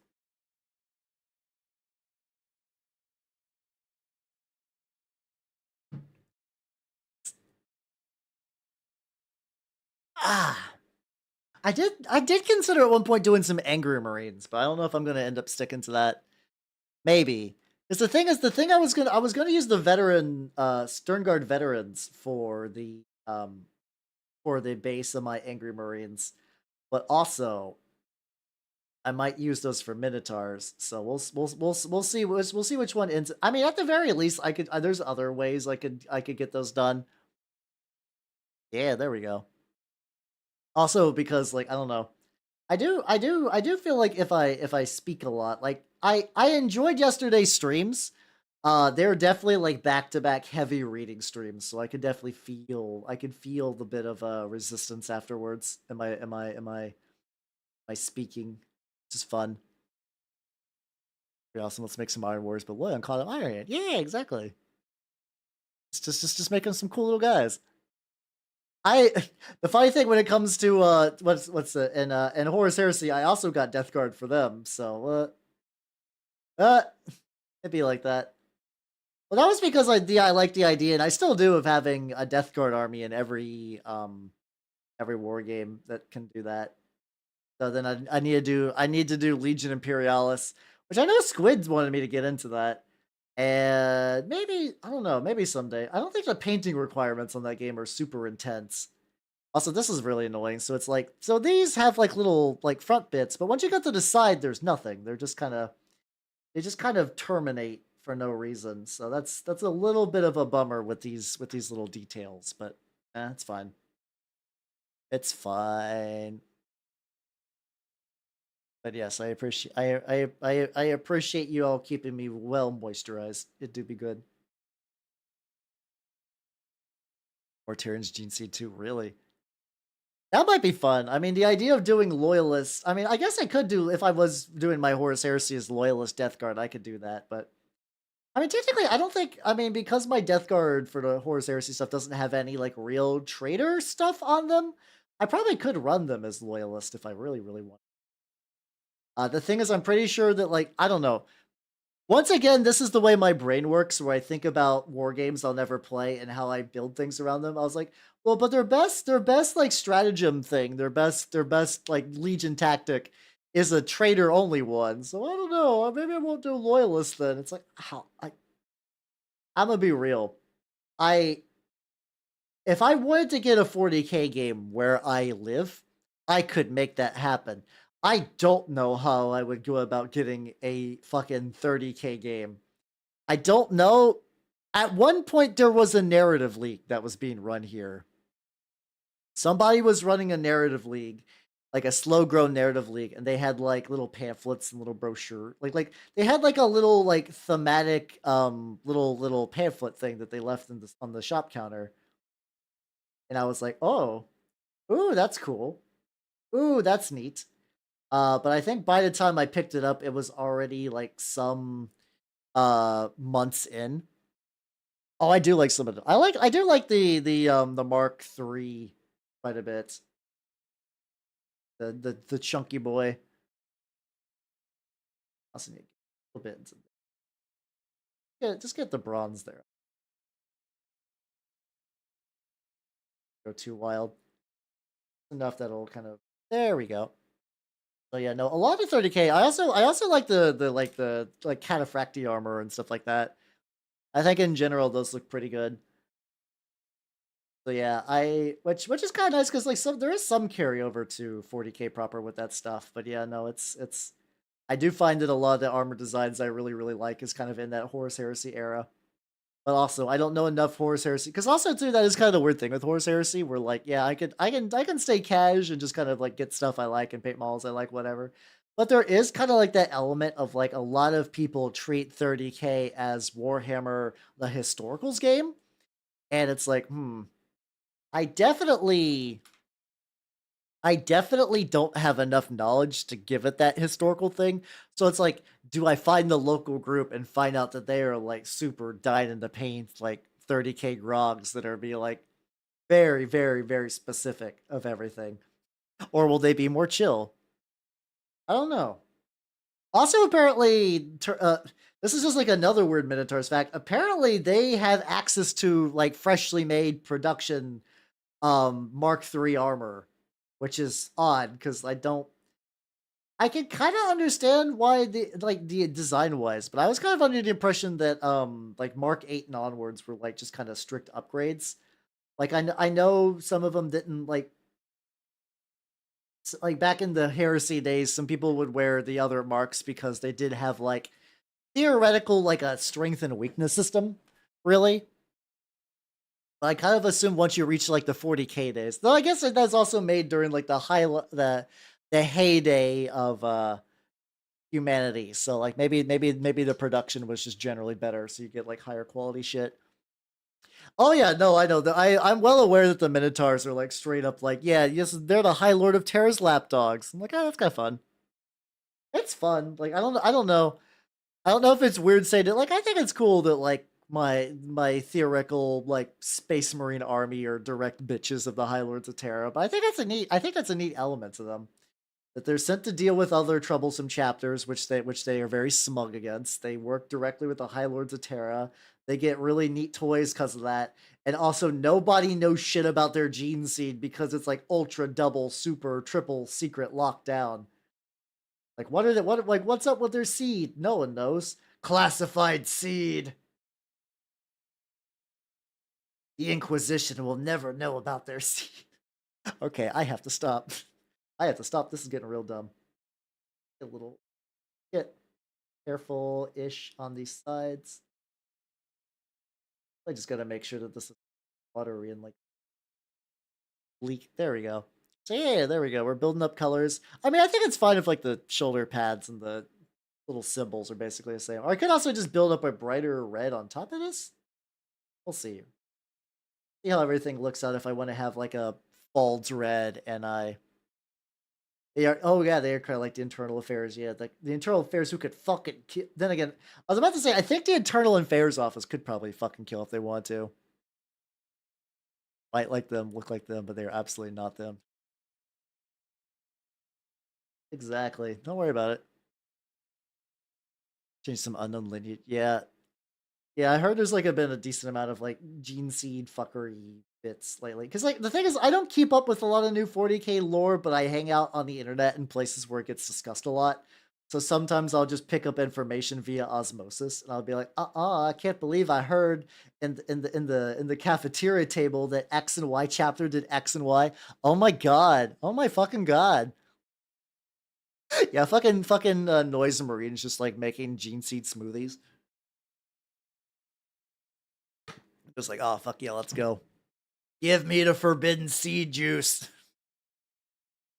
I did consider at one point doing some Angry Marines, but I don't know if I'm gonna end up sticking to that. Maybe. Because the thing I was gonna use the veteran Sternguard veterans for the base of my Angry Marines, but also I might use those for Minotaurs. So we'll see which one ends. I mean, at the very least, I could. There's other ways I could get those done. Yeah, there we go. Also, because like I don't know, I do feel like if I speak a lot, like I enjoyed yesterday's streams. They're definitely like back-to-back heavy reading streams, so I could definitely feel the bit of resistance afterwards. Am I speaking? Which is fun. Pretty awesome. Let's make some Iron Wars, but what on Call of Iron Hand? Yeah, exactly. It's just making some cool little guys. The funny thing when it comes to what's in Horus Heresy, I also got Death Guard for them, so it'd be like that. Well, that was because I like the idea, and I still do, of having a Death Guard army in every war game that can do that. So then I need to do Legion Imperialis, which I know Squid wanted me to get into that. And maybe, I don't know, maybe someday. I don't think the painting requirements on that game are super intense. Also, this is really annoying. So it's like, so these have like little like front bits, but once you get to the side, there's nothing. They just kind of terminate for no reason. So that's a little bit of a bummer with these little details, but it's fine. It's fine. But yes, I appreciate you all keeping me well moisturized. It do be good. Or Tyrion's Gene Seed too, really. That might be fun. I mean, the idea of doing loyalists. I mean, I guess I could do, if I was doing my Horus Heresy as loyalist Death Guard, I could do that. But I mean, technically, I don't think. I mean, because my Death Guard for the Horus Heresy stuff doesn't have any like real traitor stuff on them, I probably could run them as loyalist if I really, really want. The thing is, I'm pretty sure that, like, I don't know. Once again, this is the way my brain works, where I think about war games I'll never play and how I build things around them. I was like, well, but their best like stratagem thing, their best like Legion tactic is a traitor only one. So I don't know. Maybe I won't do loyalist then. It's like, how I'm gonna be real. If I wanted to get a 40K game where I live, I could make that happen. I don't know how I would go about getting a fucking 30K game. I don't know. At one point, there was a narrative leak that was being run here. Somebody was running a narrative league, like a slow grown narrative league, and they had like little pamphlets and little brochure, like they had like a little like thematic little pamphlet thing that they left in on the shop counter, and I was like, oh, ooh, that's cool, ooh, that's neat. But I think by the time I picked it up, it was already like some months in. Oh, I do like some of them. I do like the Mark III quite a bit. The chunky boy. Also need a little bit. Yeah, just get the bronze there. Go too wild. Enough that'll kind of there we go. So yeah, no, a lot of 30K. I also like the cataphracti armor and stuff like that. I think in general those look pretty good. So yeah, which is kind of nice because like there is some carryover to 40K proper with that stuff. But yeah, no, it's I do find that a lot of the armor designs I really like is kind of in that Horus Heresy era. But also, I don't know enough Horus Heresy because also too that is kind of the weird thing with Horus Heresy. Where like, yeah, I can stay cash and just kind of like get stuff I like and paint models I like, whatever. But there is kind of like that element of like a lot of people treat 30K as Warhammer the historicals game, and it's like, I definitely I definitely don't have enough knowledge to give it that historical thing. So it's like, do I find the local group and find out that they are like super dyed in the paint, like 30K grogs that are be like very specific of everything? Or will they be more chill? I don't know. Also, apparently, this is just like another weird Minotaurs fact. Apparently, they have access to like freshly made production Mark III armor, which is odd because I can kind of understand why the design wise, but I was kind of under the impression that like Mark 8 and onwards were like just kind of strict upgrades. Like I know some of them didn't like back in the heresy days, some people would wear the other marks because they did have like theoretical like a strength and weakness system, really. But I kind of assume once you reach like the 40K days, though I guess that's also made during like the heyday of humanity. So like maybe the production was just generally better, so you get like higher quality shit. Oh yeah, no, I know that I'm well aware that the Minotaurs are like straight up like, yeah, yes, they're the High Lord of Terror's lapdogs. I'm like, oh, that's kind of fun. It's fun. Like I don't know. I don't know if it's weird saying it. Like I think it's cool that like my theoretical like Space Marine army are direct bitches of the High Lords of Terra, but I think that's a neat element to them. That they're sent to deal with other troublesome chapters, which they are very smug against. They work directly with the High Lords of Terra. They get really neat toys because of that. And also, nobody knows shit about their gene seed because it's like ultra, double, super, triple secret lockdown. Like, what are they? What like what's up with their seed? No one knows. Classified seed. The Inquisition will never know about their seed. Okay, I have to stop. I have to stop. This is getting real dumb. A little get careful-ish on these sides. I just gotta make sure that this is watery and like bleak. There we go. So yeah, there we go. We're building up colors. I mean, I think it's fine if like the shoulder pads and the little symbols are basically the same. Or I could also just build up a brighter red on top of this. We'll see. See how everything looks out if I want to have like a bald red and they are, oh yeah, they are kind of like the internal affairs. Yeah, like the internal affairs who could fucking kill. Then again, I was about to say, I think the internal affairs office could probably fucking kill if they want to. Might like them, look like them, but they're absolutely not them. Exactly. Don't worry about it. Change some unknown lineage. Yeah. Yeah, I heard there's like been a decent amount of like gene seed fuckery bits lately. Because like the thing is, I don't keep up with a lot of new 40K lore, but I hang out on the internet in places where it gets discussed a lot. So sometimes I'll just pick up information via osmosis, and I'll be like, I can't believe I heard in the cafeteria table that X and Y chapter did X and Y. Oh my god! Oh my fucking god! Yeah, fucking Noise Marine's just like making gene seed smoothies. Just like, oh fuck yeah, let's go. Give me the forbidden seed juice.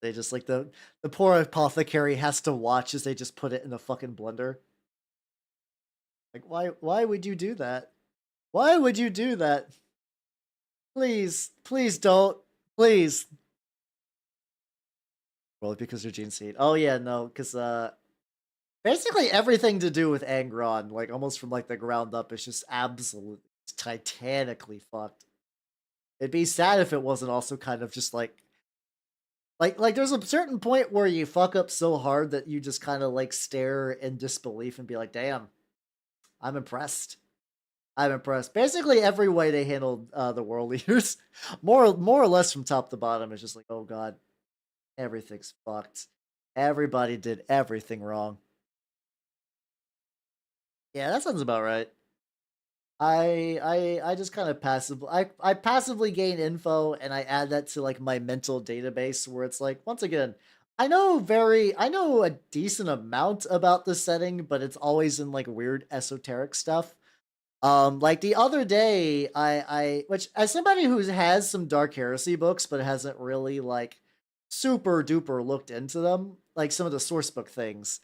They just like the poor apothecary has to watch as they just put it in a fucking blender. Like why would you do that? Why would you do that? Please, please don't. Please. Well, because they're gene seed. Oh yeah, no, because basically everything to do with Angron, like almost from like the ground up, is just absolutely titanically fucked. It'd be sad if it wasn't also kind of just like there's a certain point where you fuck up so hard that you just kind of like stare in disbelief and be like, damn, I'm impressed. I'm impressed. Basically, every way they handled the world leaders, more or less from top to bottom, is just like, oh god, everything's fucked. Everybody did everything wrong. Yeah, that sounds about right. I just kind of I passively gain info and I add that to like my mental database where it's like, once again, I know a decent amount about the setting, but it's always in like weird esoteric stuff. Like the other day, which as somebody who has some Dark Heresy books, but hasn't really like super duper looked into them, like some of the source book things,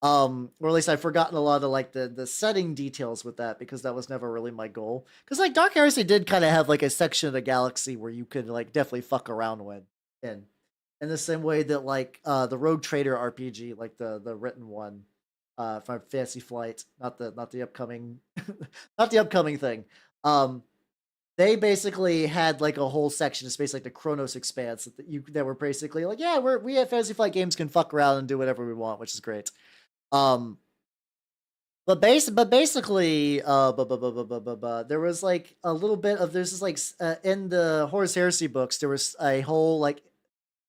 or at least I've forgotten a lot of like the setting details with that because that was never really my goal. Because like Dark Heresy did kind of have like a section of the galaxy where you could like definitely fuck around with, in the same way that like the Rogue Trader RPG, like the written one from Fantasy Flight, not the upcoming not the upcoming thing. They basically had like a whole section of space, like the Chronos Expanse, that were basically like, yeah, we have Fantasy Flight games can fuck around and do whatever we want, which is great. Um, but basically, there was like a little bit of there's just like in the Horus Heresy books, there was a whole like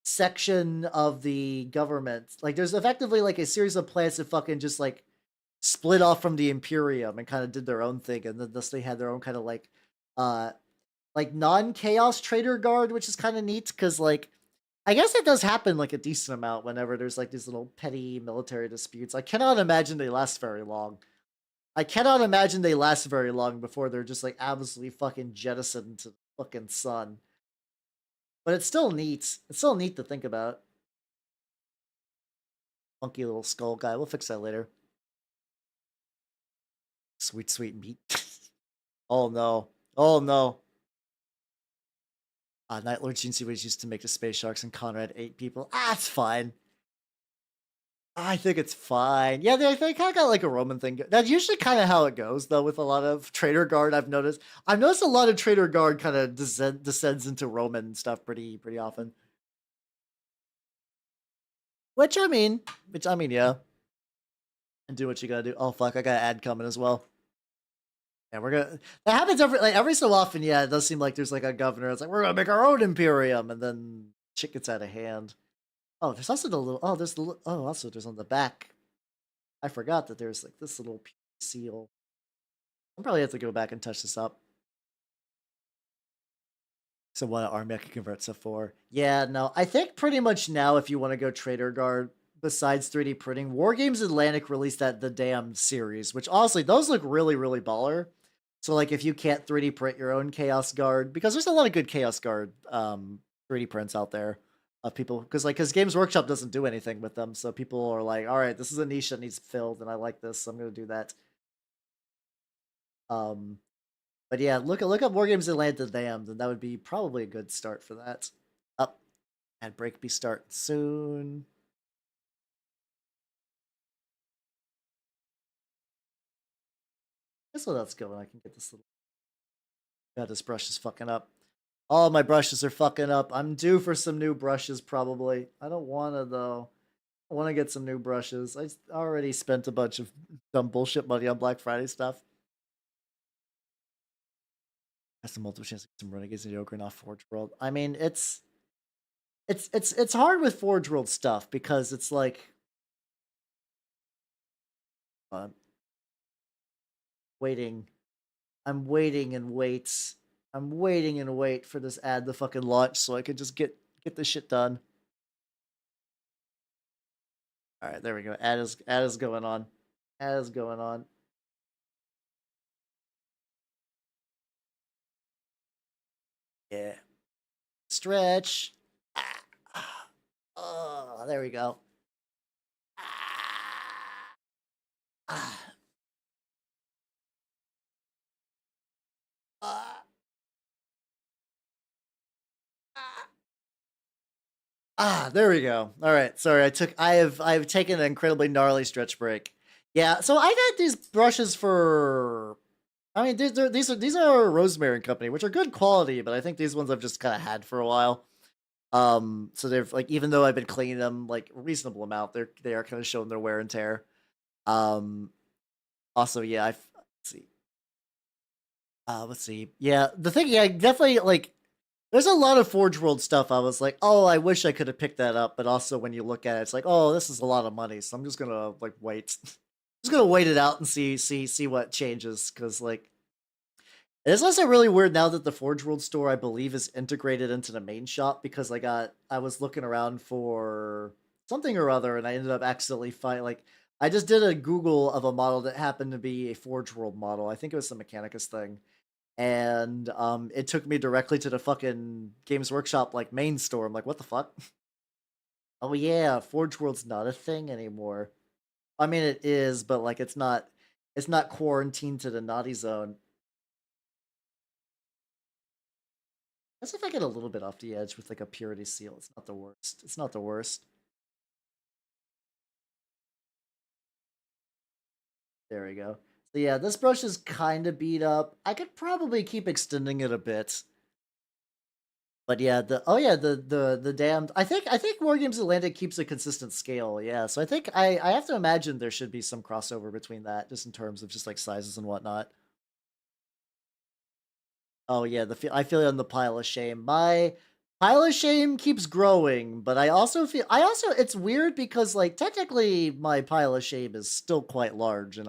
section of the government. Like there's effectively like a series of planets that fucking just like split off from the Imperium and kind of did their own thing, and then thus they had their own kind of uh like non-chaos trader guard, which is kind of neat because like I guess it does happen like a decent amount whenever there's like these little petty military disputes. I cannot imagine they last very long. I cannot imagine they last very long before they're just like absolutely fucking jettisoned to the fucking sun. But it's still neat. It's still neat to think about. Funky little skull guy. We'll fix that later. Sweet, sweet meat. Oh no. Oh no. Night Lord Shinsu was used to make the Space Sharks and Conrad 8 people. Ah, it's fine. I think it's fine. Yeah, they kind of got like a Roman thing. That's usually kind of how it goes, though, with a lot of Trader Guard. I've noticed. I've noticed a lot of Trader Guard kind of descends into Roman stuff pretty often. Which I mean, yeah. And do what you gotta do. Oh fuck, I got an ad coming as well. Yeah, we're gonna. That happens every so often. Yeah, it does seem like there's like a governor. It's like we're gonna make our own Imperium, and then shit gets out of hand. Oh, there's also the little. Oh, there's the. Oh, also there's on the back. I forgot that there's like this little seal. I'll probably have to go back and touch this up. So what army I can convert stuff for. Yeah, no, I think pretty much now if you want to go Trader Guard, besides 3D printing, War Games Atlantic released the damn series, which honestly, those look really baller. So like if you can't 3D print your own Chaos Guard, because there's a lot of good Chaos Guard 3D prints out there of people, because Games Workshop doesn't do anything with them, so people are like, all right, this is a niche that needs filled, and I like this, so I'm gonna do that. Um, but yeah, look up War Games Atlanta Damned, and that would be probably a good start for that. Up, ad break be starting soon. Guess what else going? I can get this little. God, this brush is fucking up. All my brushes are fucking up. I'm due for some new brushes, probably. I don't want to though. I want to get some new brushes. I already spent a bunch of dumb bullshit money on Black Friday stuff. Has some multiple chance to get some Renegades and Joker off Forge World. I mean, it's hard with Forge World stuff because it's like uh, waiting. I'm waiting and waits. I'm waiting and wait for this ad to fucking launch so I can just get this shit done. All right, there we go. Ad is going on. Ad is going on. Yeah. stretch. Oh, there we go. Ah. Ah. There we go. All right. Sorry, I've taken an incredibly gnarly stretch break. Yeah, so I've had these brushes for, I mean, these are Rosemary and Company, which are good quality, but I think these ones I've just kind of had for a while. So they've like, even though I've been cleaning them like a reasonable amount, they are kind of showing their wear and tear. Um, Also, yeah, let's see. Yeah, the thing, yeah, definitely like there's a lot of Forge World stuff. I was like, oh, I wish I could have picked that up. But also when you look at it, it's like, oh, this is a lot of money. So I'm just gonna like wait. Just gonna wait it out and see what changes. Cause like it is also really weird now that the Forge World store, I believe, is integrated into the main shop because I was looking around for something or other and I ended up accidentally finding like I just did a Google of a model that happened to be a Forge World model. I think it was the Mechanicus thing, and it took me directly to the fucking Games Workshop like main store. I'm like, what the fuck? Oh yeah, Forge World's not a thing anymore. I mean, it is, but like it's not quarantined to the naughty zone. As if I get a little bit off the edge with like a purity seal. It's not the worst. It's not the worst. There we go. So yeah, this brush is kind of beat up. I could probably keep extending it a bit. But yeah, the damned. I think War Games Atlantic keeps a consistent scale. Yeah, so I think I have to imagine there should be some crossover between that, just in terms of just like sizes and whatnot. Oh yeah, I feel it on the pile of shame. My pile of shame keeps growing, but I also it's weird because like technically my pile of shame is still quite large, and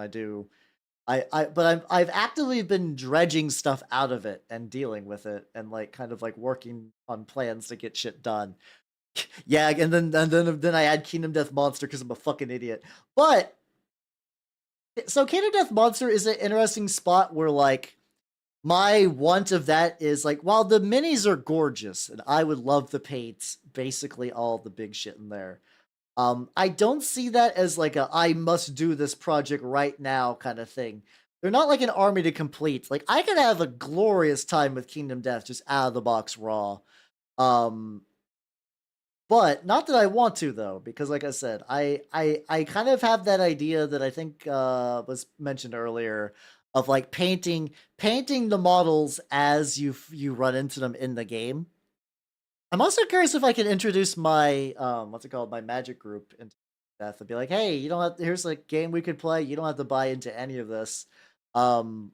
I've actively been dredging stuff out of it and dealing with it and like kind of like working on plans to get shit done. Yeah, and then I add Kingdom Death Monster because I'm a fucking idiot. But so Kingdom Death Monster is an interesting spot where like my want of that is like, while the minis are gorgeous and I would love to paint basically all the big shit in there. I don't see that as like a I must do this project right now kind of thing. They're not like an army to complete. Like I could have a glorious time with Kingdom Death just out of the box raw. Um, but not that I want to though, because like I said, I kind of have that idea that I think was mentioned earlier of like painting the models as you run into them in the game. I'm also curious if I can introduce my what's it called, my magic group into Death and be like, hey, you don't have here's a game we could play. You don't have to buy into any of this. Um,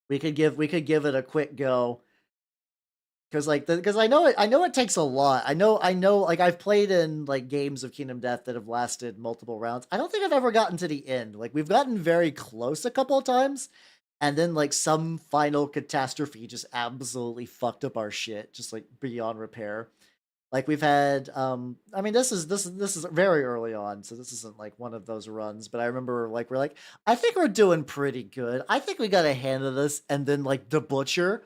we could give it a quick go because because I know it takes a lot. I know like I've played in like games of Kingdom Death that have lasted multiple rounds. I don't think I've ever gotten to the end. Like we've gotten very close a couple of times, and then like some final catastrophe just absolutely fucked up our shit, just like beyond repair. Like we've had, I mean, this is very early on, so this isn't like one of those runs. But I remember like we're like, I think we're doing pretty good. I think we got a hand of this, and then like the butcher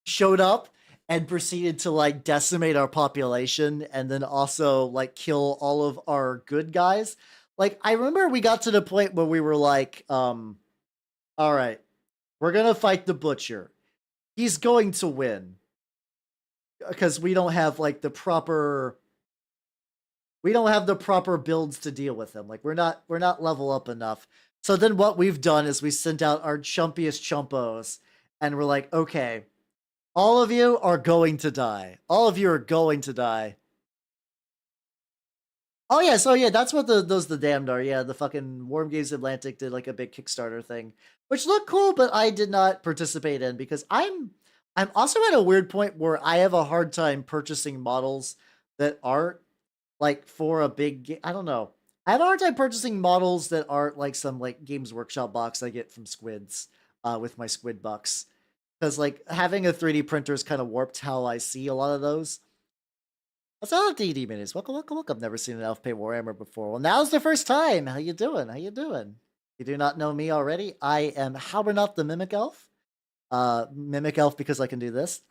showed up and proceeded to like decimate our population, and then also like kill all of our good guys. Like I remember we got to the point where we were like, all right, we're gonna fight the butcher. He's going to win because we don't have the proper builds to deal with him. Like we're not level up enough. So then what we've done is we sent out our chumpiest chumpos and we're like, okay, all of you are going to die. All of you are going to die. Oh yeah, so yeah, that's what the damned are. Yeah, the fucking Warm Games Atlantic did like a big Kickstarter thing, which looked cool, but I did not participate in because I'm also at a weird point where I have a hard time purchasing models that aren't like for a I don't know. I have a hard time purchasing models that aren't like some like Games Workshop box I get from Squids with my Squid bucks. Because like having a 3D printer has kind of warped how I see a lot of those. What's up, DD Minis? Welcome, welcome, welcome. Never seen an elf pay Warhammer before. Well, now's the first time. How you doing? How you doing? You do not know me already. I am Halbernaut the Mimic Elf. Mimic Elf because I can do this.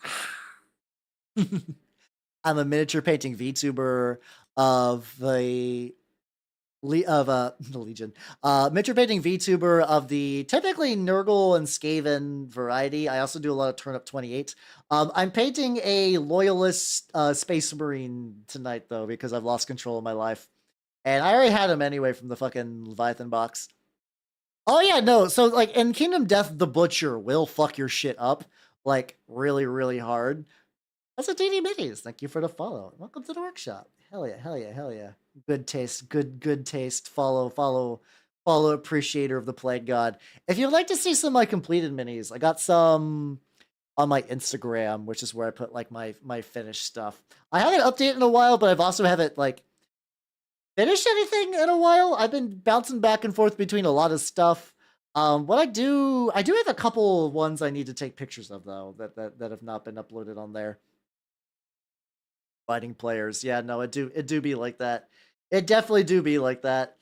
I'm a miniature painting VTuber of the the Legion. Miniature painting VTuber of the typically Nurgle and Skaven variety. I also do a lot of Turn Up 28. I'm painting a loyalist Space Marine tonight though because I've lost control of my life, and I already had him anyway from the fucking Leviathan box. Oh yeah, no. So like in Kingdom Death, the Butcher will fuck your shit up like really, really hard. That's a DD Minis. Thank you for the follow. Welcome to the workshop. Hell yeah, hell yeah, hell yeah. Good taste, good taste. Follow appreciator of the Plague God. If you'd like to see some of my completed minis, I got some on my Instagram, which is where I put like my finished stuff. I haven't updated in a while, but I've also haven't like finished anything in a while. I've been bouncing back and forth between a lot of stuff. What I do have a couple ones I need to take pictures of though that have not been uploaded on there. Fighting players, yeah, no, it do be like that. It definitely do be like that.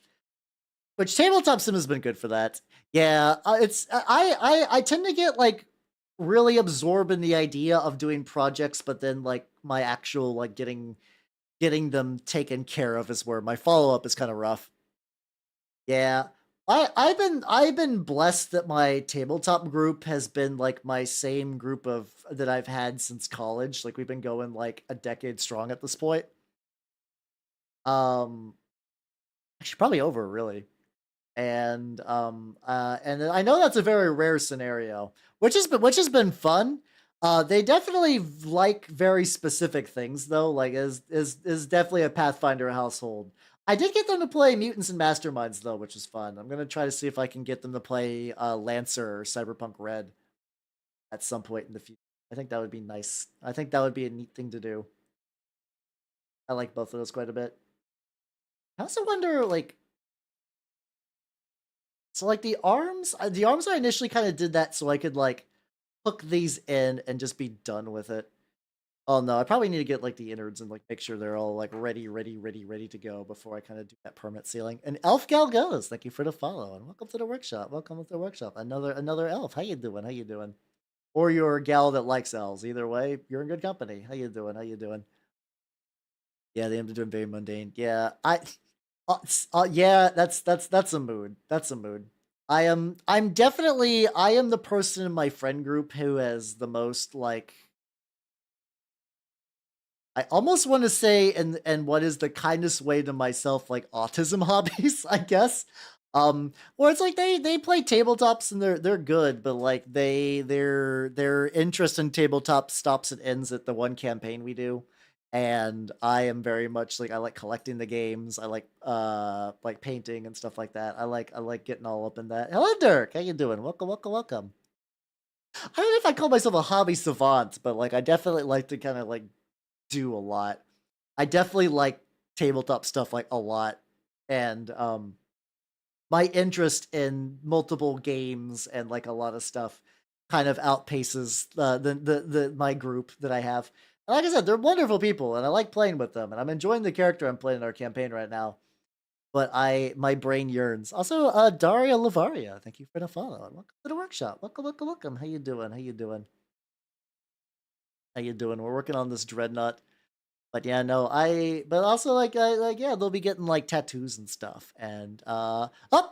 Which tabletop sim has been good for that. Yeah, it's I tend to get like really absorbed in the idea of doing projects, but then like my actual like getting them taken care of is where my follow up is kind of rough. Yeah. I've been blessed that my tabletop group has been like my same group of that I've had since college. Like we've been going like a decade strong at this point. Um Actually probably over really. And I know that's a very rare scenario, which has been fun. They definitely like very specific things though, like is definitely a Pathfinder household. I did get them to play Mutants and Masterminds though, which is fun. I'm gonna try to see if I can get them to play Lancer or Cyberpunk Red at some point in the future. I think that would be nice. I think that would be a neat thing to do. I like both of those quite a bit. I also wonder, like, so like the arms I initially kind of did that so I could like hook these in and just be done with it. Oh no, I probably need to get like the innards and like make sure they're all like ready to go before I kind of do that permanent sealing. And Elf Gal goes, thank you for the follow and welcome to the workshop. Welcome to the workshop. Another elf. How you doing? How you doing? Or you're a gal that likes elves. Either way, you're in good company. How you doing? How you doing? Yeah, they end up doing very mundane. Yeah, yeah, that's a mood. That's a mood. I am the person in my friend group who has the most like I almost want to say and what is the kindest way to myself like autism hobbies, I guess. Where it's like they play tabletops and they're good, but like their interest in tabletop stops and ends at the one campaign we do. And I am very much like I like collecting the games. I like painting and stuff like that. I like getting all up in that. Hello, Dirk. How you doing? Welcome, welcome, welcome. I don't know if I call myself a hobby savant, but like I definitely like to kind of like do a lot. I definitely like tabletop stuff like a lot. And my interest in multiple games and like a lot of stuff kind of outpaces the my group that I have. And like I said, they're wonderful people and I like playing with them and I'm enjoying the character I'm playing in our campaign right now. But my brain yearns. Also, Daria Lavaria, thank you for the follow. Welcome to the workshop. Welcome, welcome, welcome. How you doing? How you doing? How you doing? We're working on this Dreadnought. But yeah, no, but also like yeah, they'll be getting like tattoos and stuff. And that'll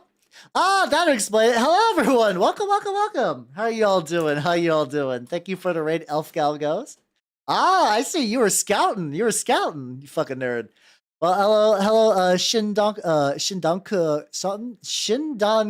explain it. Hello everyone. Welcome, welcome, welcome. How are y'all doing? How y'all doing? Thank you for the raid, Elf Gal Goes. I see you were scouting. You were scouting, you fucking nerd. Well, hello, Shindan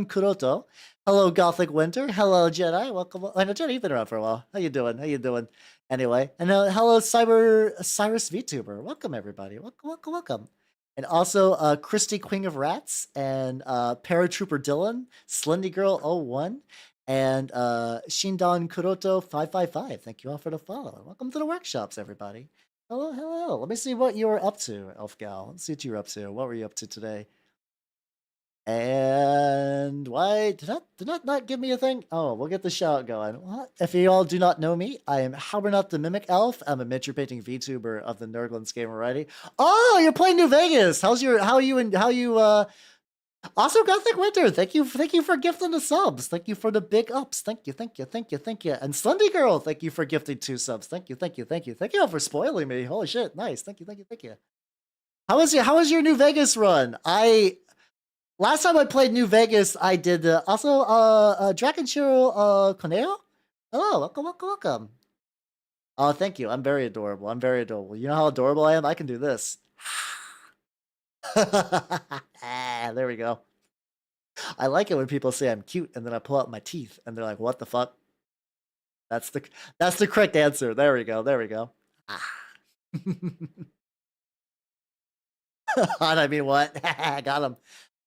Kuroto. Hello, Gothic Winter. Hello, Jedi. Welcome. I know, Jedi, you've been around for a while. How you doing? How you doing? Anyway, and hello, Cyrus VTuber. Welcome, everybody. Welcome, welcome, welcome. And also, Christy Queen of Rats, and Paratrooper Dylan, Slendy Girl 01, and Shindan Kuroto 555. Thank you all for the follow. Welcome to the workshops, everybody. Hello, hello. Let me see what you were up to, Elf Gal. Let's see what you were up to. What were you up to today? And why did that not give me a thing? Oh, we'll get the shout going. What? If you all do not know me, I am Halbernut the Mimic Elf. I'm a miniature painting VTuber of the Nerdlands game variety. Oh, you're playing New Vegas. How you Also, Gothic Winter, thank you for gifting the subs. Thank you for the big ups. Thank you, thank you, thank you, thank you. And Sunday Girl, thank you for gifting 2 subs. Thank you, thank you, thank you, thank you all for spoiling me. Holy shit, nice. Thank you, thank you, thank you. How was your New Vegas run? I last time I played New Vegas, I did also Dragon Shiro Conejo. Hello, welcome, welcome, welcome. Oh, thank you. I'm very adorable. I'm very adorable. You know how adorable I am? I can do this. There we go. I like it when people say I'm cute and then I pull out my teeth and they're like, "What the fuck?" That's the correct answer. There we go. There we go. Ah. I mean, what? Got him.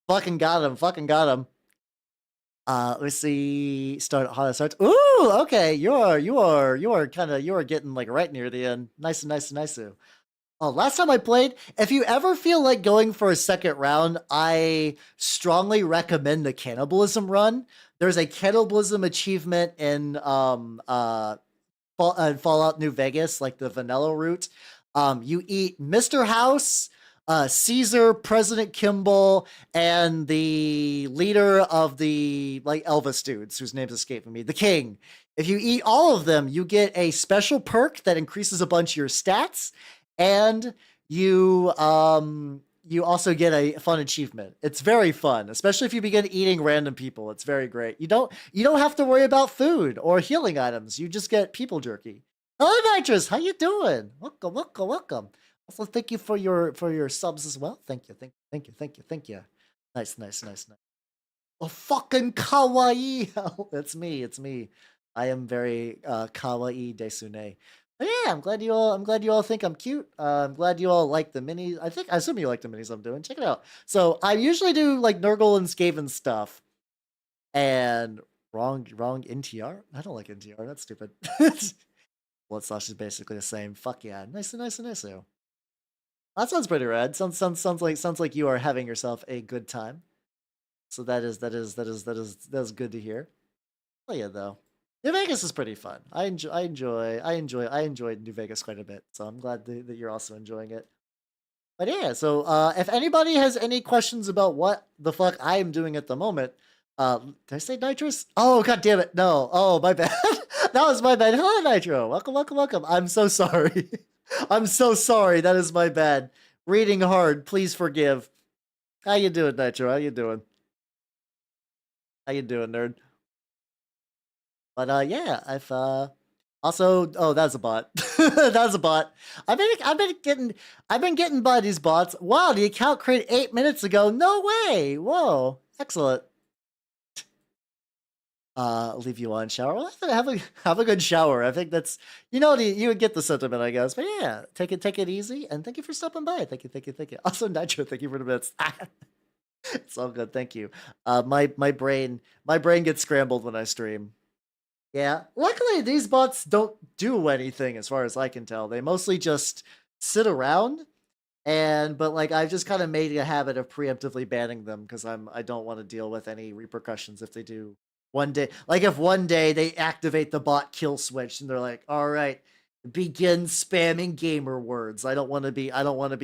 Fucking got him. Fucking got him. Let's see. Start how it starts. Ooh, okay. You are getting like right near the end. Nice, nice, nice. Oh, last time I played, if you ever feel like going for a second round, I strongly recommend the cannibalism run. There's a cannibalism achievement in Fallout New Vegas, like the vanilla route. You eat Mr. House, Caesar, President Kimball, and the leader of the like Elvis dudes, whose name's escaping me, the King. If you eat all of them, you get a special perk that increases a bunch of your stats, and you also get a fun achievement. It's very fun, especially if you begin eating random people. It's very great. You don't have to worry about food or healing items. You just get people jerky. Hello, Nitrous. How you doing? Welcome, welcome, welcome. Also, thank you for your subs as well. Thank you, thank you, thank you, thank you, thank you. Nice, nice, nice, nice. Oh, fucking kawaii. It's me. It's me. I am very kawaii desune. But yeah, I'm glad you all think I'm cute. I'm glad you all like the minis. I assume you like the minis I'm doing. Check it out. So I usually do like Nurgle and Skaven stuff. And wrong NTR? I don't like NTR. That's stupid. Blood Slash is basically the same. Fuck yeah. Nice, nice, nice. That sounds pretty rad. Sounds like you are having yourself a good time. So that is good to hear. Oh yeah, though. New Vegas is pretty fun. I enjoyed New Vegas quite a bit. So I'm glad that you're also enjoying it. But yeah, so if anybody has any questions about what the fuck I am doing at the moment, did I say nitrous? Oh god damn it, no. Oh my bad. That was my bad. Hello, Nitro. Welcome, welcome, welcome. I'm so sorry. I'm so sorry. That is my bad. Reading hard. Please forgive. How you doing, Nitro? How you doing? How you doing, nerd? But yeah, I've also that's a bot. That's a bot. I've been getting by these bots. Wow, the account created 8 minutes ago. No way. Whoa. Excellent. Leave you on shower. Well, have a good shower. I think that's you would get the sentiment, I guess. But yeah, take it easy, and thank you for stopping by. Thank you, thank you, thank you. Also, Nitro, thank you for the bits. It's all good, thank you. My brain gets scrambled when I stream. Yeah, luckily these bots don't do anything as far as I can tell. They mostly just sit around, and but like I've just kind of made a habit of preemptively banning them because I don't want to deal with any repercussions if they do one day. Like if one day they activate the bot kill switch and they're like, "All right, begin spamming gamer words." I don't want to be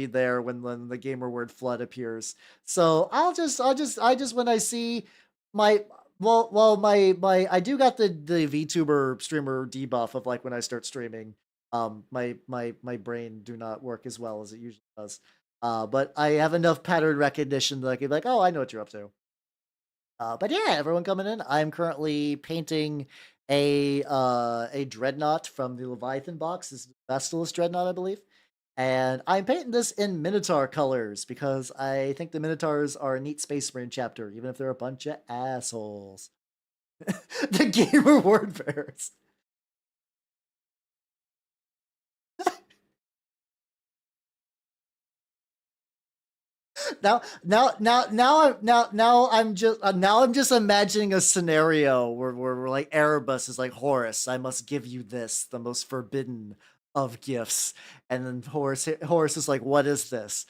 there when the gamer word flood appears. So I just when I see my my I do got the VTuber streamer debuff of like when I start streaming, my brain do not work as well as it usually does. But I have enough pattern recognition that I can be like, oh, I know what you're up to. But yeah, everyone coming in. I'm currently painting a dreadnought from the Leviathan box. This is Ballistus dreadnought, I believe. And I'm painting this in Minotaur colors because I think the Minotaurs are a neat Space Marine chapter, even if they're a bunch of assholes. The gamer word bears. Now I'm just imagining a scenario where like Erebus is like Horus, I must give you this, the most forbidden of gifts, and then Horus is like, what is this?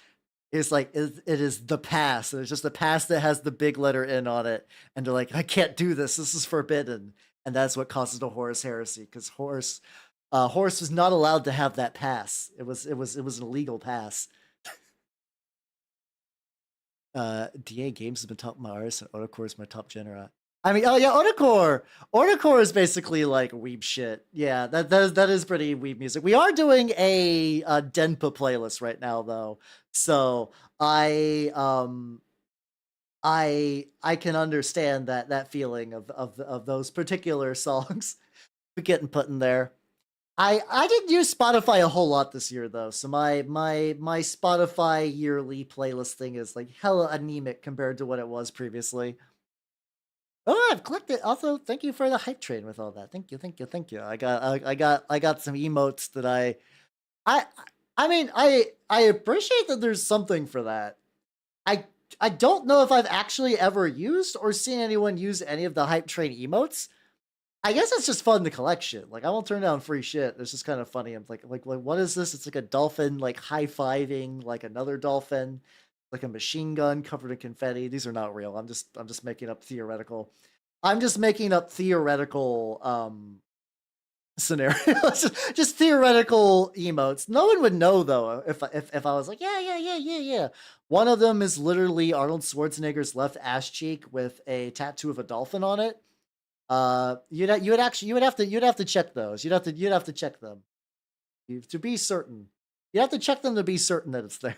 It's like it is the past. And it's just the past that has the big letter N on it, and they're like, I can't do this. This is forbidden, and that's what causes the Horus heresy because Horus was not allowed to have that pass. It was an illegal pass. DA Games has been top my artist, and Otacore is my top genera. I mean, oh yeah, Otacore. Otacore is basically like weeb shit. Yeah, that is pretty weeb music. We are doing a Denpa playlist right now though, so I can understand that feeling of those particular songs getting put in there. I didn't use Spotify a whole lot this year though, so my Spotify yearly playlist thing is like hella anemic compared to what it was previously. Oh, I've collected. Also, thank you for the hype train with all that. Thank you, thank you, thank you. I got some emotes that I I mean I appreciate that there's something for that. I I don't know if I've actually ever used or seen anyone use any of the hype train emotes. I guess it's just fun to collect shit. Like I won't turn down free shit. It's just kind of funny. I'm like what is this? It's like a dolphin like high-fiving like another dolphin, like a machine gun covered in confetti. These are not real. I'm just making up theoretical. I'm just making up theoretical scenarios, just theoretical emotes. No one would know though if I was like, yeah. One of them is literally Arnold Schwarzenegger's left ass cheek with a tattoo of a dolphin on it. You'd have to check those. You'd have to check them to be certain. You have to check them to be certain that it's there.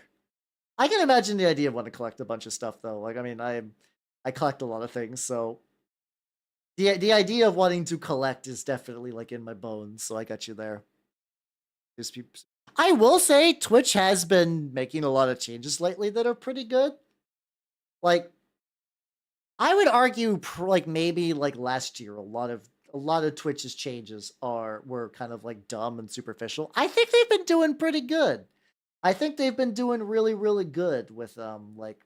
I can imagine the idea of wanting to collect a bunch of stuff though. Like I mean, I collect a lot of things, so the idea of wanting to collect is definitely like in my bones. So I got you there. I will say Twitch has been making a lot of changes lately that are pretty good. Like I would argue, like maybe like last year, a lot of Twitch's changes were kind of like dumb and superficial. I think they've been doing pretty good. I think they've been doing really, really good with like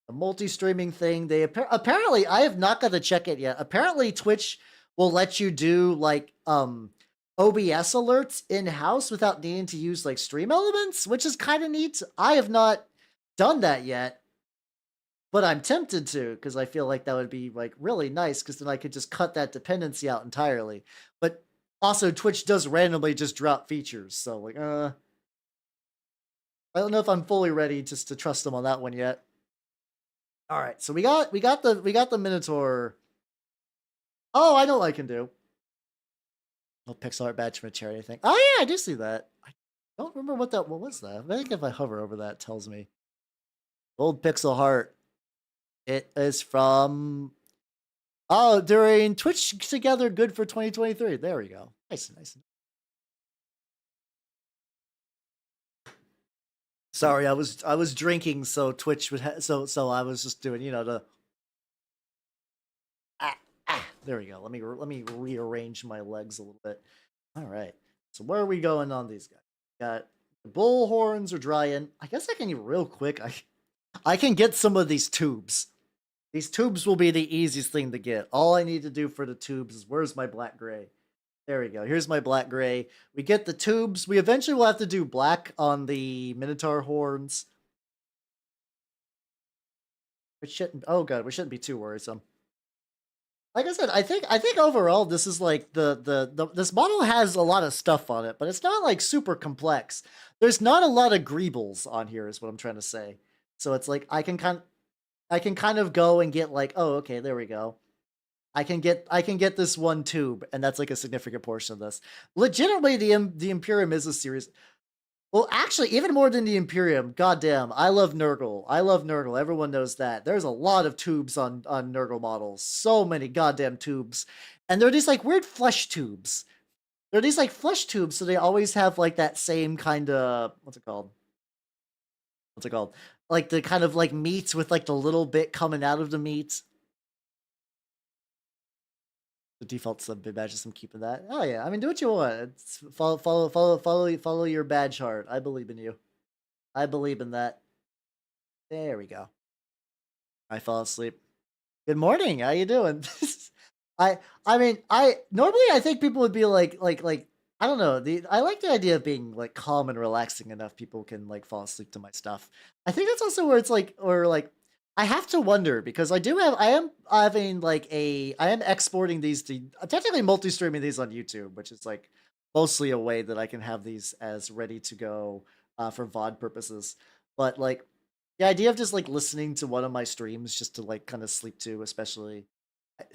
the multi-streaming thing. They apparently I have not got to check it yet. Apparently, Twitch will let you do like OBS alerts in house without needing to use like stream elements, which is kind of neat. I have not done that yet. But I'm tempted to because I feel like that would be like really nice because then I could just cut that dependency out entirely. But also Twitch does randomly just drop features, so like I don't know if I'm fully ready just to trust them on that one yet. All right, so we got the Minotaur. Oh, I know what I can do. Oh, pixel art badge from a charity thing. Oh yeah, I do see that. I don't remember what was that. I think if I hover over that, it tells me. Gold pixel heart. It is from during Twitch Together Good for 2023. There we go. Nice. Sorry, I was drinking, so Twitch would so I was just doing the ah, there we go. Let me rearrange my legs a little bit. All right. So where are we going on these guys? Got the bull horns are drying. I guess I can real quick. I can get some of these tubes. These tubes will be the easiest thing to get. All I need to do for the tubes is where's my black gray? There we go. Here's my black gray. We get the tubes. We eventually will have to do black on the Minotaur horns. Which shouldn't. Oh god, we shouldn't be too worrisome. Like I said, I think overall this is like this model has a lot of stuff on it, but it's not like super complex. There's not a lot of greebles on here, is what I'm trying to say. So it's like I can kind of go and get like, oh, okay, there we go. I can get this one tube, and that's like a significant portion of this. Legitimately, the Imperium is a series. Well, actually, even more than the Imperium, goddamn, I love Nurgle. I love Nurgle. Everyone knows that. There's a lot of tubes on Nurgle models. So many goddamn tubes, and they're these like weird flesh tubes. They're these like flesh tubes, so they always have like that same kind of what's it called? What's it called? Like the kind of like meats with like the little bit coming out of the meat. The default sub badges. I'm keeping that. Oh yeah, I mean, do what you want. Follow your badge heart. I believe in you. I believe in that. There we go. I fall asleep. Good morning. How you doing? I I mean, I normally I think people would be like I don't know. I like the idea of being like calm and relaxing enough people can like fall asleep to my stuff. I think that's also where it's like or like I have to wonder because I am exporting these to technically multi-streaming these on YouTube, which is like mostly a way that I can have these as ready to go for VOD purposes. But like The idea of just like listening to one of my streams just to like kind of sleep to, especially. I,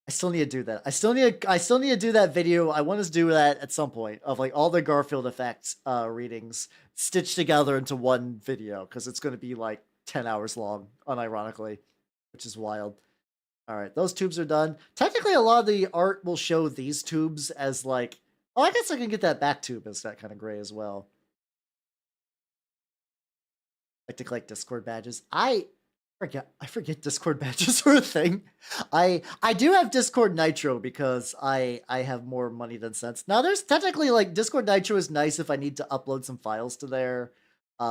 I still need to do that. I still need to do that video. I want to do that at some point of like all the Garfield effects readings stitched together into one video because it's going to be like 10 hours long, unironically, which is wild. All right, those tubes are done. Technically, a lot of the art will show these tubes as like, oh, I guess I can get that back tube as that kind of gray as well. Like to collect Discord badges. I forget Discord badges are a thing. I do have Discord Nitro because I have more money than sense. Now there's technically like Discord Nitro is nice if I need to upload some files to there,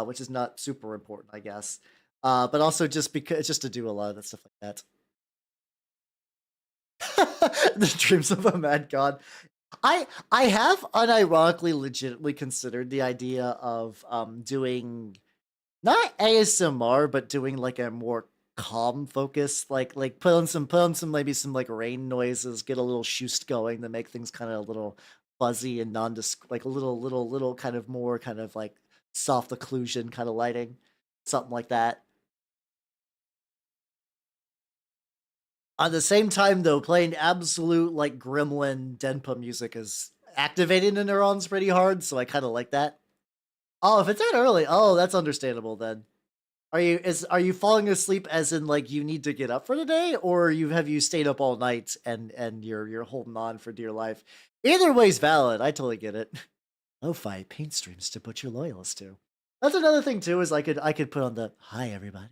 which is not super important, I guess. But also just to do a lot of that stuff like that. The dreams of a mad god. I have unironically legitimately considered the idea of doing not ASMR, but doing like a more calm focus, like put on some maybe some like rain noises, get a little shoost going to make things kind of a little fuzzy and like a little kind of more kind of like soft occlusion kind of lighting, something like that. At the same time, though, playing absolute like gremlin Denpa music is activating the neurons pretty hard, so I kind of like that. Oh, if it's that early, oh, that's understandable then. Are you falling asleep as in like you need to get up for the day, or have you stayed up all night and you're holding on for dear life? Either way's valid. I totally get it. Lo-fi paint streams to put your loyalists to. That's another thing too. Is I could put on the hi everybody.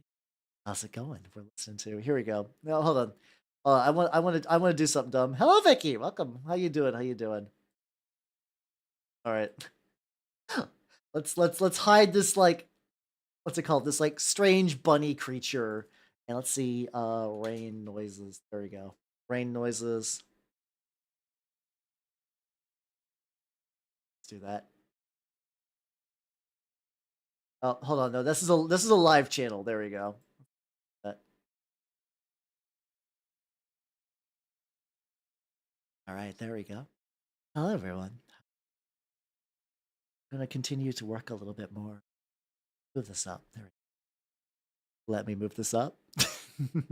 How's it going? We're listening to. Here we go. No, hold on. I want to do something dumb. Hello, Vicky. Welcome. How you doing? How you doing? All right. Let's hide this like what's it called? This like strange bunny creature. And let's see, rain noises. There we go. Rain noises. Let's do that. Oh, hold on. No, this is a live channel. There we go. All right, there we go. Hello, everyone. I'm gonna continue to work a little bit more. Move this up. There we go. Let me move this up. All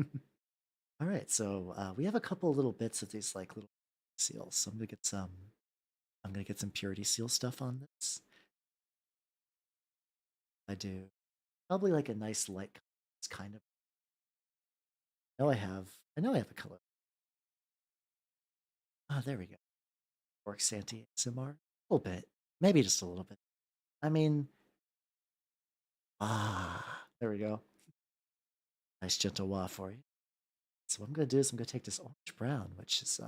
right, so we have a couple little bits of these like little seals. So I'm gonna get some. I'm gonna get some purity seal stuff on this. I do probably like a nice light. It's kind of. I know I have a color. Ah, there we go. Orc Santi ASMR. A little bit. Maybe just a little bit. I mean, there we go. Nice gentle wah for you. So what I'm going to do is I'm going to take this orange brown, which is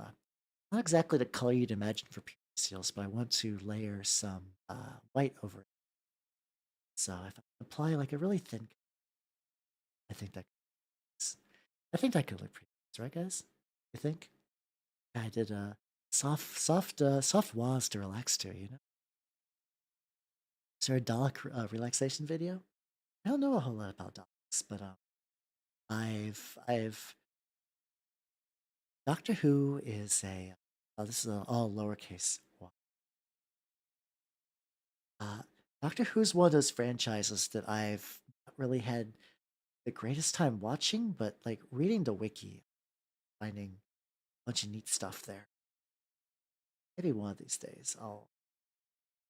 not exactly the color you'd imagine for purity seals, but I want to layer some white over it. So if I apply like a really thin, I think that could look pretty nice, right, guys? You think? I did a soft wahs to relax to, you know? Is there a Dalek relaxation video? I don't know a whole lot about Daleks, but I've Doctor Who is a this is all lowercase. Uh, Doctor Who's one of those franchises that I've not really had the greatest time watching, but like reading the wiki, finding a bunch of neat stuff there. Maybe one of these days I'll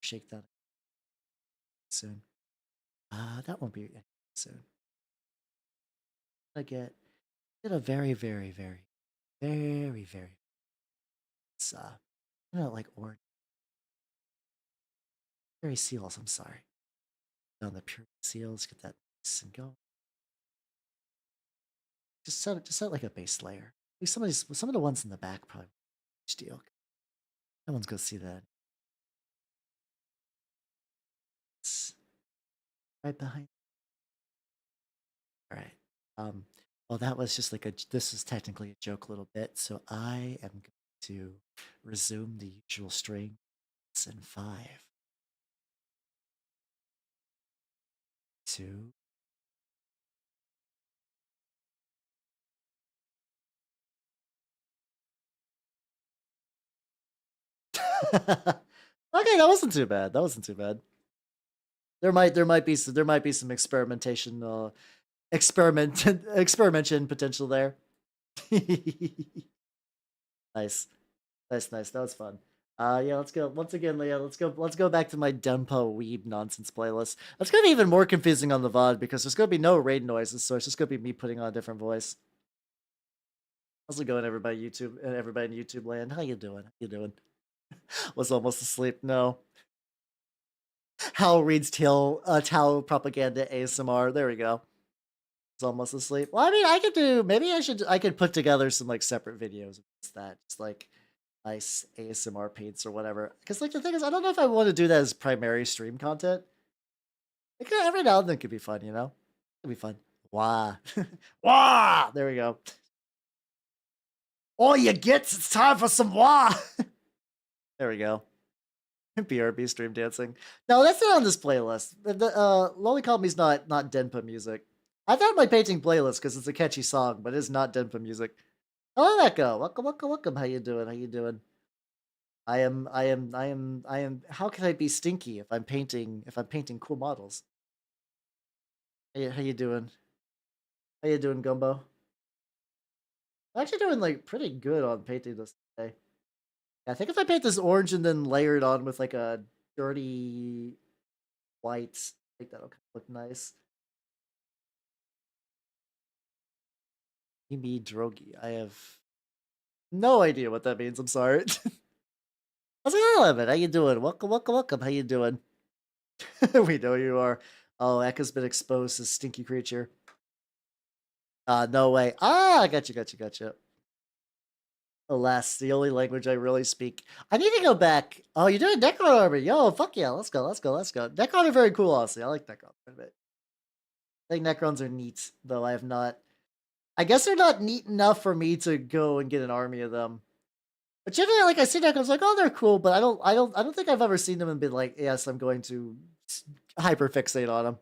shake that soon. That won't be soon. I get a very it's like orange berry seals. I'm sorry. On the pure seals, get that nice and go. Just set like a base layer. Some of the ones in the back probably deal. No one's gonna see that. It's right behind. All right. Well, that was just like this is technically a joke a little bit. So I am going to resume the usual string. It's in 5, 2. Okay, that wasn't too bad. That wasn't too bad. there might be some experimentation experimentation potential there. Nice. Nice, nice. That was fun. Yeah, let's go. Once again, Leah, let's go back to my Dempo Weeb nonsense playlist. That's gonna be even more confusing on the VOD because there's gonna be no raid noises, so it's just gonna be me putting on a different voice. How's it going, everybody YouTube and everybody in YouTube land? How you doing? How you doing? Was almost asleep. No. How reads Tau propaganda ASMR. There we go. It's almost asleep. Well, I mean, I could do. Maybe I could put together some like separate videos of that, just like nice ASMR paints or whatever. Because like the thing is, I don't know if I want to do that as primary stream content. Like, every now and then could be fun, you know. It'd be fun. Wah, wah. There we go. All you get, it's time for some wah. There we go. BRB stream dancing. No, that's not on this playlist. The Lolicalme's not Denpa music. I found my painting playlist because it's a catchy song, but it's not Denpa music. Hello, Echo. Welcome, welcome, welcome. How you doing? How you doing? I am. How can I be stinky if I'm painting cool models? How you doing? How you doing, Gumbo? I'm actually doing like pretty good on painting this today. Yeah, I think if I paint this orange and then layer it on with like a dirty white, I think that'll kind of look nice. Imi Drogi. I have no idea what that means. I'm sorry. How's it going? How you doing? Welcome, welcome, welcome. How you doing? We know you are. Oh, Ekka's been exposed as stinky creature. No way. I gotcha. Alas, the only language I really speak. I need to go back. Oh, you're doing Necron armor. Yo, fuck yeah. Let's go. Necron are very cool, honestly. I like Necron quite a bit. I think Necrons are neat, though I have not. I guess they're not neat enough for me to go and get an army of them. But generally, like I see Necrons, like, oh, they're cool, but I don't think I've ever seen them and been like, yes, I'm going to hyperfixate on them.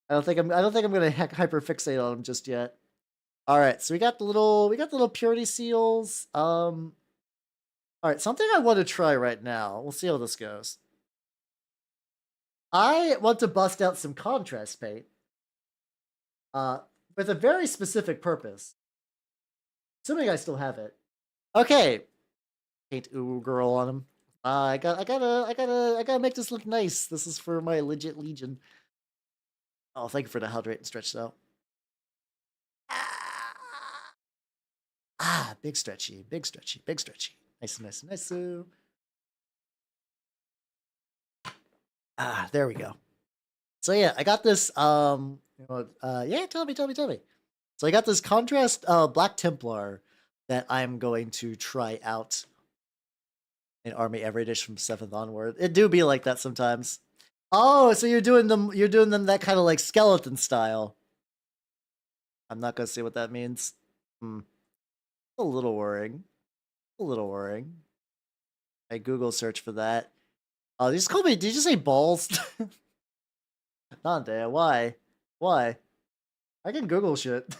I don't think I'm gonna hyperfixate on them just yet. All right, so we got the little purity seals. All right, something I want to try right now. We'll see how this goes. I want to bust out some contrast paint. With a very specific purpose. Assuming I still have it. Okay. Paint ooh girl on him. I gotta make this look nice. This is for my legit legion. Oh, thank you for the hydrate and stretch though. Big stretchy. Nice. There we go. So yeah, I got this. Yeah, tell me. So I got this contrast Black Templar that I'm going to try out in Army Every Dish from 7th onward. It do be like that sometimes. Oh, so you're doing them that kind of like skeleton style. I'm not gonna see what that means. A little worrying. I Google search for that. Oh, you just called me. Did you say balls? Dante, why? I can Google shit.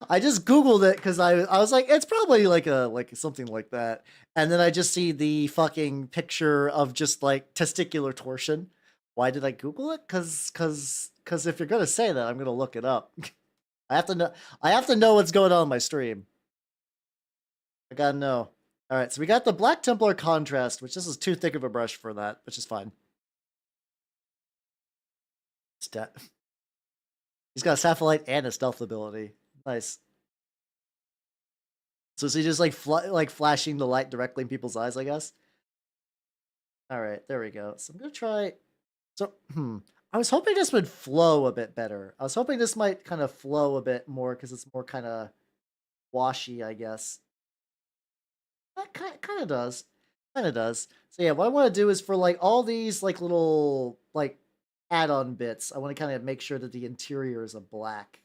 I just Googled it because I was like, it's probably like something like that. And then I just see the fucking picture of just like testicular torsion. Why did I Google it? Cause if you're gonna say that, I'm gonna look it up. I have to know what's going on in my stream. I gotta know. Alright, so we got the Black Templar contrast, which this is too thick of a brush for that, which is fine. He's got a satellite and a stealth ability. Nice. So is he just like flashing the light directly in people's eyes, I guess? Alright, there we go. So I'm gonna try. So I was hoping this would flow a bit better. I was hoping this might kind of flow a bit more because it's more kind of washy, I guess. That kind of does. So yeah, what I want to do is for like all these like little like add-on bits, I want to kind of make sure that the interior is a black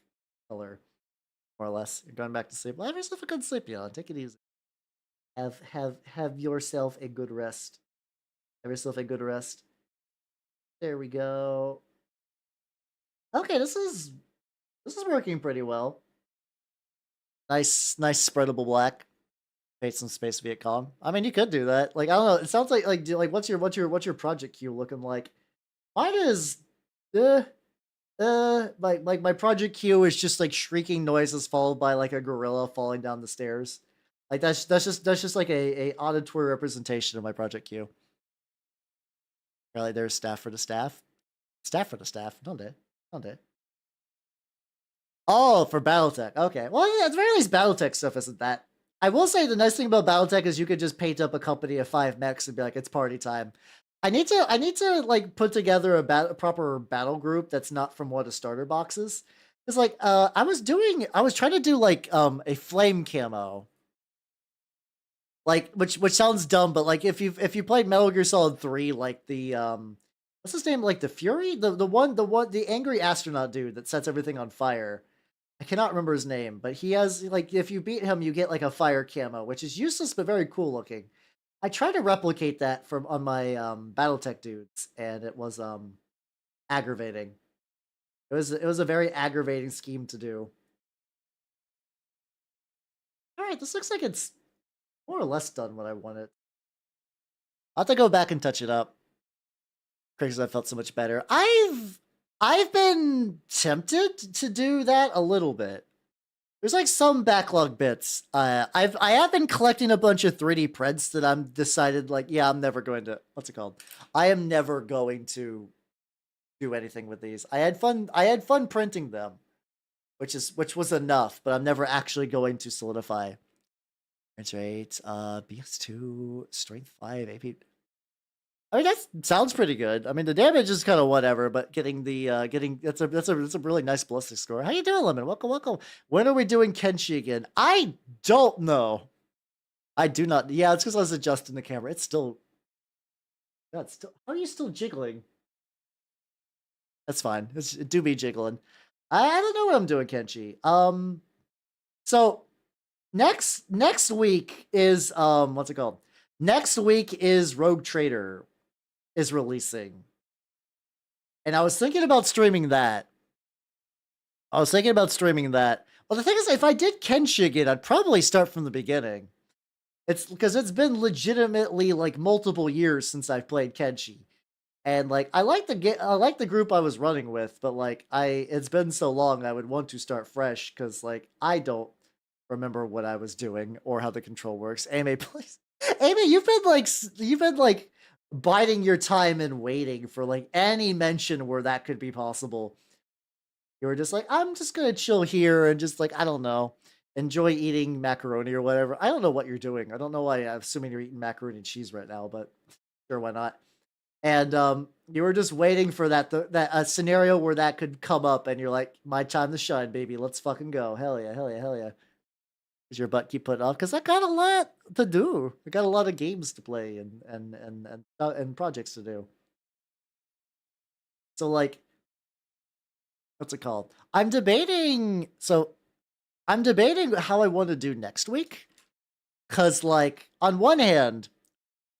color, more or less. You're going back to sleep. Well, have yourself a good sleep, y'all. Take it easy. Have yourself a good rest. There we go. Okay, this is working pretty well. Nice spreadable black. Paint some space Viet Cong. I mean, you could do that. Like, I don't know. It sounds like what's your project queue looking like? Mine is like my project queue is just like shrieking noises followed by like a gorilla falling down the stairs. Like that's just like a auditory representation of my project queue. Really, there's staff for the staff. Staff for the staff. Don't they? Don't they? Oh, for BattleTech. Okay. Well, yeah, at the very least, BattleTech stuff isn't that. I will say the nice thing about BattleTech is you could just paint up a company of 5 mechs and be like, it's party time. I need to like put together a proper battle group that's not from one of the starter boxes. It's like I was trying to do like a flame camo. Like which sounds dumb, but like if you played Metal Gear Solid 3, like the what's his name? Like the Fury? The angry astronaut dude that sets everything on fire. I cannot remember his name, but he has like if you beat him, you get like a fire camo, which is useless but very cool looking. I tried to replicate that from on my BattleTech dudes, and it was aggravating. It was a very aggravating scheme to do. All right, this looks like it's more or less done what I wanted. I'll have to go back and touch it up. Crazy, I felt so much better. I've been tempted to do that a little bit. There's like some backlog bits. I have been collecting a bunch of 3D prints that I'm decided like, yeah, I'm never going to, what's it called? I am never going to do anything with these. I had fun printing them, which was enough, but I'm never actually going to solidify. That's right. BS2, strength 5, AP. I mean, that sounds pretty good. I mean, the damage is kind of whatever, but getting the that's a really nice ballistic score. How you doing, Lemon? Welcome, welcome. When are we doing Kenshi again? I don't know. I do not. Yeah, it's because I was adjusting the camera. It's still. That's still. How are you still jiggling? That's fine. It do be jiggling. I don't know what I'm doing, Kenshi. So next week is what's it called? Next week is Rogue Trader is releasing. And I was thinking about streaming that. Well, the thing is, if I did Kenshi again, I'd probably start from the beginning. It's because it's been legitimately like multiple years since I've played Kenshi. And like I like the group I was running with, but like it's been so long I would want to start fresh because like I don't remember what I was doing or how the control works. Amy, please. Amy, you've been like biding your time and waiting for like any mention where that could be possible. You were just like, I'm just gonna chill here and just like, I don't know, enjoy eating macaroni or whatever. I don't know what you're doing. I don't know why I'm assuming you're eating macaroni and cheese right now, but sure, why not? And you were just waiting for that a scenario where that could come up, and you're like, my time to shine, baby. Let's fucking go. Hell yeah, hell yeah, hell yeah. Does your butt keep putting off? Because I got a lot to do. I got a lot of games to play and projects to do. So like, what's it called? I'm debating how I want to do next week. Cause like on one hand,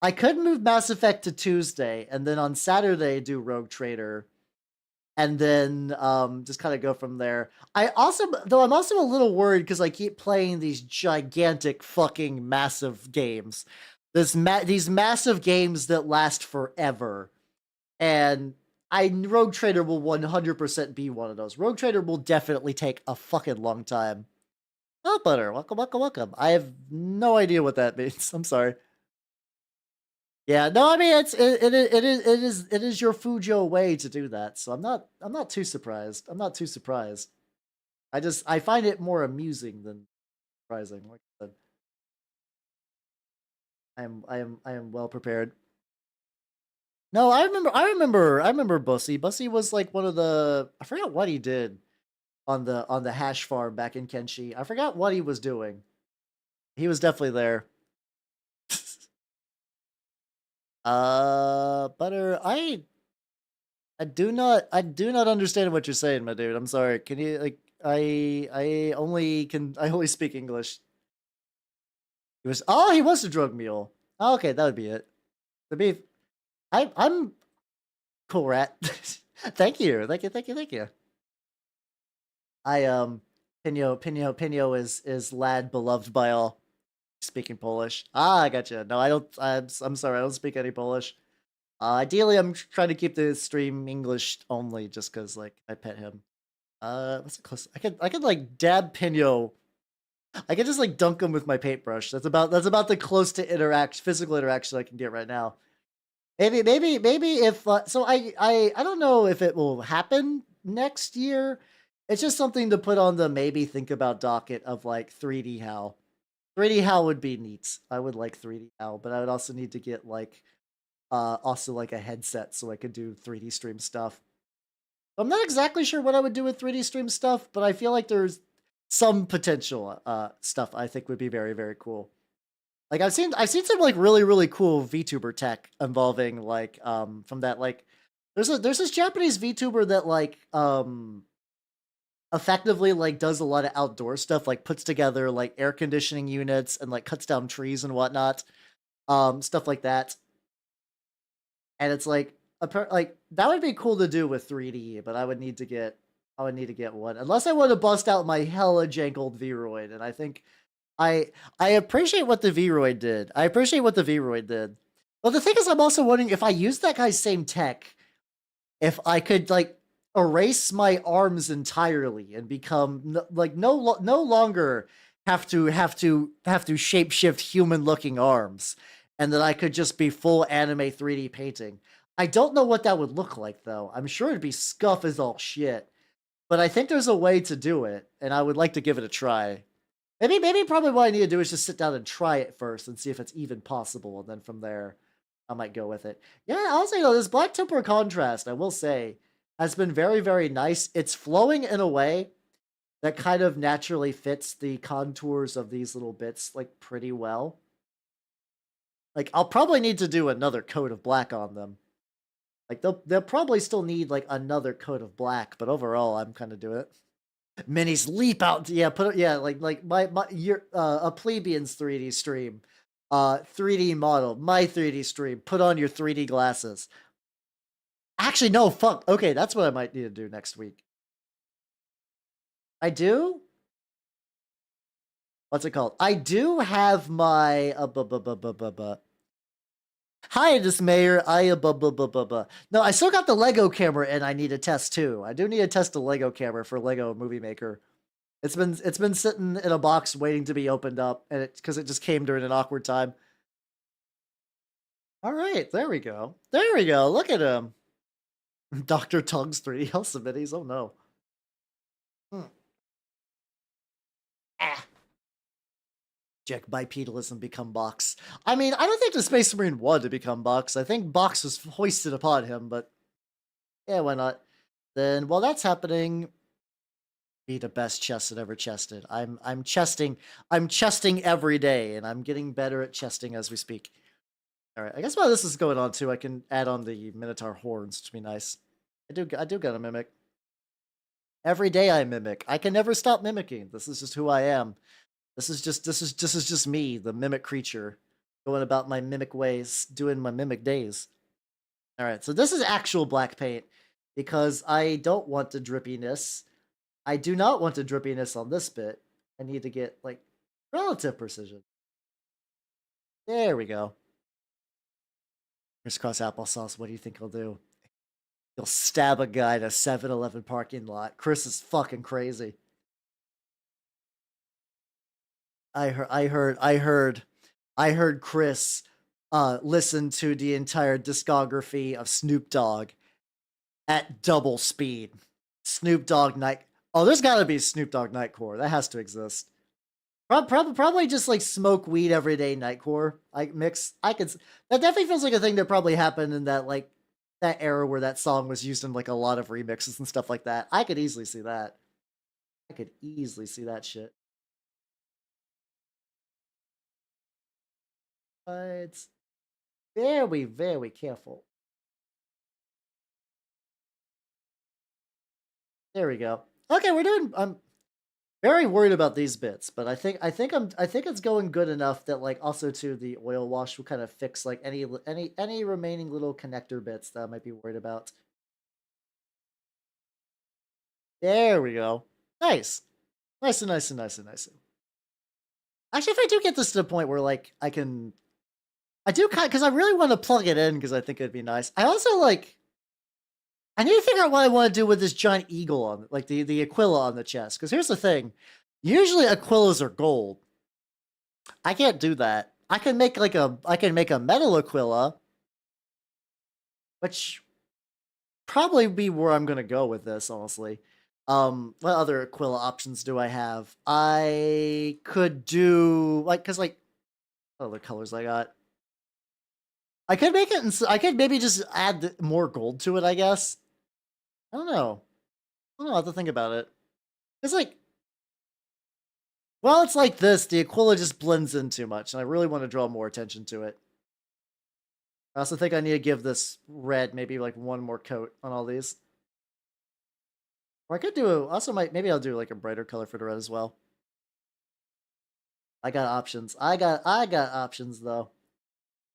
I could move Mass Effect to Tuesday and then on Saturday do Rogue Trader. And then just kind of go from there. I'm also a little worried because I keep playing these gigantic fucking massive games. These massive games that last forever. And Rogue Trader will 100% be one of those. Rogue Trader will definitely take a fucking long time. Oh, Butter, welcome, welcome, welcome. I have no idea what that means. I'm sorry. Yeah, no, I mean it is your Fujo way to do that, so I'm not too surprised. I'm not too surprised. I find it more amusing than surprising. Like I said, I am well prepared. No, I remember Bussy. Bussy was like one of the I forgot what he did on the hash farm back in Kenshi. I forgot what he was doing. He was definitely there. Butter, I do not understand what you're saying, my dude. I'm sorry. Can you like I only speak English. He was a drug mule. Oh, okay, that would be it. The beef. I'm cool, rat. Thank you. I Pino is lad beloved by all. Speaking Polish. Ah, I gotcha. No, I don't. I'm sorry. I don't speak any Polish. Ideally, I'm trying to keep the stream English only, just because like I pet him. What's it close? I could like dab Pino. I could just like dunk him with my paintbrush. That's about the close to physical interaction I can get right now. Maybe if so I don't know if it will happen next year. It's just something to put on the maybe think about docket of like 3D Hal. 3D Hal would be neat. I would like 3D Hal, but I would also need to get like also like a headset so I could do 3D stream stuff. I'm not exactly sure what I would do with 3D stream stuff, but I feel like there's some potential stuff I think would be very, very cool. Like I've seen some like really cool VTuber tech involving like from that like there's this Japanese VTuber that like effectively like does a lot of outdoor stuff, like puts together like air conditioning units and like cuts down trees and whatnot, stuff like that. And it's like like that would be cool to do with 3D, but I would need to get one unless I want to bust out my hella jankled Vroid, and I think I appreciate what the Vroid did. I appreciate what the Vroid did. But the thing is, I'm also wondering if I use that guy's same tech, if I could like erase my arms entirely and become like no longer have to shapeshift human looking arms, and that I could just be full anime 3D painting. I don't know what that would look like though. I'm sure it'd be scuff as all shit, but I think there's a way to do it, and I would like to give it a try. Maybe probably what I need to do is just sit down and try it first and see if it's even possible, and then from there, I might go with it. Yeah, honestly though, this Black Temper contrast, I will say, has been very, very nice. It's flowing in a way that kind of naturally fits the contours of these little bits like pretty well. Like I'll probably need to do another coat of black on them. Like they'll probably still need like another coat of black, but overall I'm kind of doing it. Minis leap out. Yeah, like my your a plebeian's 3D stream. 3D model, my 3D stream. Put on your 3D glasses. Actually, no, fuck. Okay, that's what I might need to do next week. I do? What's it called? I do have my Hi, Dismayer. No, I still got the Lego camera, and I need to test too. I do need to test the Lego camera for Lego Movie Maker. It's been sitting in a box waiting to be opened up, and because it just came during an awkward time. All right, there we go. There we go. Look at him, Dr. Tongue's 3D Health Submittees. Oh no. Hmm. Ah. Jack bipedalism become Box. I mean, I don't think the Space Marine wanted to become Box. I think Box was hoisted upon him, but yeah, why not? Then while that's happening, be the best chested ever chested. I'm chesting every day, and I'm getting better at chesting as we speak. All right, I guess while this is going on too, I can add on the Minotaur horns, which would be nice. I do got a mimic. Every day I mimic. I can never stop mimicking. This is just who I am. This is just me, the mimic creature, going about my mimic ways, doing my mimic days. All right, so this is actual black paint because I don't want the drippiness. I do not want the drippiness on this bit. I need to get like relative precision. There we go. Crisscross applesauce. What do you think he'll do? He'll stab a guy in a 7-Eleven parking lot. Chris is fucking crazy. I heard Chris listen to the entire discography of Snoop Dogg at double speed. Snoop Dogg night. Oh, there's got to be Snoop Dogg Nightcore. That has to exist. Probably just like smoke weed every day Nightcore. Like mix. That definitely feels like a thing that probably happened in that like that era where that song was used in like a lot of remixes and stuff like that. I could easily see that. I could easily see that shit. But very, very careful. There we go. Okay, we're doing. I'm very worried about these bits, but I think it's going good enough that like also too the oil wash will kind of fix like any remaining little connector bits that I might be worried about. There we go. Nice, nice and nice and nice and nice. Actually, if I do get this to the point where like I do kind because I really want to plug it in because I think it'd be nice. I also like I need to figure out what I want to do with this giant eagle on like the Aquila on the chest. Because here's the thing, usually Aquilas are gold. I can't do that. I can make a metal Aquila, which probably be where I'm gonna go with this, honestly. What other Aquila options do I have? I could do like because like what other colors I got. I could make it. I could maybe just add more gold to it. I guess. I don't know. I don't know. I have to think about it. It's like, well, it's like this. The Aquila just blends in too much, and I really want to draw more attention to it. I also think I need to give this red maybe like one more coat on all these. Or I could do also maybe I'll do like a brighter color for the red as well. I got options. I got options though.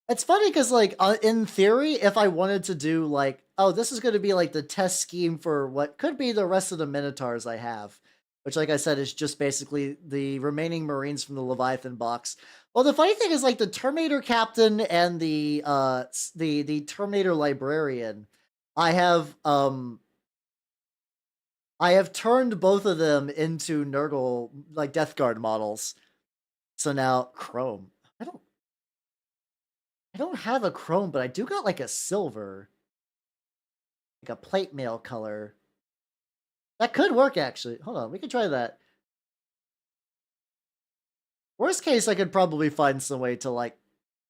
It's funny because like in theory, if I wanted to do like, oh, this is going to be like the test scheme for what could be the rest of the Minotaurs I have, which like I said is just basically the remaining Marines from the Leviathan box. Well, the funny thing is like the Terminator Captain and the Terminator Librarian, I have turned both of them into Nurgle like Death Guard models. So now Chrome. I don't have a chrome, but I do got like a silver. Like a plate mail color. That could work actually. Hold on, we can try that. Worst case, I could probably find some way to like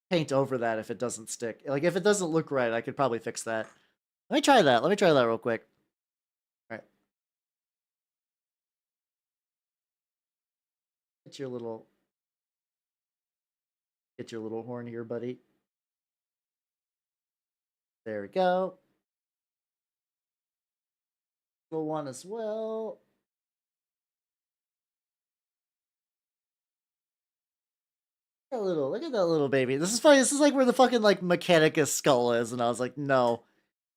paint over that if it doesn't stick. Like if it doesn't look right, I could probably fix that. Let me try that. Let me try that real quick. All right. Get your little horn here, buddy. There we go. Little one as well. Look at that little baby. This is funny. This is like where the fucking like Mechanicus skull is, and I was like, no.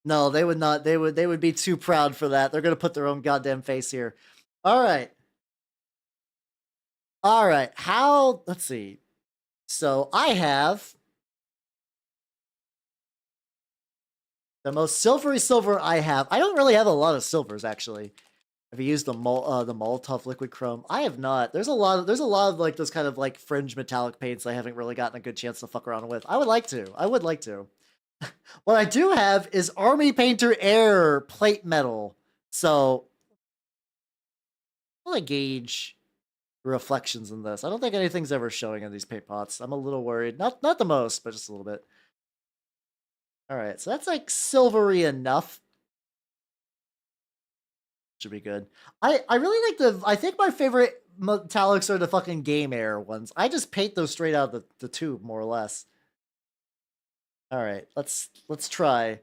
No, they would not. They would be too proud for that. They're gonna put their own goddamn face here. All right. All right. How, let's see. So I have the most silvery silver I have. I don't really have a lot of silvers actually. Have you used the Molotov liquid chrome? I have not. There's a lot of like those kind of like fringe metallic paints I haven't really gotten a good chance to fuck around with. I would like to. I would like to. What I do have is Army Painter Air plate metal. So I'll gauge reflections in this. I don't think anything's ever showing in these paint pots. I'm a little worried. Not the most, but just a little bit. All right, so that's like silvery enough. Should be good. I really like I think my favorite metallics are the fucking Game Air ones. I just paint those straight out of the tube, more or less. All right, let's try.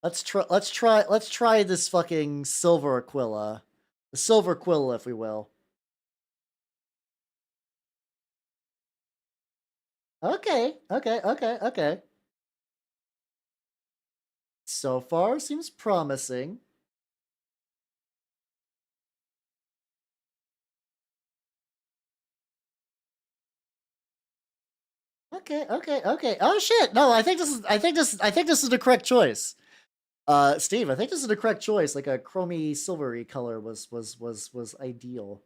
Let's try this fucking silver Aquila. The silver Aquila, if we will. Okay. So far, seems promising. Okay. Oh shit! No, I think this is the correct choice. Steve, I think this is the correct choice. Like a chromy silvery color was ideal.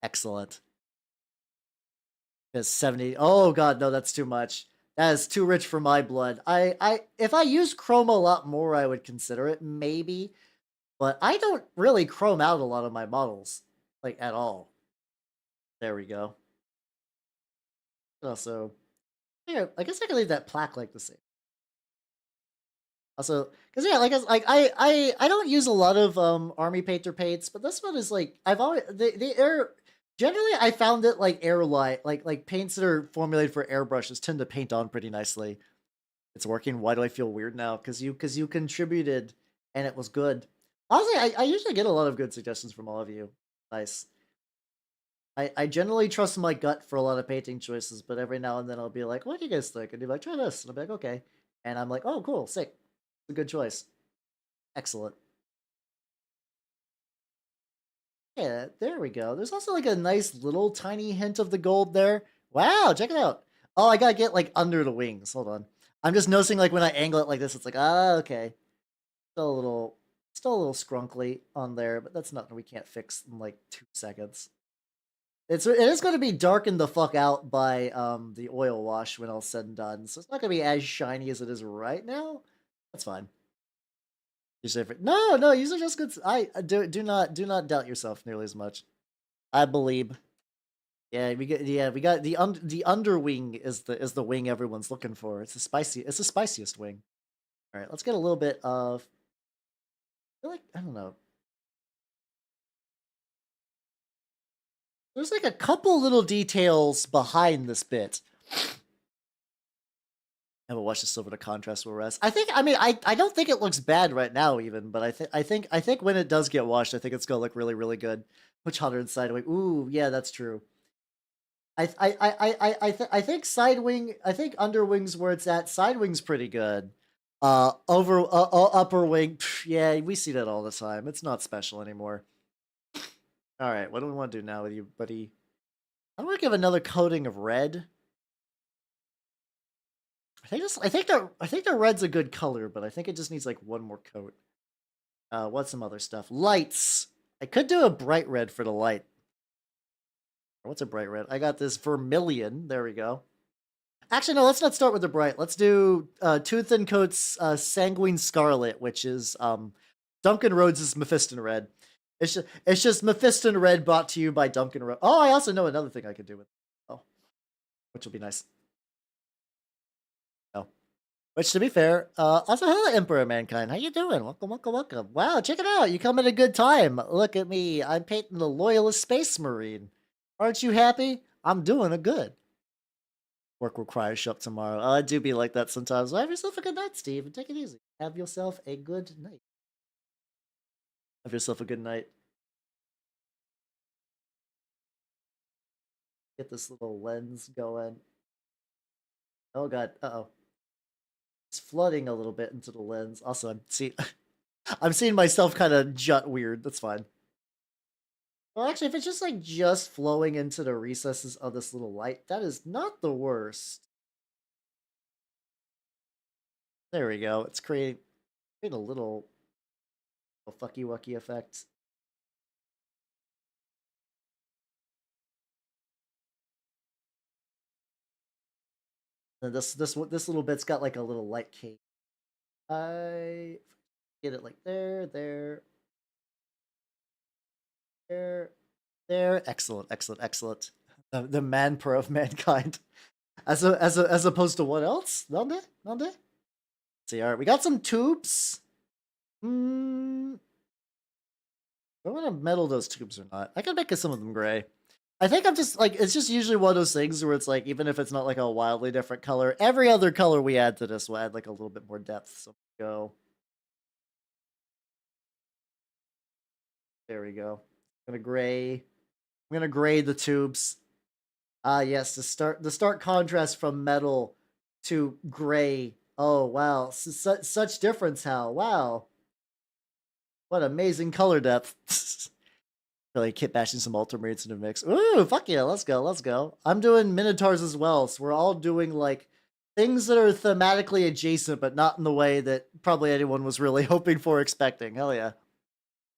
Excellent. It's 70. Oh god, no, that's too much. That is too rich for my blood. If I use chrome a lot more, I would consider it, maybe. But I don't really chrome out a lot of my models. Like, at all. There we go. Also, yeah, I guess I can leave that plaque like the same. Also, because yeah, like I don't use a lot of army painter paints, but this one is like I've always the air. Generally, I found it like airlight, like paints that are formulated for airbrushes tend to paint on pretty nicely. It's working. Why do I feel weird now? Because you contributed and it was good. Honestly, I usually get a lot of good suggestions from all of you. Nice. I generally trust my gut for a lot of painting choices, but every now and then I'll be like, what do you guys think? And you're like, try this. And I'll be like, okay. And I'm like, oh, cool, sick. It's a good choice. Excellent. Yeah, there we go. There's also like a nice little tiny hint of the gold there. Wow, check it out. Oh, I gotta get like under the wings. Hold on. I'm just noticing like when I angle it like this, it's like, ah, okay. Still a little scrunkly on there, but that's nothing we can't fix in like 2 seconds. It is going to be darkened the fuck out by the oil wash when all said and done, so it's not going to be as shiny as it is right now. That's fine. No, usually just good. I do not doubt yourself nearly as much. I believe. Yeah, we got the underwing is the wing everyone's looking for. It's the spiciest wing. All right, let's get a little bit of. I feel like I don't know. There's like a couple little details behind this bit. I haven't watched the silver to contrast will rest. I mean I don't think it looks bad right now even, but I think when it does get washed, I think it's gonna look really, really good. Much hotter than side wing. Ooh, yeah, that's true. I think side wing, I think under wing's where it's at. Side wing's pretty good. Upper wing, yeah, we see that all the time. It's not special anymore. All right, what do we want to do now with you, buddy? I'm gonna give another coating of red. I think the red's a good color, but I think it just needs like one more coat. What's some other stuff? Lights. I could do a bright red for the light. What's a bright red? I got this vermilion. There we go. Actually, no, let's not start with the bright. Let's do Tooth and Coat's Sanguine Scarlet, which is Duncan Rhodes' Mephiston Red. It's just Mephiston Red brought to you by Duncan Rhodes. Oh, I also know another thing I could do with it. Oh, which will be nice. Oh. Which, to be fair, also hello, Emperor Mankind. How you doing? Welcome, welcome, welcome. Wow, check it out. You come at a good time. Look at me. I'm painting the Loyalist Space Marine. Aren't you happy? I'm doing it good. Work requires shop tomorrow. I do be like that sometimes. Well, have yourself a good night, Steve, and take it easy. Have yourself a good night. Have yourself a good night. Get this little lens going. Oh god. Uh-oh. It's flooding a little bit into the lens. Also, I'm seeing myself kind of jut weird. That's fine. Well, actually, if it's just like just flowing into the recesses of this little light, that is not the worst. There we go. It's creating a little fucky wucky effect. And this little bit's got like a little light cape. I get it like there. Excellent. The man pro of mankind. As opposed to what else? Nande? See, all right, we got some tubes. I want to metal those tubes or not. I can make some of them gray. I think I'm just like, it's just usually one of those things where it's like, even if it's not like a wildly different color, every other color we add to this will add like a little bit more depth. So go. There we go. I'm gonna gray the tubes. Ah, yes, the stark contrast from metal to gray. Oh wow, such difference, Hal. Wow, what amazing color depth. Really kit bashing some ultramarines in the mix. Ooh, fuck yeah, let's go. I'm doing Minotaurs as well, so we're all doing like things that are thematically adjacent, but not in the way that probably anyone was really hoping for, expecting. Hell yeah.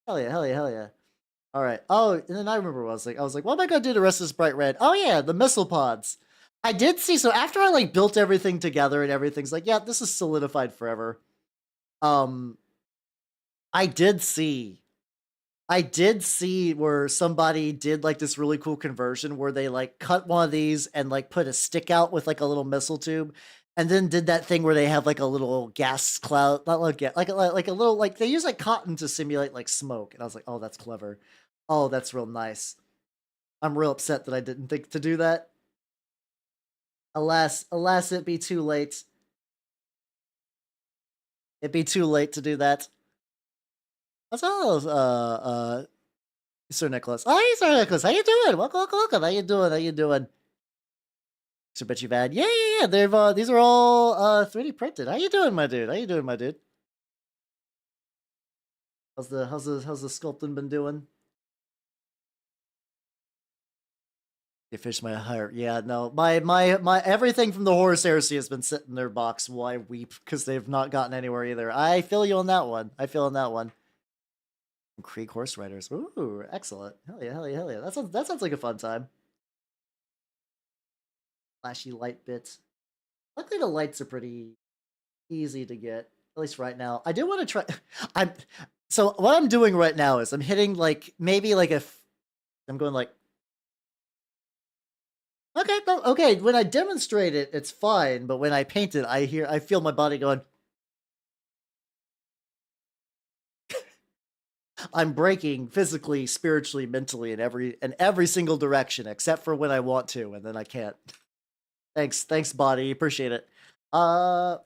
All right. Oh, and then I remember what I was like, what am I gonna do the rest of this bright red? Oh yeah, the missile pods. I did see. So after I like built everything together and everything's like, yeah, this is solidified forever. Um, I did see. I did see where somebody did like this really cool conversion where they like cut one of these and like put a stick out with like a little missile tube, and then did that thing where they have like a little gas cloud, not like like a little like they use like cotton to simulate like smoke, and I was like, oh, that's clever. Oh, that's real nice. I'm real upset that I didn't think to do that. Alas, it be too late. It'd be too late to do that. What's all Sir Nicholas? Oh, hey, Sir Nicholas, how you doing? Welcome. How you doing? So bet you've had, yeah. They've these are all 3D printed. How you doing, my dude? How's the sculpting been doing? You fish my heart. Yeah, no, my everything from the Horus Heresy has been sitting in their box while I weep because they've not gotten anywhere either. I feel you on that one. I feel on that one. Creek Horse Riders. Ooh, excellent. Hell yeah, hell yeah, hell yeah. That sounds like a fun time. Flashy light bits. Luckily the lights are pretty easy to get, at least right now. I do want to try. I'm so what I'm doing right now is I'm hitting like maybe like I'm going like okay, no, okay. When I demonstrate it, it's fine, but when I paint it, I feel my body going. I'm breaking physically, spiritually, mentally in every single direction, except for when I want to, and then I can't. Thanks, body. Appreciate it. Oh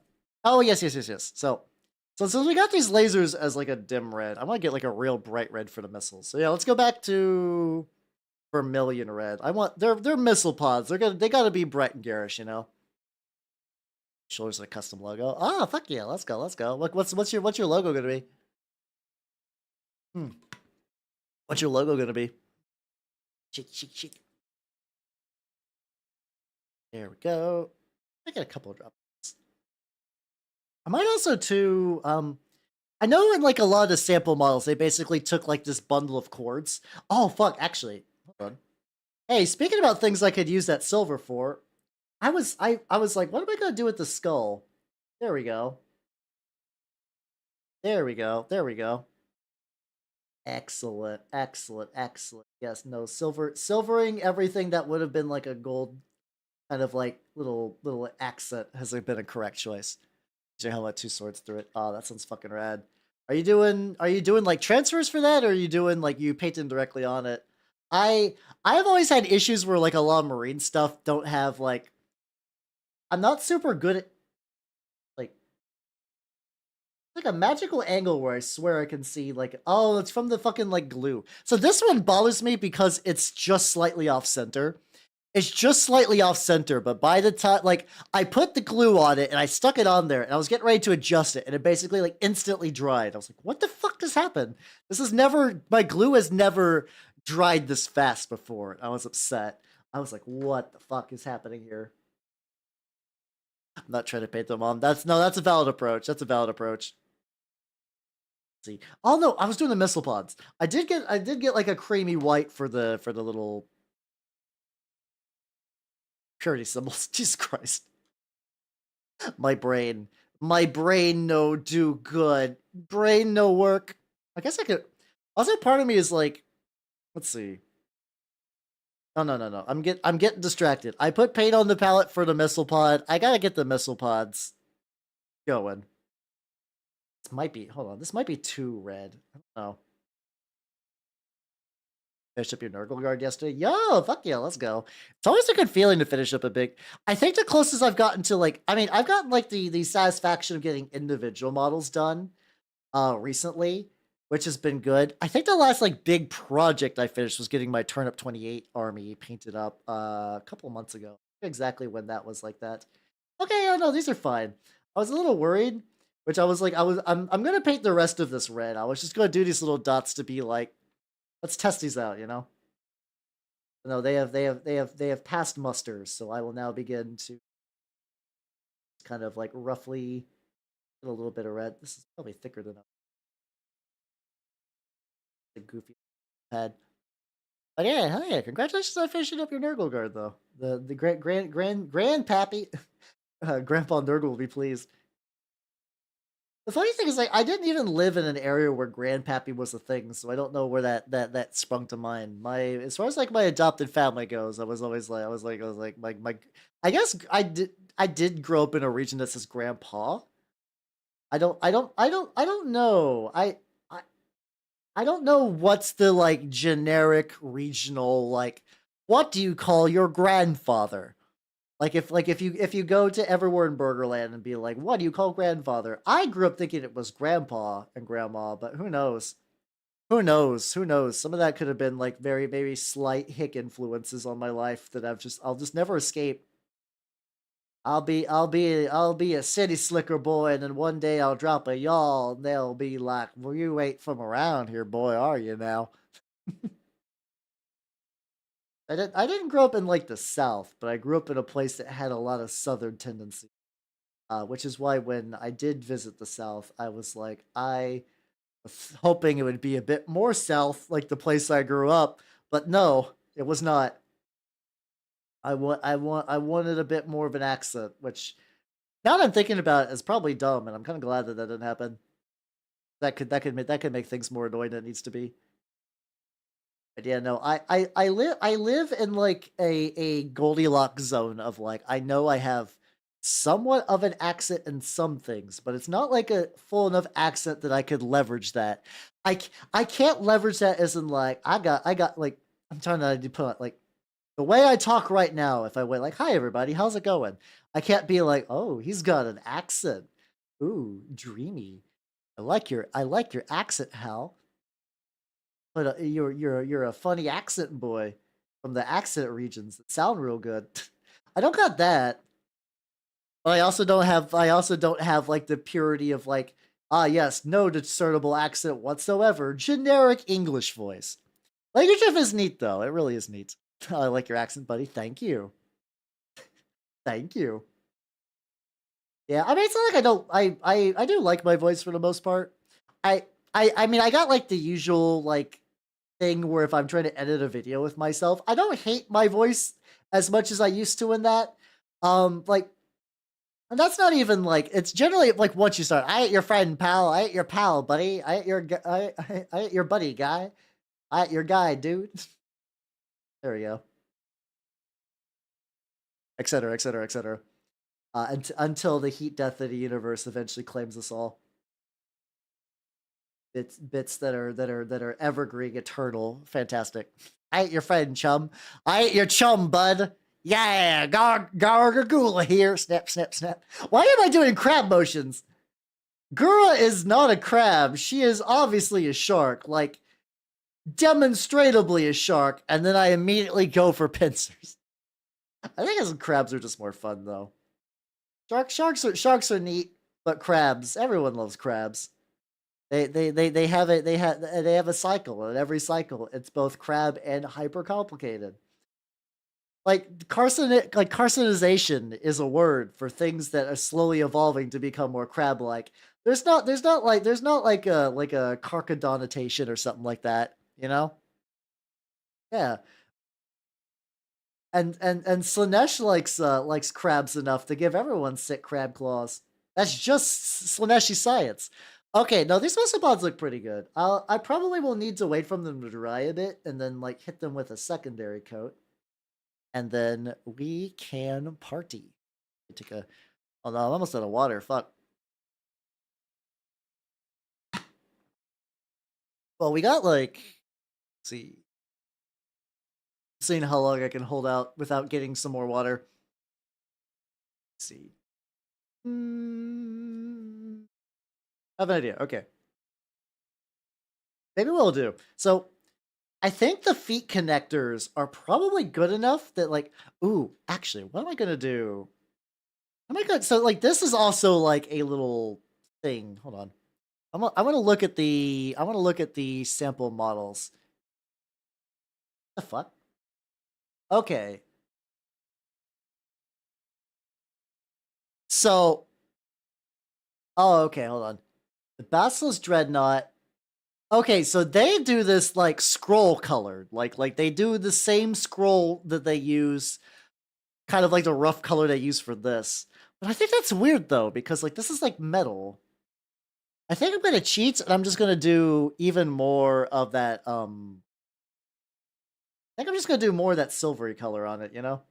yes. So since we got these lasers as like a dim red, I want to get like a real bright red for the missiles. So yeah, let's go back to vermilion red. I want they're missile pods. They gotta be bright and garish, you know. Shoulders a custom logo. Ah, fuck yeah, let's go. Look, what's your logo gonna be? Hmm. What's your logo gonna be? Chic. There we go. I got a couple of drops. I might also too. I know in like a lot of the sample models, they basically took like this bundle of chords. Oh fuck, actually, hold on. Hey, speaking about things I could use that silver for, I was like, what am I gonna do with the skull? There we go. There we go. Excellent. Yes, no, silvering everything that would have been like a gold kind of like little accent has been a correct choice. Your helmet, two swords through it. Oh, that sounds fucking rad. Are you doing like transfers for that, or are you doing like you painting directly on it? I I've always had issues where like a lot of marine stuff don't have like I'm not super good at like a magical angle where I swear I can see like oh it's from the fucking like glue. So this one bothers me because it's just slightly off center. It's just slightly off center, but by the time, like, I put the glue on it and I stuck it on there and I was getting ready to adjust it and it basically, like, instantly dried. I was like, what the fuck just happened? My glue has never dried this fast before. I was upset. I was like, what the fuck is happening here? I'm not trying to paint them on. That's a valid approach. That's a valid approach. Let's see. Oh no, I was doing the missile pods. I did get like a creamy white for the little purity symbols. Jesus Christ. My brain. My brain no do good. Brain no work. I guess I could. Also, part of me is like, let's see. No. I'm getting distracted. I put paint on the palette for the missile pod. I gotta get the missile pods going. This might be. Hold on. This might be too red. I don't know. Finished up your Nurgle guard yesterday. Yo, fuck yeah, let's go. It's always a good feeling to finish up a big. I think the closest I've gotten to like, I mean, I've gotten like the satisfaction of getting individual models done recently, which has been good. I think the last like big project I finished was getting my Turnip 28 army painted up a couple of months ago. Exactly when that was like that. Okay, oh no, these are fine. I was a little worried, which I was like, I'm gonna paint the rest of this red. I was just gonna do these little dots to be like, let's test these out, you know. No, they have passed musters, so I will now begin to kind of like roughly get a little bit of red. This is probably thicker than a goofy pad. But yeah, hell yeah! Congratulations on finishing up your Nurgle guard, though. The grandpappy, Grandpa Nurgle will be pleased. The funny thing is, like, I didn't even live in an area where grandpappy was a thing, so I don't know where that sprung to mind. As far as like my adopted family goes, I was like my. I guess I did grow up in a region that says grandpa. I don't know. I don't know what's the like generic regional like what do you call your grandfather? Like if you go to everywhere in Burgerland and be like, what do you call grandfather? I grew up thinking it was grandpa and grandma, but who knows? Who knows? Some of that could have been like very, very slight hick influences on my life that I'll just never escape. I'll be a city slicker boy, and then one day I'll drop a y'all, and they'll be like, "Well, you ain't from around here, boy, are you now?" I didn't grow up in like the South, but I grew up in a place that had a lot of Southern tendency. Which is why when I did visit the South, I was like, I was hoping it would be a bit more South, like the place I grew up, but no, it was not. I wanted a bit more of an accent, which now that I'm thinking about it, is probably dumb, and I'm kind of glad that that didn't happen. That could make things more annoying than it needs to be. But yeah, no, I live in like a Goldilocks zone of like I know I have somewhat of an accent in some things, but it's not like a full enough accent that I could leverage that. I can't leverage that as in like I got like I'm trying to put like the way I talk right now. If I went like, "Hi everybody, how's it going?" I can't be like, "Oh, he's got an accent. Ooh, dreamy. I like your accent, Hal." But you're a funny accent boy from the accent regions that sound real good. I don't got that. But I also don't have like the purity of like, ah yes, no discernible accent whatsoever. Generic English voice. Language Shift is neat though. It really is neat. I like your accent, buddy. Thank you. Thank you. Yeah, I mean it's not like I don't I do like my voice for the most part. I I mean I got like the usual like thing where if I'm trying to edit a video with myself, I don't hate my voice as much as I used to in that. Like, and that's not even like it's generally like once you start, I ain't your friend, pal. I ain't your pal, buddy. I ain't your I ain't your buddy, guy. I ain't your guy, dude. There we go. Etc. Etc. Etc. Until the heat death of the universe eventually claims us all. Bits that are evergreen, eternal, fantastic. I ain't your friend, chum. I ain't your chum, bud. Yeah, Gargagula here. Snap, snap, snap. Why am I doing crab motions? Gura is not a crab. She is obviously a shark, like demonstrably a shark, and then I immediately go for pincers. I think as crabs are just more fun though. Sharks are neat, but crabs, everyone loves crabs. They have a cycle, and every cycle it's both crab and hyper complicated. Carcinization is a word for things that are slowly evolving to become more crab like. There's not like a carcadonitation or something like that, you know? Yeah. And Slanesh likes crabs enough to give everyone sick crab claws. That's just Slaneshi science. Okay, no, these Mesopods look pretty good. I probably will need to wait for them to dry a bit and then like hit them with a secondary coat. And then we can party. Take a oh no, I'm almost out of water. Fuck. Well, we got like let's see. Seeing how long I can hold out without getting some more water. Let's see. I have an idea. Okay. Maybe we'll do. So I think the feet connectors are probably good enough that like, ooh, actually, what am I gonna do? Am I good? So like this is also like a little thing. Hold on. I'm gonna look at the sample models. The fuck? Okay. So oh okay, hold on. The Basilisk Dreadnought. Okay, so they do this like scroll colored. Like they do the same scroll that they use, kind of like the rough color they use for this. But I think that's weird though, because like this is like metal. I think I'm gonna cheat and I'm just gonna do even more of that. I think I'm just gonna do more of that silvery color on it, you know?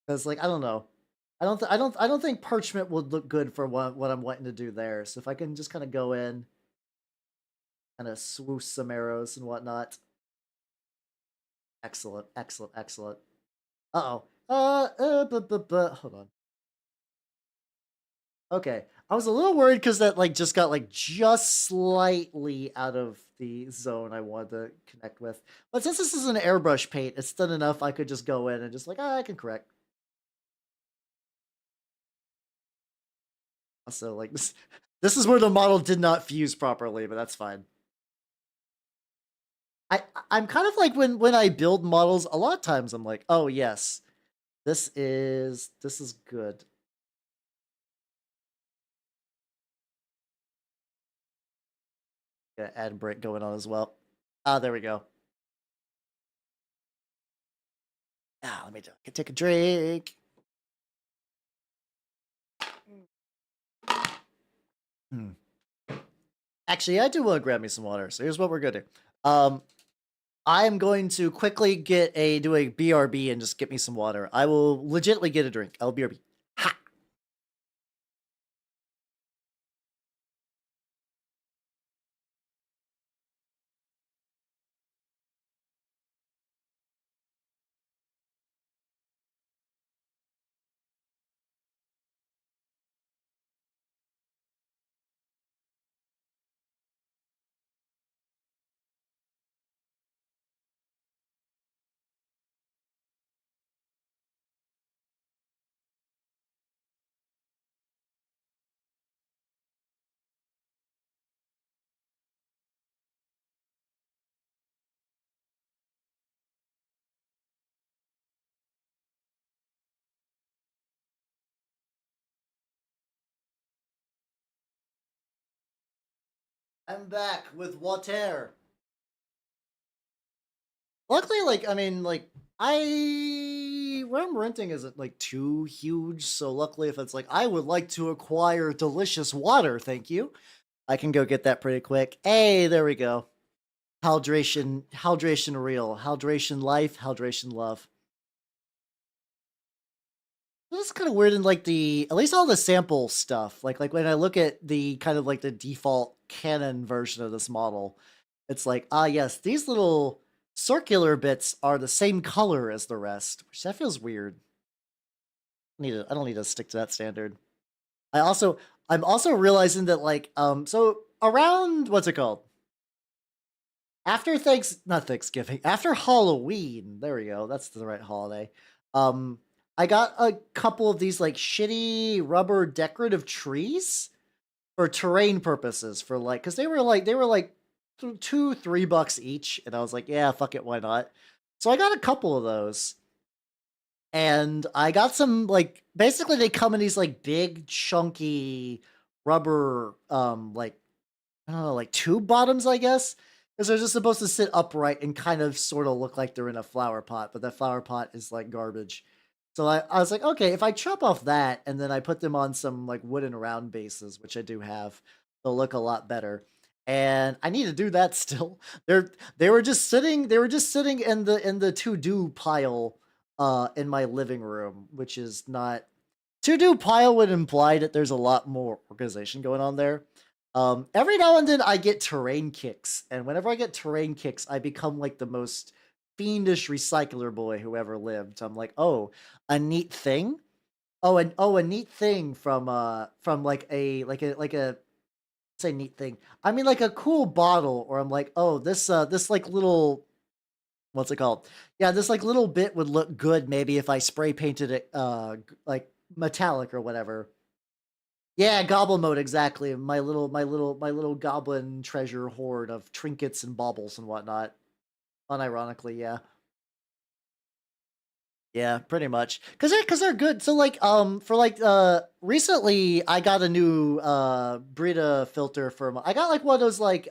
Because like I don't know. I don't think parchment would look good for what I'm wanting to do there. So if I can just kind of go in, kind of swoosh some arrows and whatnot. Excellent, excellent, excellent. Uh-oh. Hold on. Okay. I was a little worried because that like just got like just slightly out of the zone I wanted to connect with. But since this is an airbrush paint, it's done enough I could just go in and just like, I can correct. Also, like this is where the model did not fuse properly, but that's fine. I'm kind of like when I build models, a lot of times I'm like, oh yes, this is good. Got ad break going on as well. Ah, there we go. Ah, let me take a drink. Hmm. Actually, I do want to grab me some water. So here's what we're gonna do. I'm going to quickly do a BRB and just get me some water. I will legitimately get a drink. I'll BRB. Ha! I'm back with water. Luckily, like I mean, like I where I'm renting isn't like too huge, so luckily, if it's like I would like to acquire delicious water, thank you, I can go get that pretty quick. Hey, there we go. Hydration real, hydration life, hydration love. This is kind of weird in like at least all the sample stuff. Like when I look at the kind of like the default canon version of this model, it's like, ah yes, these little circular bits are the same color as the rest, which that feels weird. I don't need to stick to that standard. I'm also realizing that like so around what's it called? After not Thanksgiving, after Halloween, there we go, that's the right holiday. Um, I got a couple of these like shitty rubber decorative trees for terrain purposes for like, cause they were like $2-3 each. And I was like, yeah, fuck it, why not? So I got a couple of those and I got some like, basically they come in these like big chunky rubber, like I don't know, like tube bottoms, I guess, because they're just supposed to sit upright and kind of sort of look like they're in a flower pot, but that flower pot is like garbage. So I was like, okay, if I chop off that and then I put them on some like wooden round bases, which I do have, they'll look a lot better. And I need to do that still. They were just sitting in the to do pile in my living room, which is not to do pile would imply that there's a lot more organization going on there. Every now and then I get terrain kicks, and whenever I get terrain kicks, I become like the most fiendish recycler boy who ever lived. I'm like, oh, a neat thing. A neat thing from like a say neat thing. I mean like a cool bottle, or I'm like, oh, this like little what's it called? Yeah, this like little bit would look good maybe if I spray painted it like metallic or whatever. Yeah, goblin mode exactly. My little goblin treasure hoard of trinkets and baubles and whatnot. Unironically, yeah. Yeah, pretty much. Cause they're good. So like for like recently I got a new Brita filter I got like one of those like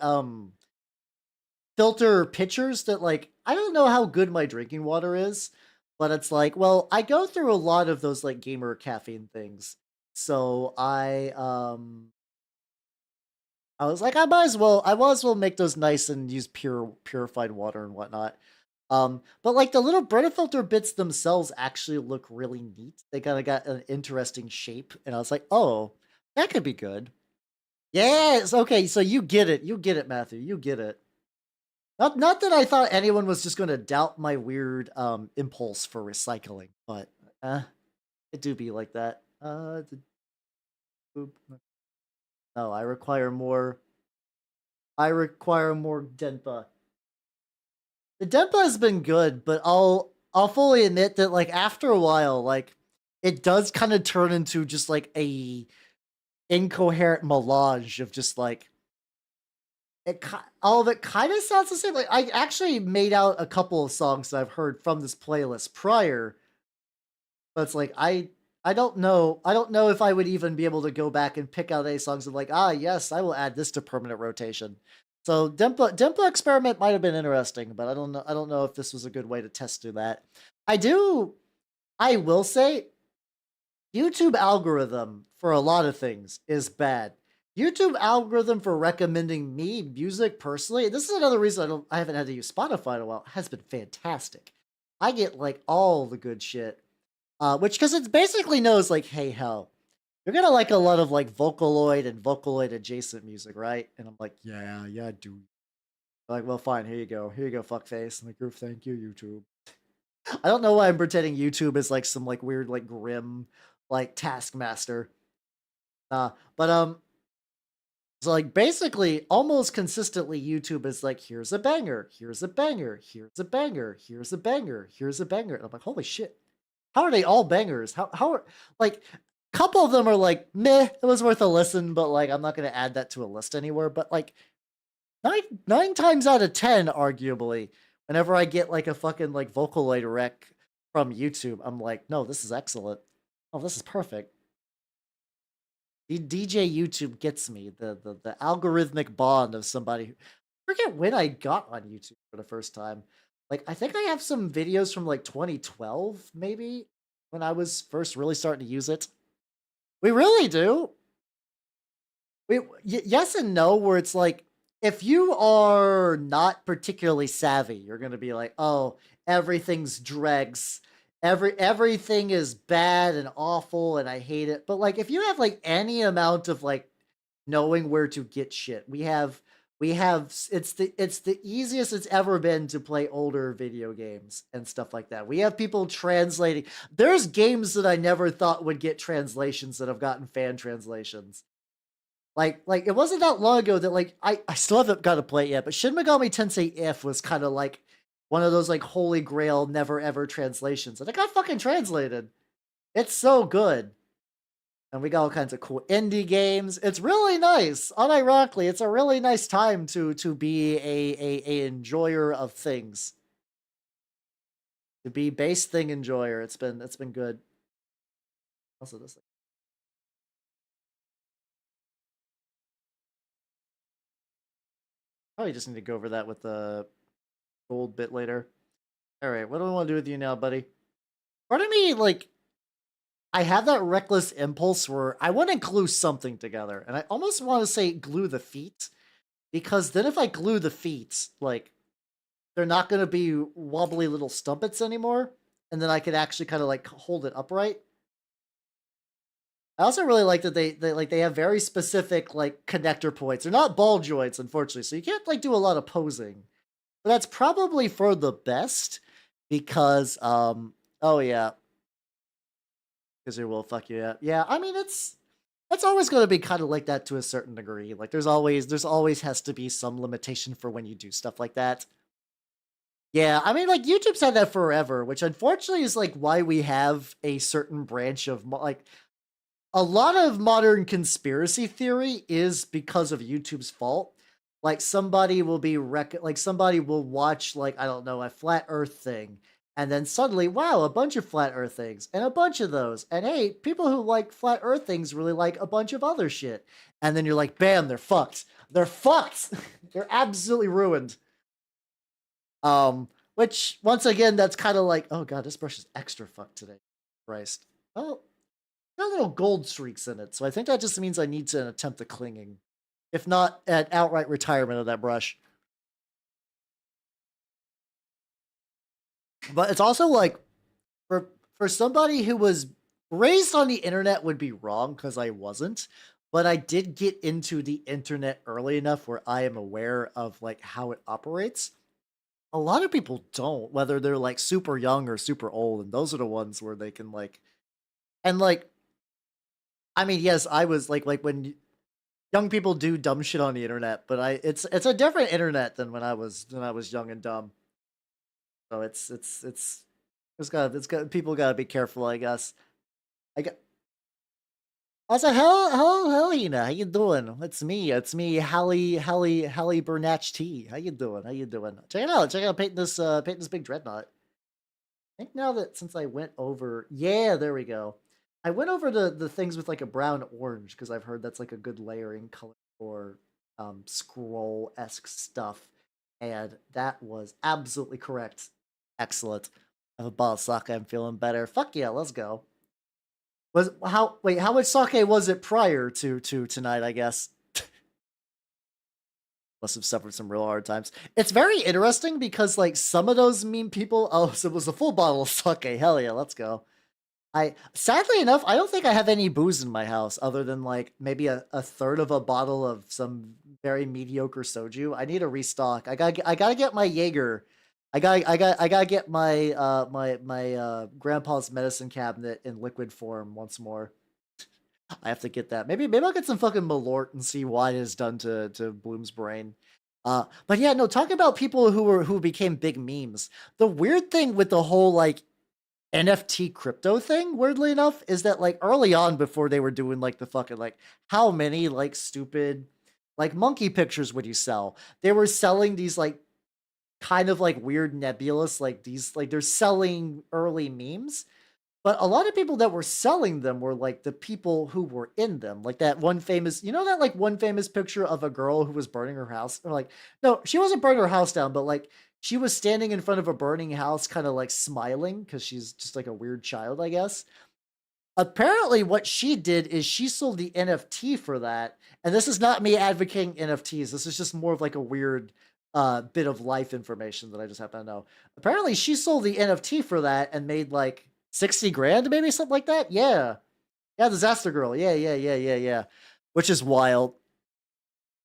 filter pitchers that like I don't know how good my drinking water is, but it's like, well, I go through a lot of those like gamer caffeine things. So I was like, I might as well make those nice and use purified water and whatnot. But like the little Brita filter bits themselves actually look really neat. They kind of got an interesting shape, and I was like, oh, that could be good. Yes, okay, so you get it, Matthew, you get it. Not that I thought anyone was just going to doubt my weird impulse for recycling, but it do be like that. No, I require more Denpa. The Denpa has been good, but I'll fully admit that like after a while, like it does kind of turn into just like a incoherent melange of just like all of it kind of sounds the same. Like I actually made out a couple of songs that I've heard from this playlist prior, but it's like I don't know. I don't know if I would even be able to go back and pick out any songs and like, ah, yes, I will add this to permanent rotation. So Dimpa experiment might have been interesting, but I don't know. I don't know if this was a good way to test through that. I do. I will say YouTube algorithm for a lot of things is bad. YouTube algorithm for recommending me music personally. This is another reason I haven't had to use Spotify in a while. Has been fantastic. I get like all the good shit. Which because it basically knows like, hey, hell, you're gonna like a lot of like Vocaloid and Vocaloid adjacent music, right? And I'm like, yeah, I do. Like, well, fine, here you go, fuckface. And like, thank you, YouTube. I don't know why I'm pretending YouTube is like some like weird like grim like taskmaster. But so like basically almost consistently YouTube is like here's a banger, here's a banger, here's a banger, here's a banger, here's a banger. And I'm like, holy shit. How are they all bangers? How are like a couple of them are like meh, it was worth a listen, but like I'm not gonna add that to a list anywhere. But like nine times out of 10, arguably, whenever I get like a fucking like Vocaloid rec from YouTube, I'm like, no, this is excellent. Oh, this is perfect. DJ YouTube gets me the algorithmic bond of somebody. I forget when I got on YouTube for the first time. Like I think I have some videos from like 2012, maybe when I was first really starting to use it. We really do. Yes and no, where it's like if you are not particularly savvy, you're gonna be like, oh, everything's dregs. Everything is bad and awful and I hate it. But like if you have like any amount of like knowing where to get shit, we have it's the easiest it's ever been to play older video games and stuff like that. We have people translating. There's games that I never thought would get translations that have gotten fan translations. Like it wasn't that long ago that like I still haven't got to play it yet, but Shin Megami Tensei If was kind of like one of those like holy grail never ever translations, and it got fucking translated. It's so good, and we got all kinds of cool indie games. It's really nice. Unironically, it's a really nice time to be a enjoyer of things, to be base thing enjoyer. It's been good. Also, this thing. Probably just need to go over that with the gold bit later. All right, what do I want to do with you now, buddy? Part of me, like, I have that reckless impulse where I want to glue something together, and I almost want to say glue the feet, because then if I glue the feet, like, they're not going to be wobbly little stumpets anymore, and then I could actually kind of like hold it upright. I also really like that they have very specific like connector points. They're not ball joints, unfortunately, so you can't like do a lot of posing. But that's probably for the best because oh yeah, because it will fuck you up. Yeah, I mean it's always going to be kind of like that to a certain degree. Like there's always has to be some limitation for when you do stuff like that. Yeah, I mean like YouTube's had that forever, which unfortunately is like why we have a certain branch of like a lot of modern conspiracy theory is because of YouTube's fault. Like somebody will watch like I don't know a flat Earth thing, and then suddenly, wow, a bunch of flat Earth things and a bunch of those, and hey, people who like flat Earth things really like a bunch of other shit, and then you're like, bam, they're fucked. They're fucked. They're absolutely ruined. Which once again, that's kind of like, oh god, this brush is extra fucked today. Christ. Oh, got little gold streaks in it, so I think that just means I need to attempt the clinging. If not, an outright retirement of that brush. But it's also like, for somebody who was raised on the internet would be wrong, because I wasn't, but I did get into the internet early enough where I am aware of like how it operates. A lot of people don't, whether they're like super young or super old, and those are the ones where they can like, and like, I mean, yes, I was like when young people do dumb shit on the internet, but it's a different internet than when I was young and dumb. So it's got people gotta be careful, I guess. I got Also, hello, Hina. How you doing? It's me, Hallie Burnatch T. How you doing? How you doing? Check it out, painting this big dreadnought. I think now that since I went over, yeah, there we go. I went over the things with like a brown orange because I've heard that's like a good layering color for scroll esque stuff, and that was absolutely correct. Excellent. I have a ball of sake. I'm feeling better. Fuck yeah, let's go. Was how wait, how much sake was it prior to tonight, I guess? Must have suffered some real hard times. It's very interesting because like some of those meme people, oh, so it was a full bottle of sake. Hell yeah, let's go. I sadly enough, I don't think I have any booze in my house other than like maybe a third of a bottle of some very mediocre soju. I need a restock. I gotta get my Jaeger. I gotta get my grandpa's medicine cabinet in liquid form once more. I have to get that. Maybe I'll get some fucking Malort and see what it has done to Bloom's brain. But yeah, no, talk about people who became big memes. The weird thing with the whole like NFT crypto thing, weirdly enough, is that like early on before they were doing like the fucking like how many like stupid like monkey pictures would you sell? They were selling these like kind of like weird nebulous like these like they're selling early memes, but a lot of people that were selling them were like the people who were in them. Like that one famous, you know, that like one famous picture of a girl who was burning her house? Or like, no, she wasn't burning her house down, but like she was standing in front of a burning house, kind of like smiling because she's just like a weird child, I guess. Apparently, what she did is she sold the NFT for that. And this is not me advocating NFTs. This is just more of like a weird bit of life information that I just happen to know. Apparently, she sold the NFT for that and made like 60 grand, maybe something like that. Yeah. Yeah, Disaster Girl. Yeah. Which is wild.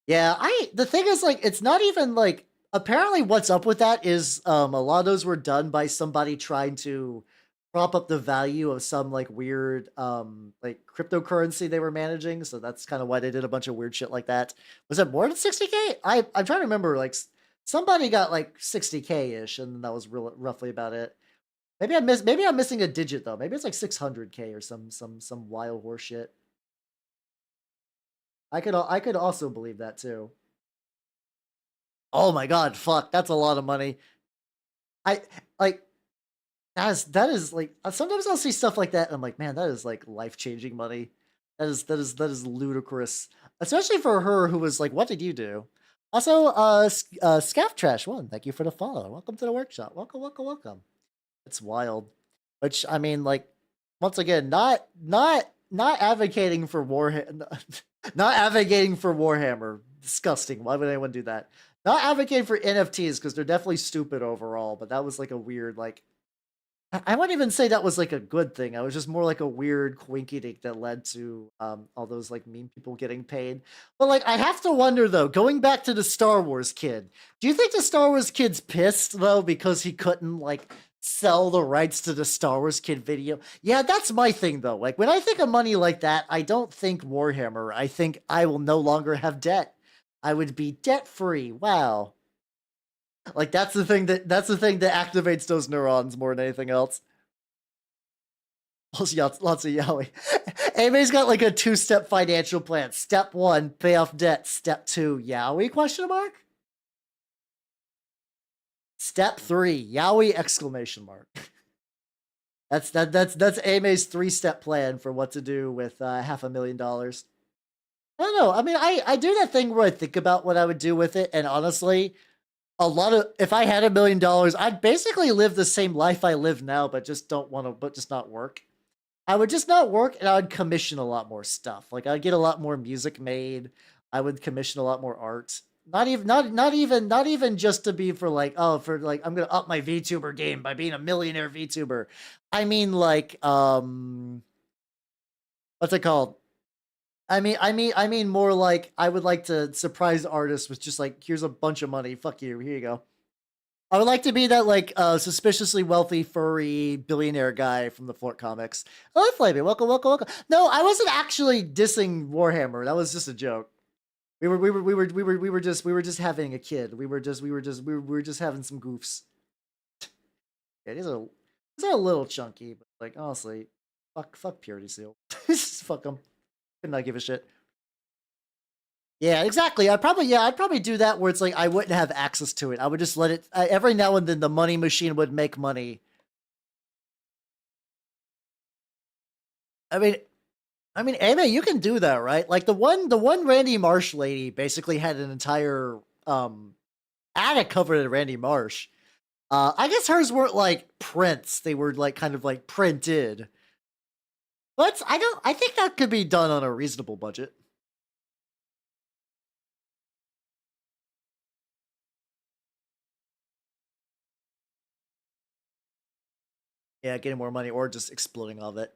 Yeah, the thing is like it's not even like apparently what's up with that is a lot of those were done by somebody trying to prop up the value of some like weird like cryptocurrency they were managing. So that's kind of why they did a bunch of weird shit like that. Was it more than 60K? I'm trying to remember like somebody got like 60K ish and that was roughly about it. Maybe I'm missing a digit though. Maybe it's like 600K or some wild horse shit. I could also believe that too. Oh my god, fuck, that's a lot of money. I like that is like sometimes I'll see stuff like that and I'm like, man, that is like life-changing money. That is ludicrous. Especially for her who was like, what did you do? Also, Scaff Trash 1, thank you for the follow. Welcome to the workshop. Welcome. It's wild. Which I mean, like, once again, not advocating for Warhammer, not advocating for Warhammer. Disgusting. Why would anyone do that? Not advocating for NFTs because they're definitely stupid overall. But that was like a weird, like, I wouldn't even say that was like a good thing. I was just more like a weird quinky dink that led to all those like mean people getting paid. But like, I have to wonder though, going back to the Star Wars kid, do you think the Star Wars kid's pissed though because he couldn't like sell the rights to the Star Wars kid video? Yeah, that's my thing though. Like when I think of money like that, I don't think Warhammer. I think I will no longer have debt. I would be debt free. Wow. Like that's the thing that activates those neurons more than anything else. Lots of yaoi. Amy's got like a two-step financial plan. Step one, pay off debt. Step two, yaoi question mark? Step three, yaoi exclamation mark. That's Amy's three-step plan for what to do with $500,000. I don't know. I mean, I do that thing where I think about what I would do with it, and honestly, a lot of if I had $1,000,000, I'd basically live the same life I live now, but just don't want to, but just not work. I would just not work, and I would commission a lot more stuff. Like I'd get a lot more music made. I would commission a lot more art. Not even just to be for like oh for like I'm gonna up my VTuber game by being a millionaire VTuber. I mean like what's it called? I mean more like I would like to surprise artists with just like here's a bunch of money. Fuck you. Here you go. I would like to be that like suspiciously wealthy furry billionaire guy from the Fort Comics. Hello, Flavy. Welcome. No, I wasn't actually dissing Warhammer. That was just a joke. We were just having a kid. We were just having some goofs. Yeah, these are a little chunky, but like honestly, fuck Purity Seal. Just fuck them. Could not give a shit. Yeah, exactly. I'd probably do that where it's like I wouldn't have access to it. I would just let it. Every now and then, the money machine would make money. I mean, Amy, you can do that, right? Like the one Randy Marsh lady basically had an entire attic covered in Randy Marsh. I guess hers weren't like prints; they were like kind of like printed. But I don't. I think that could be done on a reasonable budget. Yeah, getting more money or just exploding all of it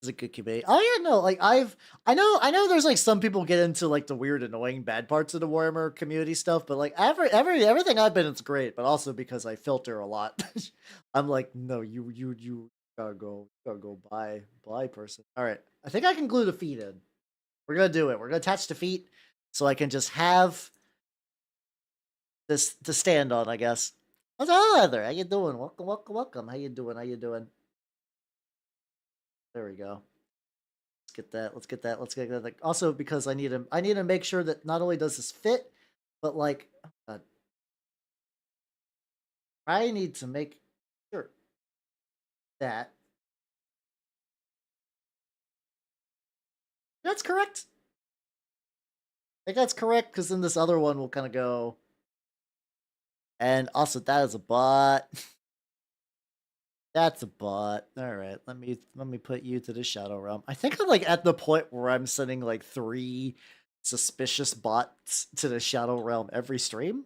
is a good debate. Oh yeah, no, like I know there's like some people get into like the weird, annoying, bad parts of the Warhammer community stuff, but like everything I've been it's great, but also because I filter a lot, I'm like, no, you gotta go buy person. All right, I think I can glue the feet in. We're gonna do it. We're gonna attach the feet so I can just have this to stand on, I guess. What's up, Heather? How you doing? Welcome, welcome, welcome. How you doing? How you doing? There we go. Let's get that. Let's get that. Let's get that. Like, also, because I need to make sure that not only does this fit, but like, I need to make sure that that's correct. I think that's correct because then this other one will kind of go. And also, that is a bot. That's a bot. All right, let me put you to the Shadow Realm. I think I'm like at the point where I'm sending like 3 suspicious bots to the Shadow Realm every stream.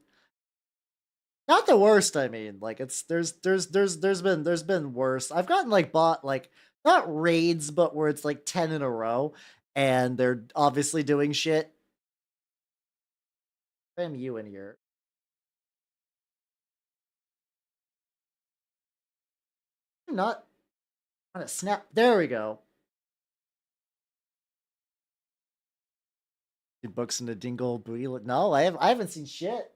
Not the worst, I mean. Like it's there's been worse. I've gotten like bot like not raids, but where it's like 10 in a row and they're obviously doing shit. Cram you in here. I'm not on a snap. There we go. Books in the dingle booty. No, I haven't seen shit.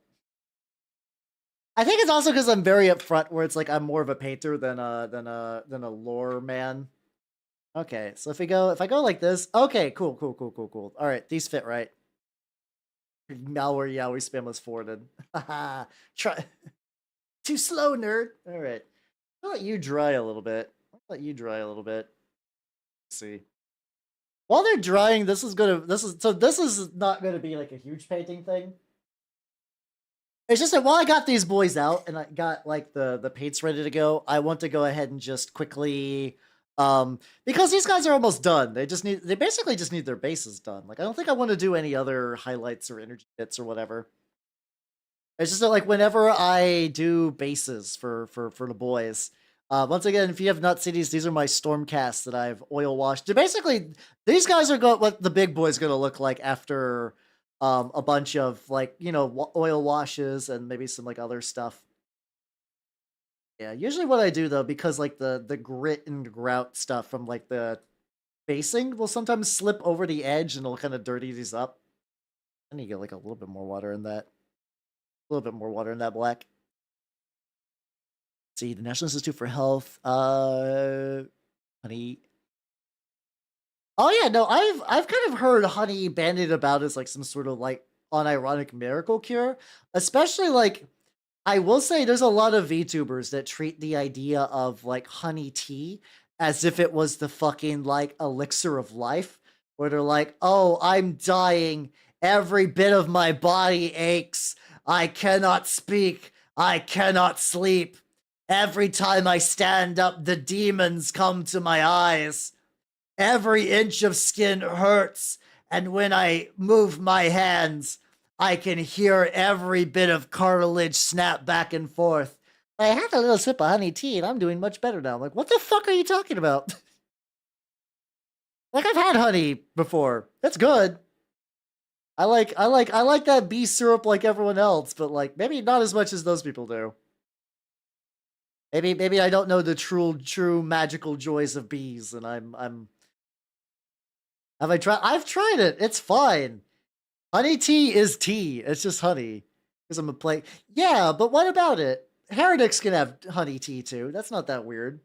I think it's also because I'm very upfront, where it's like I'm more of a painter than a lore man. Okay, so if I go like this, okay, cool. All right, these fit right. Malware Yowie spam was forwarded. Try too slow, nerd. All right, I'll let you dry a little bit. Let's see. While they're drying, this is not gonna be like a huge painting thing. It's just that while I got these boys out and I got like the paints ready to go, I want to go ahead and just quickly because these guys are almost done. They basically just need their bases done. Like I don't think I want to do any other highlights or energy bits or whatever. It's just that like whenever I do bases for the boys, once again, if you have not seen these are my Stormcasts that I've oil washed. They're basically these guys are what the big boy's gonna look like after a bunch of like oil washes and maybe some like other stuff. Yeah, usually what I do though, because like the grit and grout stuff from like the basing will sometimes slip over the edge and it'll kind of dirty these up. I need to get like a little bit more water in that. A little bit more water in that black. See, the National Institute for Health, honey. Oh yeah, no, I've kind of heard honey bandied about as like some sort of like unironic miracle cure, especially like I will say there's a lot of VTubers that treat the idea of like honey tea as if it was the fucking like elixir of life, where they're like, "Oh, I'm dying. Every bit of my body aches. I cannot speak. I cannot sleep. Every time I stand up, the demons come to my eyes. Every inch of skin hurts, and when I move my hands, I can hear every bit of cartilage snap back and forth. I had a little sip of honey tea, and I'm doing much better now." I'm like, what the fuck are you talking about? Like, I've had honey before. That's good. I like that bee syrup like everyone else, but like maybe not as much as those people do. Maybe I don't know the true magical joys of bees, and I'm have I tried? I've tried it. It's fine. Honey tea is tea. It's just honey. Because I'm a play. Yeah, but what about it? Heretics can have honey tea too. That's not that weird.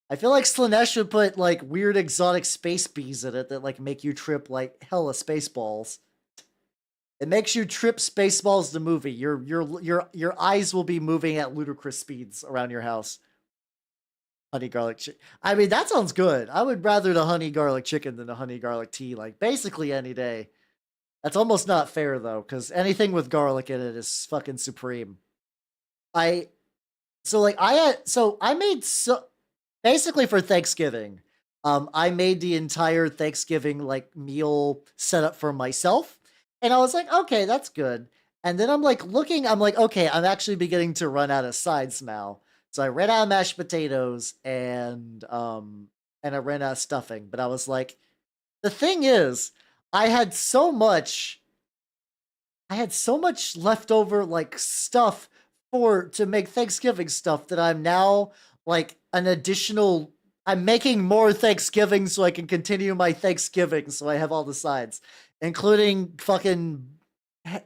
I feel like Slanesh would put like weird exotic space bees in it that like make you trip like hella space balls. It makes you trip Spaceballs the movie. Your eyes will be moving at ludicrous speeds around your house. Honey garlic chicken. I mean, that sounds good. I would rather the honey garlic chicken than the honey garlic tea, like basically any day. That's almost not fair though, because anything with garlic in it is fucking supreme. I so like I had so I made so basically for Thanksgiving, I made the entire Thanksgiving like meal setup for myself, and I was like, okay, that's good. And then I'm like looking, I'm like, okay, I'm actually beginning to run out of sides now. So I ran out of mashed potatoes and I ran out of stuffing. But I was like, the thing is, I had so much I had so much leftover like stuff for to make Thanksgiving stuff that I'm now like an additional I'm making more Thanksgiving so I can continue my Thanksgiving so I have all the sides, including fucking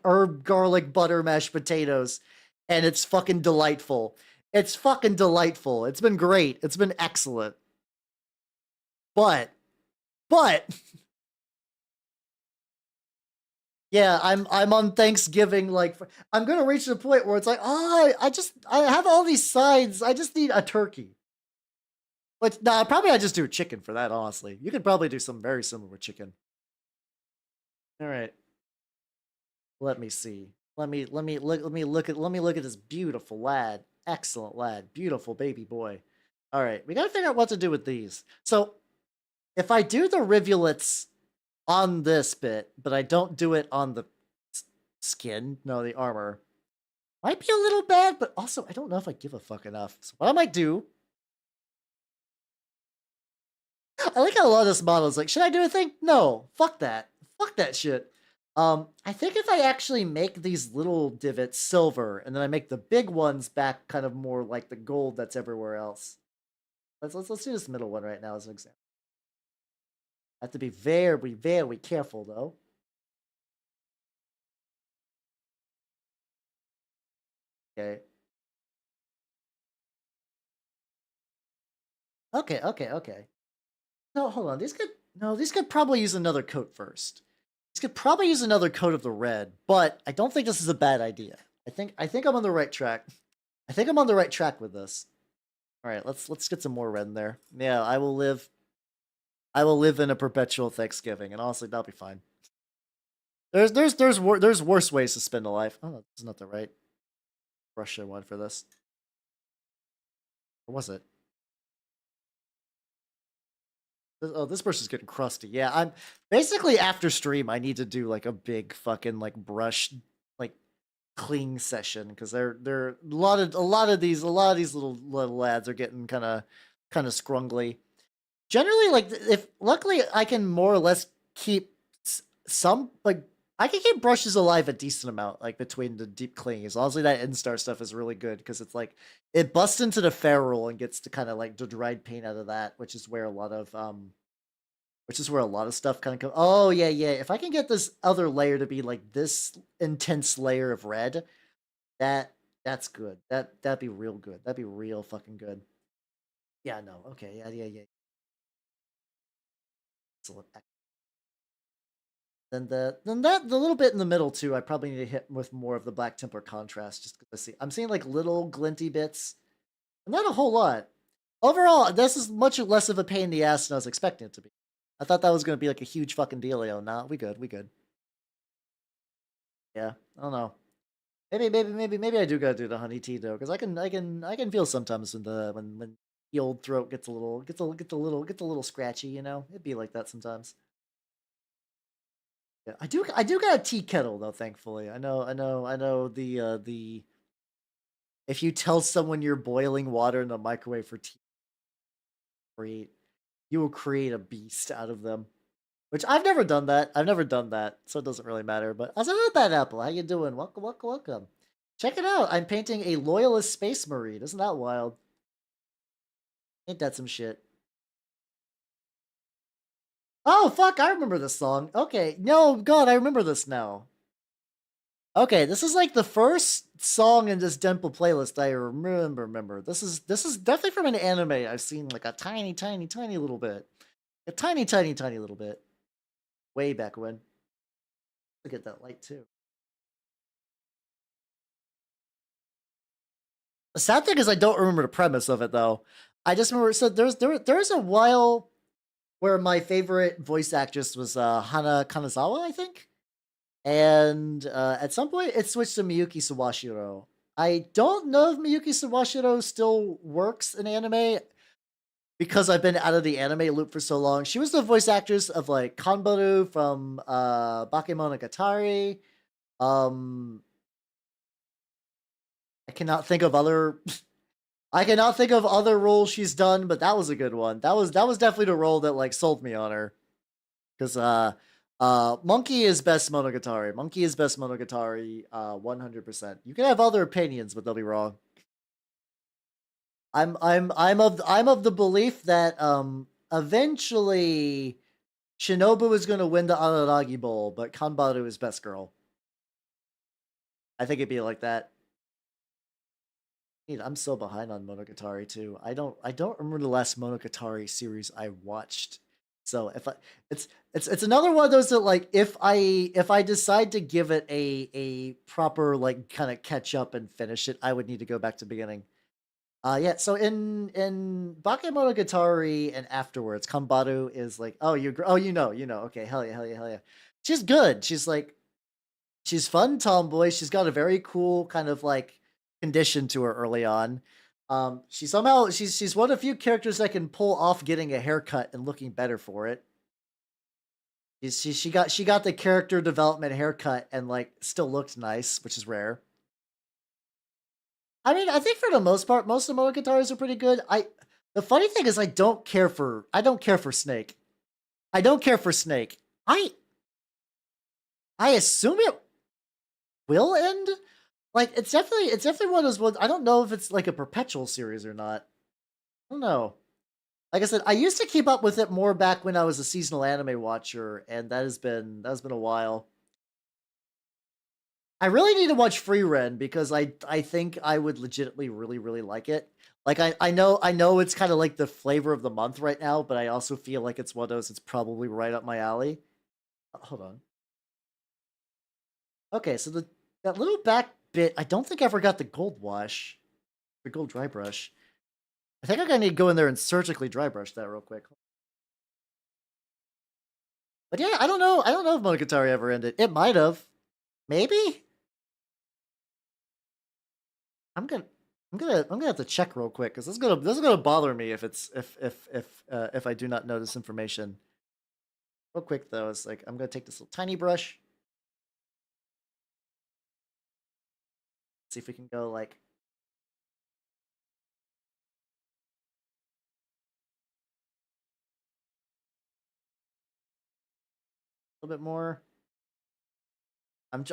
herb garlic butter mashed potatoes, and it's fucking delightful. It's fucking delightful. It's been great. It's been excellent. But yeah, I'm on Thanksgiving. Like, I'm gonna reach the point where it's like, oh, I have all these sides. I just need a turkey. But nah, probably I just do chicken for that. Honestly, you could probably do something very similar with chicken. All right, let me see. Let me look at this beautiful lad. Excellent lad, beautiful baby boy. All right, we gotta figure out what to do with these. So if I do the rivulets on this bit, but I don't do it on the skin, no, the armor, might be a little bad, but also I don't know if I give a fuck enough. So what I might do, I like how a lot of this model is like, should I do a thing? No, fuck that. Fuck that shit. I think if I actually make these little divots silver, and then I make the big ones back kind of more like the gold that's everywhere else. Let's do this middle one right now as an example. I have to be very, very careful though. Okay. Okay. No, hold on. These could probably use another coat first. These could probably use another coat of the red, but I don't think this is a bad idea. I think I'm on the right track. I think I'm on the right track with this. All right, let's get some more red in there. Yeah, I will live in a perpetual Thanksgiving, and honestly, that'll be fine. There's worse ways to spend a life. Oh, that's not the right brush I want for this. Or was it? Oh, this brush is getting crusty. Yeah, I'm basically after stream. I need to do like a big fucking like brush like clean session because they're a lot of these little lads are getting kind of scrungly. Generally, like if luckily I can more or less keep some like I can keep brushes alive a decent amount like between the deep cleans. Honestly, that Instar stuff is really good because it's like it busts into the ferrule and gets to kind of like the dried paint out of that, which is where a lot of stuff kind of comes. Oh yeah. If I can get this other layer to be like this intense layer of red, that that's good. That'd be real good. That'd be real fucking good. Yeah, no. Okay. Yeah. Excellent. The little bit in the middle too. I probably need to hit with more of the Black Templar contrast just because I'm seeing like little glinty bits, not a whole lot. Overall, this is much less of a pain in the ass than I was expecting it to be. I thought that was going to be like a huge fucking dealio. Nah, we good. We good. Yeah, I don't know. Maybe I do gotta do the honey tea though, because I can feel sometimes when the old throat gets a little scratchy. You know, it'd be like that sometimes. Yeah, I do got a tea kettle though. Thankfully, I know the if you tell someone you're boiling water in the microwave for tea, create you will create a beast out of them. Which I've never done that. I've never done that, so it doesn't really matter. But how's it bad apple? How you doing? Welcome. Check it out. I'm painting a loyalist space marine. Isn't that wild? Ain't that some shit? Oh fuck! I remember this song. Okay, no, God, I remember this now. Okay, this is like the first song in this Denpa playlist I remember. This is definitely from an anime I've seen like a tiny little bit. A tiny little bit. Way back when. Look at that light too. The sad thing is I don't remember the premise of it though. I just remember so there's a while where my favorite voice actress was Hana Kanazawa, I think. And at some point it switched to Miyuki Sawashiro. I don't know if Miyuki Sawashiro still works in anime because I've been out of the anime loop for so long. She was the voice actress of like Kanbaru from Bakemonogatari. Um I cannot think of other I cannot think of other roles she's done, but that was a good one. That was definitely the role that like sold me on her. Because Monkey is best Monogatari. Monkey is best Monogatari 100%. You can have other opinions, but they'll be wrong. I'm of the belief that eventually Shinobu is gonna win the Araragi Bowl, but Kanbaru is best girl. I think it'd be like that. Dude, I'm so behind on Monogatari too. I don't remember the last Monogatari series I watched. So if I it's another one of those that like if I decide to give it a proper like kind of catch up and finish it, I would need to go back to the beginning. Yeah, so in Bakemonogatari and afterwards, Kanbaru is like, oh you know, okay, hell yeah, hell yeah, hell yeah. She's good. She's like she's fun tomboy. She's got a very cool kind of like condition to her early on. She's one of the few characters that can pull off getting a haircut and looking better for it. She got the character development haircut and like still looked nice, which is rare. I mean, I think for the most part, most of the Monogatars are pretty good. The funny thing is I don't care for Snake. I don't care for Snake. I I assume it will end. Like it's definitely one of those ones. I don't know if it's like a perpetual series or not. I don't know. Like I said, I used to keep up with it more back when I was a seasonal anime watcher, and that has been a while. I really need to watch Free Ren because I think I would legitimately really like it. Like I know it's kind of like the flavor of the month right now, but I also feel like it's one of those. It's probably right up my alley. Hold on. Okay, so that little back bit, I don't think I ever got the gold wash, the gold dry brush. I think I'm gonna need to go in there and surgically dry brush that real quick. But yeah, I don't know. I don't know if Monogatari ever ended. It might have. Maybe. I'm gonna. I'm gonna have to check real quick because this is gonna bother me if it's if I do not know this information. Real quick though, it's like I'm gonna take this little tiny brush. See if we can go like a little bit more. I'm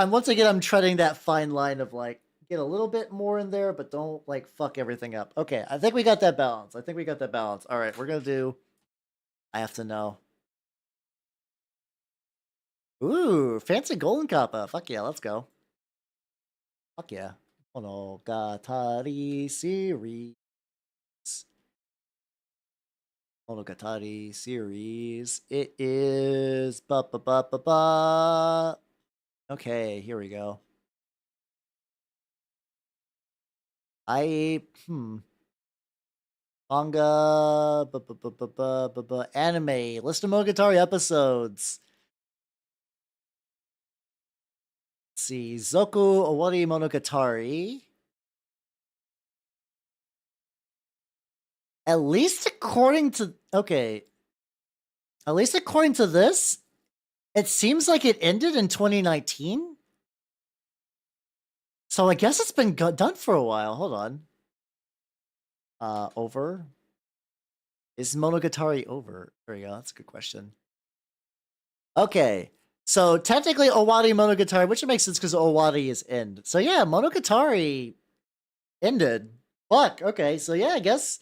once again I'm treading that fine line of like get a little bit more in there, but don't like fuck everything up. Okay, I think we got that balance. I think we got that balance. All right, we're gonna do. I have to know. Ooh, fancy golden kappa. Fuck yeah, let's go. Fuck yeah. Monogatari series. Monogatari series. It is ba ba ba ba ba. Okay, here we go. I manga anime list of Monogatari episodes. Let's see, Zoku Owari Monogatari. At least according to at least according to this, it seems like it ended in 2019. So I guess it's been done for a while. Hold on. Over. Is Monogatari over? There we go. That's a good question. Okay. So technically Owari Monogatari, which makes sense because Owari is end. So yeah, Monogatari ended. Fuck. Okay. So yeah, I guess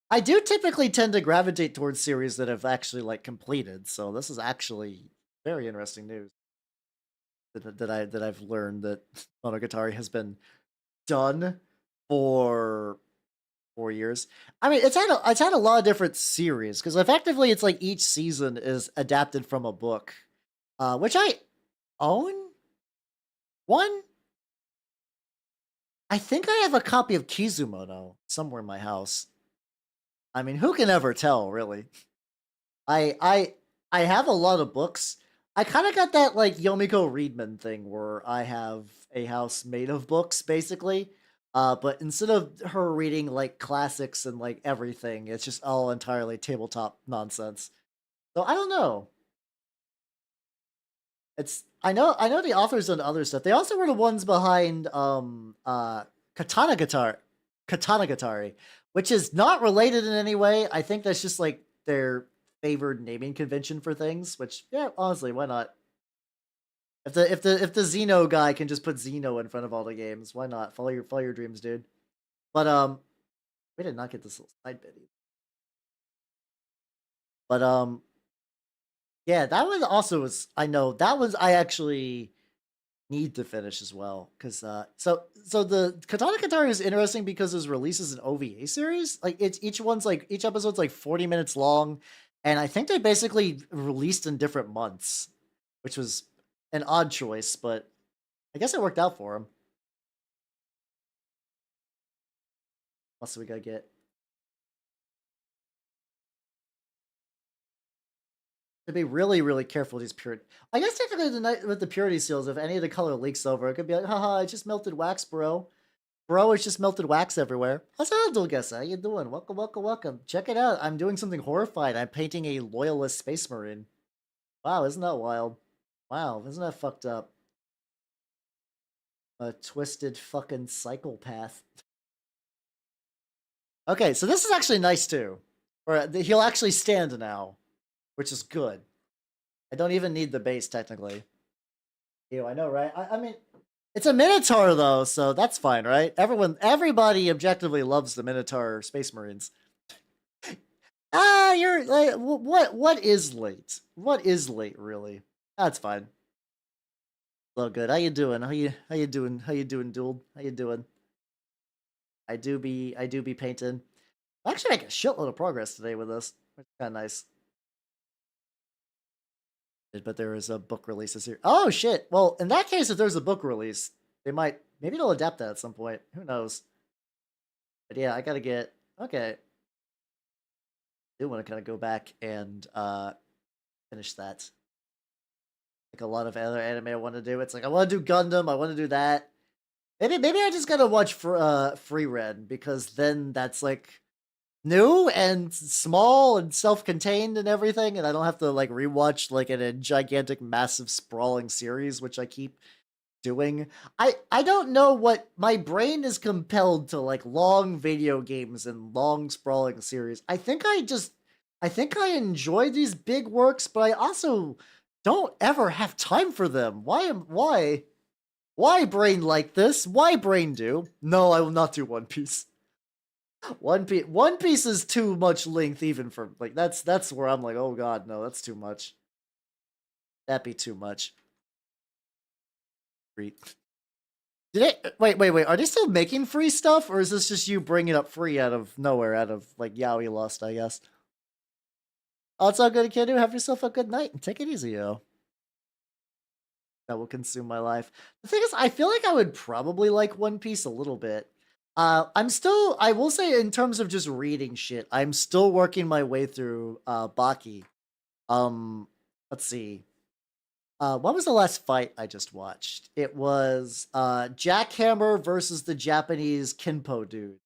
I do typically tend to gravitate towards series that have actually like completed. So this is actually very interesting news. that I've learned that Monogatari has been done for 4 years. I mean, it's had a lot of different series because effectively it's like each season is adapted from a book, which I own one. I think I have a copy of Kizumono somewhere in my house. I mean, who can ever tell, really? I I I have a lot of books. I kind of got that like Yomiko Reedman thing where I have a house made of books, basically. But instead of her reading like classics and like everything, it's just all entirely tabletop nonsense. So I don't know. I know the authors on other stuff. They also were the ones behind Katana Guitar Katana Gatari, which is not related in any way. I think that's just like their favored naming convention for things, which yeah, honestly, why not? If the Xeno guy can just put Xeno in front of all the games, why not? Follow your dreams, dude. But we did not get this little side bit either. But yeah, that one also was I know that was I actually need to finish as well because so the Katana Katari is interesting because it releases an OVA series. Like it's each episode's like 40 minutes long, and I think they basically released in different months, which was an odd choice, but I guess it worked out for him. What else do we gotta get? To be really, really careful with these purity. I guess technically the night with the purity seals, if any of the color leaks over, it could be like, haha, I just melted wax, bro. Bro, it's just melted wax everywhere. How's that, guess? How you doing? Welcome, welcome, welcome. Check it out. I'm doing something horrified. I'm painting a loyalist space marine. Wow, isn't that wild? Wow, isn't that fucked up? A twisted fucking psychopath. Okay, so this is actually nice too. Or he'll actually stand now, which is good. I don't even need the base technically. Ew, I know, right? I mean, it's a Minotaur though, so that's fine, right? Everybody objectively loves the Minotaur Space Marines. You're like, what is late? What is late, really? That's fine. Well, good. How you doing? How you doing? How you doing, dude? How you doing? I do be painting. I actually make a shitload of progress today with this. Which is kind of nice. But there is a book release this year. Oh shit! Well, in that case, if there's a book release, maybe they'll adapt that at some point. Who knows? But yeah, I gotta get okay. I do want to kind of go back and finish that. Like a lot of other anime I want to do. It's like I want to do Gundam. I want to do that. Maybe I just gotta watch for Free Red because then that's like new and small and self-contained and everything, and I don't have to like rewatch like in a gigantic, massive, sprawling series, which I keep doing. I don't know what my brain is compelled to like long video games and long sprawling series. I think I enjoy these big works, but I also don't ever have time for them. Why brain like this? Why brain do? No, I will not do One Piece. One Piece is too much length even for like that's where I'm like, oh god, no, that's too much. That'd be too much. Free. Did it wait, are they still making free stuff, or is this just you bringing up free out of nowhere, out of like Yaoi Lost, I guess? Oh, it's all good, kid. Have yourself a good night and take it easy, yo. That will consume my life. The thing is, I feel like I would probably like One Piece a little bit. I will say in terms of just reading shit, I'm still working my way through Baki. Let's see. What was the last fight I just watched? It was Jackhammer versus the Japanese Kinpo dude.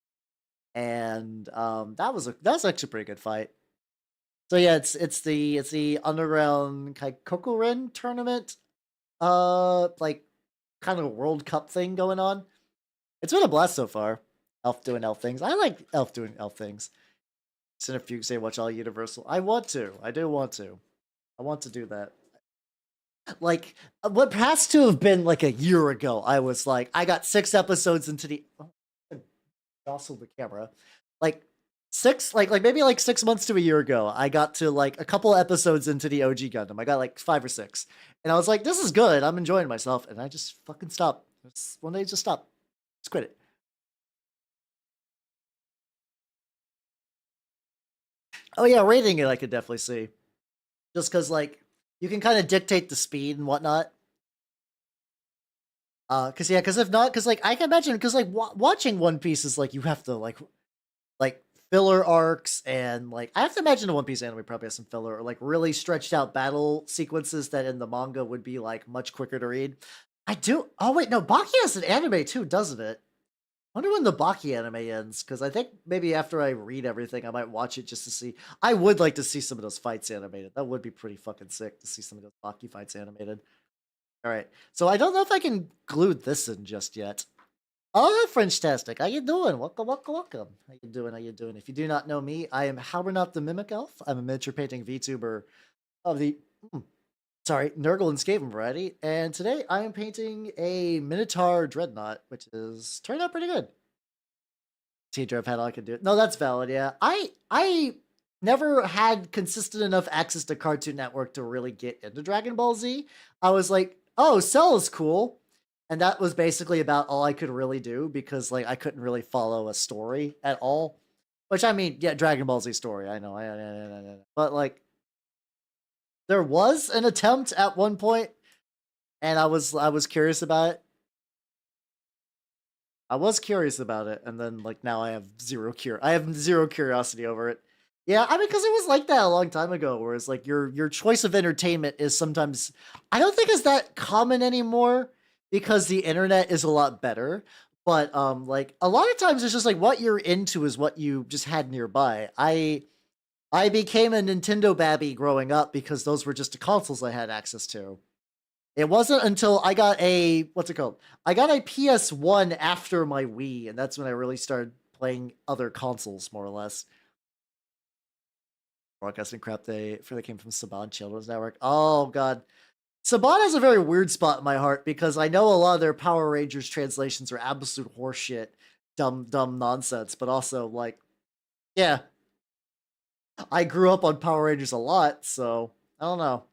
And that's actually a pretty good fight. So yeah, it's the underground Kaikokuren tournament, like kind of World Cup thing going on. It's been a blast so far. Elf doing elf things. I like elf doing elf things. Centrifuge say watch all Universal. I want to. I do want to. I want to do that. Like what has to have been like a year ago. I was like, I got 6 episodes into the jostle the camera. Like like maybe like 6 months to a year ago, I got to like a couple episodes into the OG Gundam. I got like 5 or 6, and I was like, "This is good. I'm enjoying myself," and I just fucking stopped. One day, just stop, just quit it. Oh yeah, rating it I could definitely see, just because like you can kind of dictate the speed and whatnot. Cause yeah, cause if not, cause like I can imagine, cause like watching One Piece is like you have to like filler arcs and like I have to imagine the One Piece anime probably has some filler or like really stretched out battle sequences that in the manga would be like much quicker to read. I do. Oh wait, no, Baki has an anime too, doesn't it? I wonder when the Baki anime ends, because I think maybe after I read everything, I might watch it just to see. I would like to see some of those fights animated. That would be pretty fucking sick to see some of those Baki fights animated. All right, so I don't know if I can glue this in just yet. Oh, French-tastic. How you doing? Welcome, welcome, welcome. How you doing? How you doing? If you do not know me, I am Howard the Mimic Elf. I'm a miniature painting VTuber of the, mm, sorry, Nurgle and Skaven variety. And today I am painting a Minotaur Dreadnought, which is turned out pretty good. TTRPG had all I could do. No, that's valid. Yeah, I never had consistent enough access to Cartoon Network to really get into Dragon Ball Z. I was like, oh, Cell is cool, and that was basically about all I could really do because like I couldn't really follow a story at all. Which I mean, yeah, Dragon Ball Z story. I know, but like there was an attempt at one point, and I was curious about it. I was curious about it, and then like now I have zero curiosity over it. Yeah, I mean, because it was like that a long time ago, where it's like your choice of entertainment is sometimes I don't think it's that common anymore because the internet is a lot better. But like a lot of times it's just like what you're into is what you just had nearby. I became a Nintendo babby growing up because those were just the consoles I had access to. It wasn't until I got a what's it called? I got a PS1 after my Wii, and that's when I really started playing other consoles, more or less. Broadcasting crap they came from Saban Children's Network. Oh god. Saban has a very weird spot in my heart because I know a lot of their Power Rangers translations are absolute horseshit, dumb nonsense, but also like, yeah, I grew up on Power Rangers a lot, so I don't know.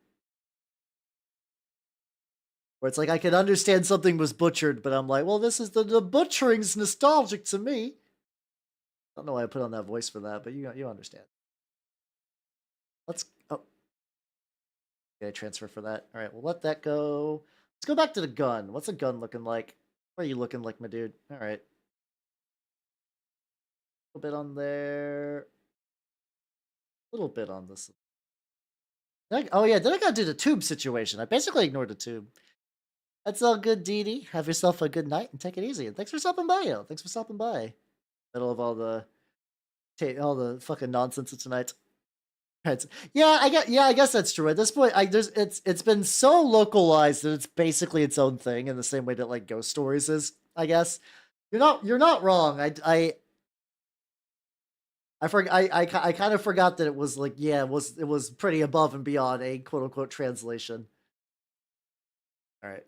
Where it's like I can understand something was butchered, but I'm like, well, this is the butchering's nostalgic to me. I don't know why I put on that voice for that, but you understand. Let's okay, transfer for that. All right, we'll let that go. Let's go back to the gun. What's a gun looking like? What are you looking like, my dude? All right, a little bit on there, a little bit on this. Oh yeah, then I gotta do the tube situation. I basically ignored the tube. That's all good, Dee Dee. Have yourself a good night and take it easy. And thanks for stopping by, yo. Thanks for stopping by. Middle of all the fucking nonsense of tonight. Right. Yeah, I guess that's true. At this point, it's been so localized that it's basically its own thing in the same way that like Ghost Stories is, I guess. You're not wrong. I kind of forgot that it was like yeah, it was pretty above and beyond a quote unquote translation. All right.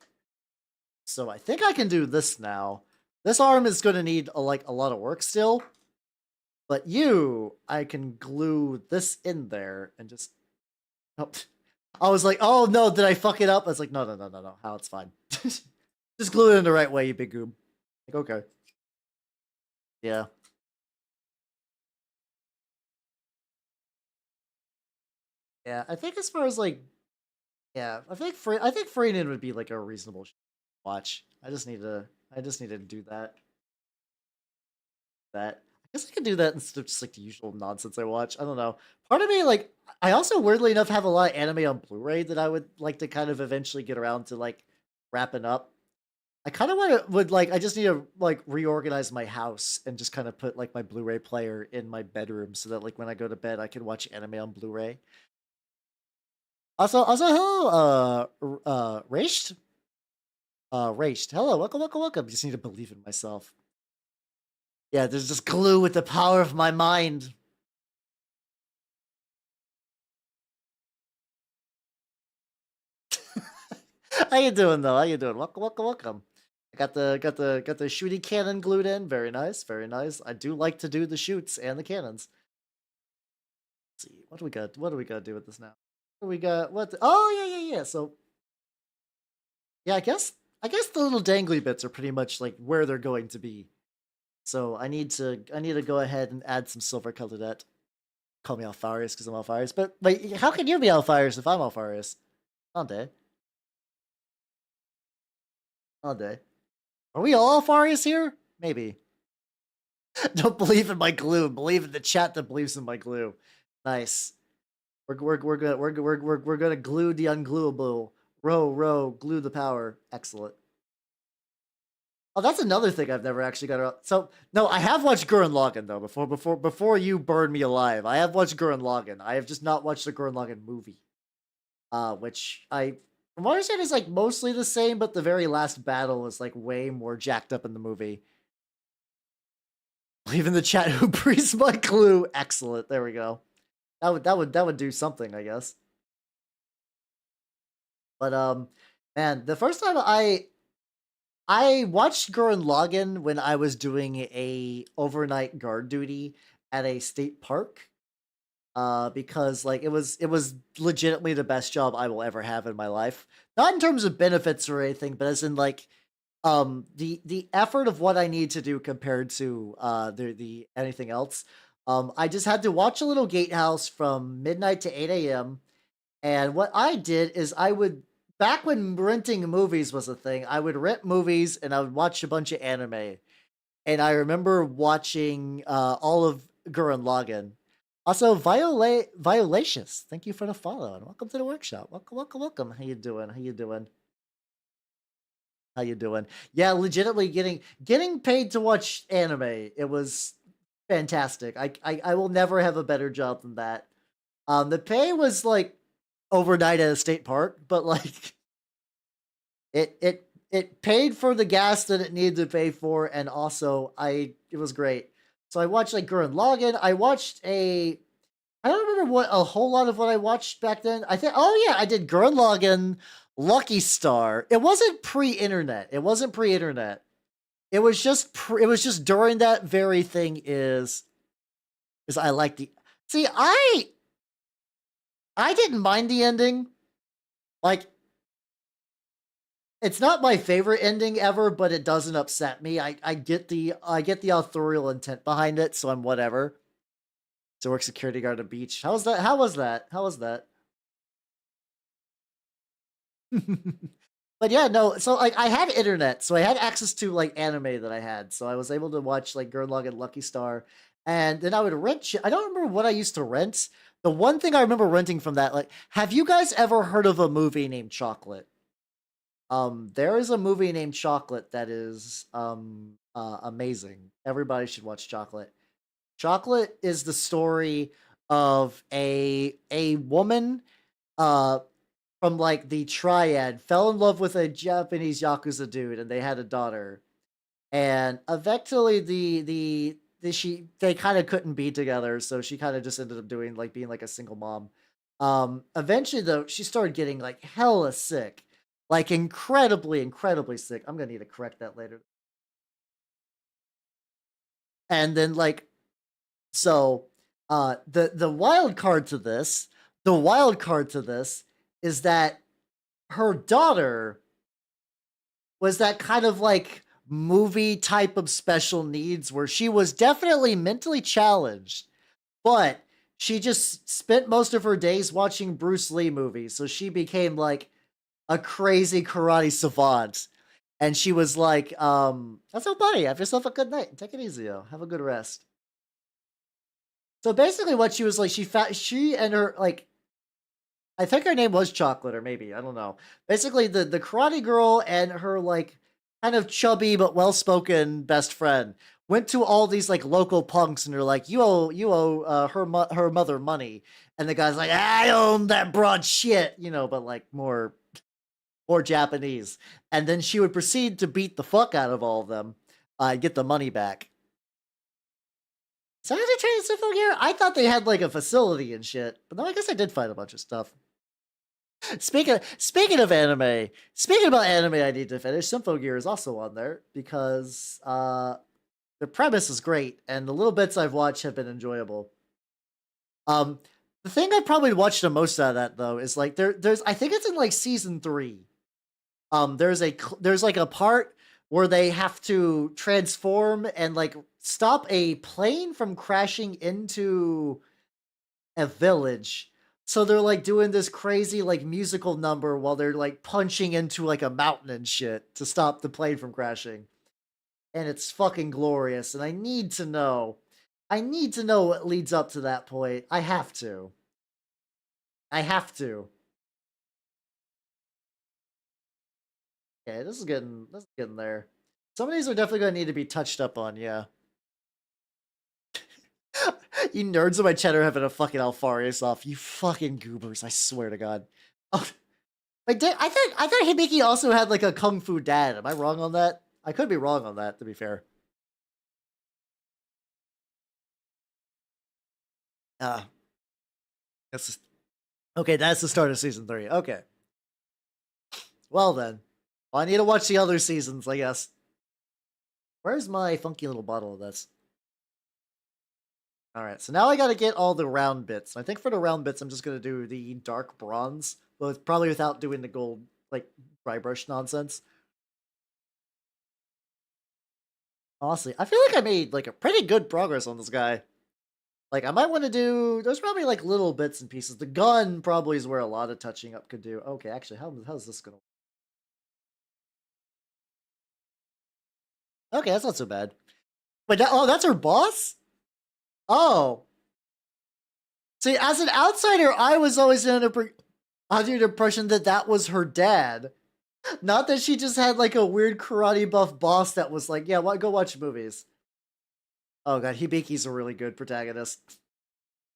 So I think I can do this now. This arm is going to need a lot of work still. But I can glue this in there and just. Oh, I was like, oh no, did I fuck it up? I was like, no. How it's fine. Just glue it in the right way, you big goob. Like, okay. Yeah. Yeah, I think as far as like, yeah, I think Freenin would be like a reasonable watch. I just need to do that. I guess I could do that instead of just like the usual nonsense I watch. I don't know. Part of me, like, I also weirdly enough have a lot of anime on Blu-ray that I would like to kind of eventually get around to like wrapping up. I kind of would like I just need to like reorganize my house and just kind of put like my Blu-ray player in my bedroom so that like when I go to bed I can watch anime on Blu-ray. Also, hello, Rached, Rached. Hello, welcome. Just need to believe in myself. Yeah, there's just glue with the power of my mind. How you doing though? How you doing? Welcome. I got the shooty cannon glued in. Very nice, very nice. I do like to do the shoots and the cannons. What do we got? What do we got to do with this now? What do we got? Oh yeah. So yeah, I guess the little dangly bits are pretty much like where they're going to be. So I need to go ahead and add some silver color to that. Call me Alfarius because I'm Alfarius, but like, how can you be Alfarius if I'm Alfarius? All day, all day. Are we all Alfarius here? Maybe. Don't believe in my glue. Believe in the chat that believes in my glue. Nice. We're gonna glue the unglueable. Row, glue the power. Excellent. Oh, that's another thing I've never actually got around. So no, I have watched Gurren Lagann though. Before you burn me alive, I have watched Gurren Lagann. I have just not watched the Gurren Lagann movie. Which from what I understand, is like mostly the same, but the very last battle is like way more jacked up in the movie. Leave in the chat who breathes my clue. Excellent. There we go. That would do something, I guess. But man, the first time I watched Gurren Lagann when I was doing a overnight guard duty at a state park. Because like it was legitimately the best job I will ever have in my life. Not in terms of benefits or anything, but as in like the effort of what I need to do compared to the anything else. I just had to watch a little gatehouse from midnight to 8 a.m. And what I did is I would, back when renting movies was a thing, I would rent movies and I would watch a bunch of anime. And I remember watching all of Gurren Lagann. Also, Violacious, thank you for the follow and welcome to the workshop. Welcome. How you doing? How you doing? How you doing? Yeah, legitimately getting paid to watch anime. It was fantastic. I will never have a better job than that. The pay was like overnight at a state park, but like it paid for the gas that it needed to pay for, and also it was great. So I watched like Gurren Lagann. I don't remember what a whole lot of what I watched back then. I think, oh yeah, I did Gurren Lagann, Lucky Star. It wasn't pre-internet. It wasn't pre-internet. It was just during that very thing is I like the see I didn't mind the ending. Like, it's not my favorite ending ever, but it doesn't upset me. I get the authorial intent behind it, so I'm whatever. To work security guard at a beach. How was that? How was that? How was that? But yeah, no. So like, I had internet, so I had access to like anime that I had, so I was able to watch like Gurren Lagann, Lucky Star, and then I would rent. I don't remember what I used to rent. The one thing I remember renting from that, like, have you guys ever heard of a movie named Chocolate? There is a movie named Chocolate that is amazing. Everybody should watch Chocolate. Chocolate is the story of a woman uh from like the triad fell in love with a Japanese yakuza dude and they had a daughter. And eventually they kind of couldn't be together, so she kind of just ended up doing like being like a single mom. Eventually though, she started getting like hella sick. Like incredibly sick. I'm gonna need to correct that later. And then like so the wild card to this is that her daughter was that kind of like movie type of special needs where she was definitely mentally challenged, but she just spent most of her days watching Bruce Lee movies. So she became like a crazy karate savant. And she was like, that's so buddy. Have yourself a good night. Take it easy, yo. Have a good rest. So basically, what she was like, she and her like, I think her name was Chocolate, or maybe I don't know. Basically, the karate girl and her like kind of chubby but well spoken best friend went to all these like local punks and they're like, you owe her mother money, and the guy's like, I own that broad shit, but like more Japanese, and then she would proceed to beat the fuck out of all of them, get the money back. So how did they train Sympho Gear? I thought they had like a facility and shit, but no, I guess I did find a bunch of stuff. Speaking of anime, speaking about anime, I need to finish. Sympho Gear is also on there because the premise is great and the little bits I've watched have been enjoyable. Um, The thing I probably watched the most out of that though is like there's I think it's in like season 3. There's like a part where they have to transform and like stop a plane from crashing into a village. So they're like doing this crazy like musical number while they're like punching into like a mountain and shit to stop the plane from crashing. And it's fucking glorious. And I need to know. I need to know what leads up to that point. I have to. I have to. Okay, this is getting there. Some of these are definitely gonna need to be touched up on, yeah. You nerds in my chat are having a fucking Alfarius off. You fucking goobers, I swear to God. Oh, wait, I thought Hibiki also had like a kung fu dad. Am I wrong on that? I could be wrong on that, to be fair. That's okay, that's the start of season 3. Okay. Well then. Well, I need to watch the other seasons, I guess. Where's my funky little bottle of this? Alright, so now I gotta get all the round bits. I think for the round bits, I'm just gonna do the dark bronze, but probably without doing the gold, like, dry brush nonsense. Honestly, I feel like I made, like, a pretty good progress on this guy. Like, I might want to do... There's probably, like, little bits and pieces. The gun probably is where a lot of touching up could do. Okay, actually, how's this gonna... Okay, that's not so bad. But oh, that's her boss? Oh. See, as an outsider, I was always under the impression that that was her dad. Not that she just had like a weird karate buff boss that was like, yeah, go watch movies. Oh god, Hibiki's a really good protagonist.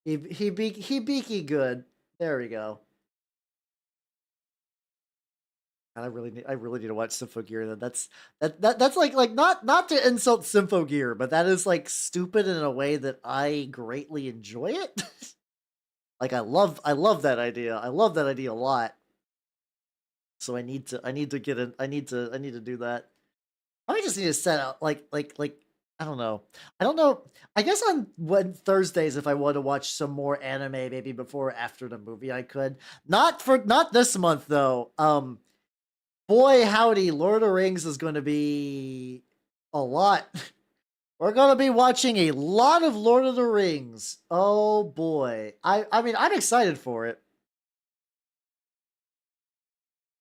Hibiki good. There we go. God, I really need to watch Symphogear. Then that's like not to insult Symphogear, but that is like stupid in a way that I greatly enjoy it. Like I love that idea. I love that idea a lot. So I need to get in. I need to do that. I just need to set out like I don't know. I don't know. I guess on Thursdays if I want to watch some more anime, maybe before or after the movie, I could. Not this month though. Boy howdy, Lord of the Rings is going to be a lot. We're going to be watching a lot of Lord of the Rings. Oh boy. I mean, I'm excited for it.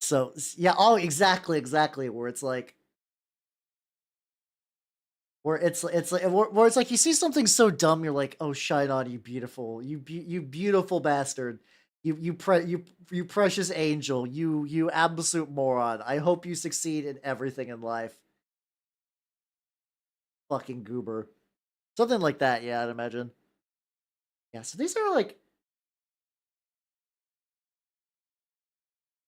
So, yeah, oh, exactly, where it's like where it's like where it's like you see something so dumb you're like, "Oh, shine on you beautiful. You beautiful bastard. You precious angel. You absolute moron. I hope you succeed in everything in life." Fucking goober. Something like that, yeah, I'd imagine. Yeah, so these are like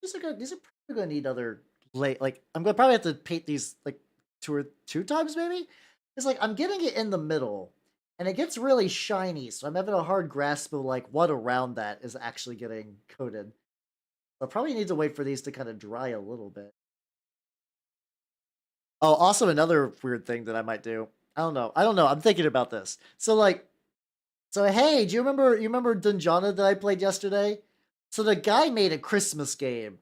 these are probably gonna need other like I'm gonna probably have to paint these like two times maybe. It's like I'm getting it in the middle and it gets really shiny, so I'm having a hard grasp of like what around that is actually getting coated. I'll probably need to wait for these to kind of dry a little bit. Oh, also another weird thing that I might do. I don't know. I'm thinking about this. So like so hey, do you remember Dunjana that I played yesterday? So the guy made a Christmas game.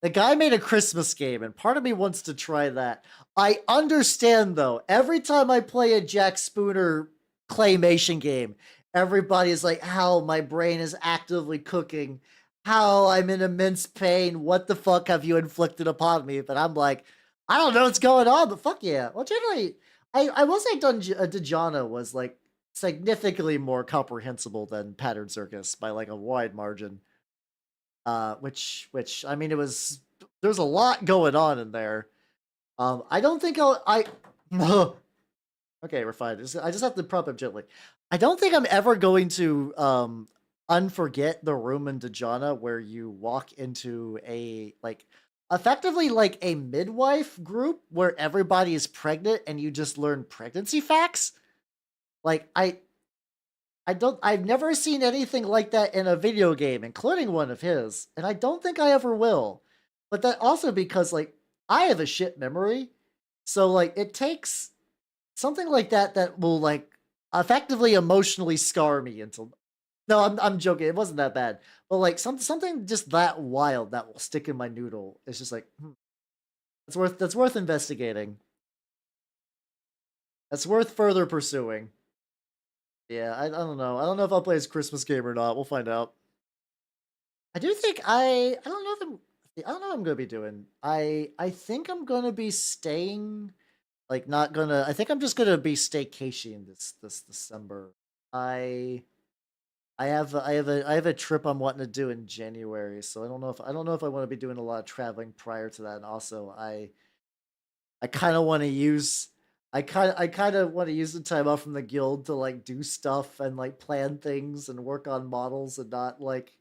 The guy made a Christmas game, and part of me wants to try that. I understand, though. Every time I play a Jack Spooner claymation game, everybody is like, how my brain is actively cooking, how I'm in immense pain, what the fuck have you inflicted upon me? But I'm like, I don't know what's going on, but fuck yeah. Well, generally, I will say Dejana was, like, significantly more comprehensible than Pattern Circus by, like, a wide margin. Which I mean, there's a lot going on in there. I don't think okay, we're fine. I just have to prop up gently. I don't think I'm ever going to unforget the room in Dejana where you walk into a like effectively like a midwife group where everybody is pregnant and you just learn pregnancy facts. Like I've never seen anything like that in a video game, including one of his, and I don't think I ever will. But that also because, like, I have a shit memory, so, like, it takes something like that that will, like, effectively emotionally scar me until No, I'm joking. It wasn't that bad. But like something just that wild that will stick in my noodle. It's just like that's worth investigating. That's worth further pursuing. Yeah, I don't know. I don't know if I'll play his Christmas game or not. We'll find out. I do think I don't know if I don't know what I'm gonna be doing. I think I'm gonna be staying like not gonna I think I'm just gonna be staycationing this December. I I have a trip I'm wanting to do in January, so I don't know if I want to be doing a lot of traveling prior to that. And also I kind of want to use I kind of want to use the time off from the guild to like do stuff and like plan things and work on models and not like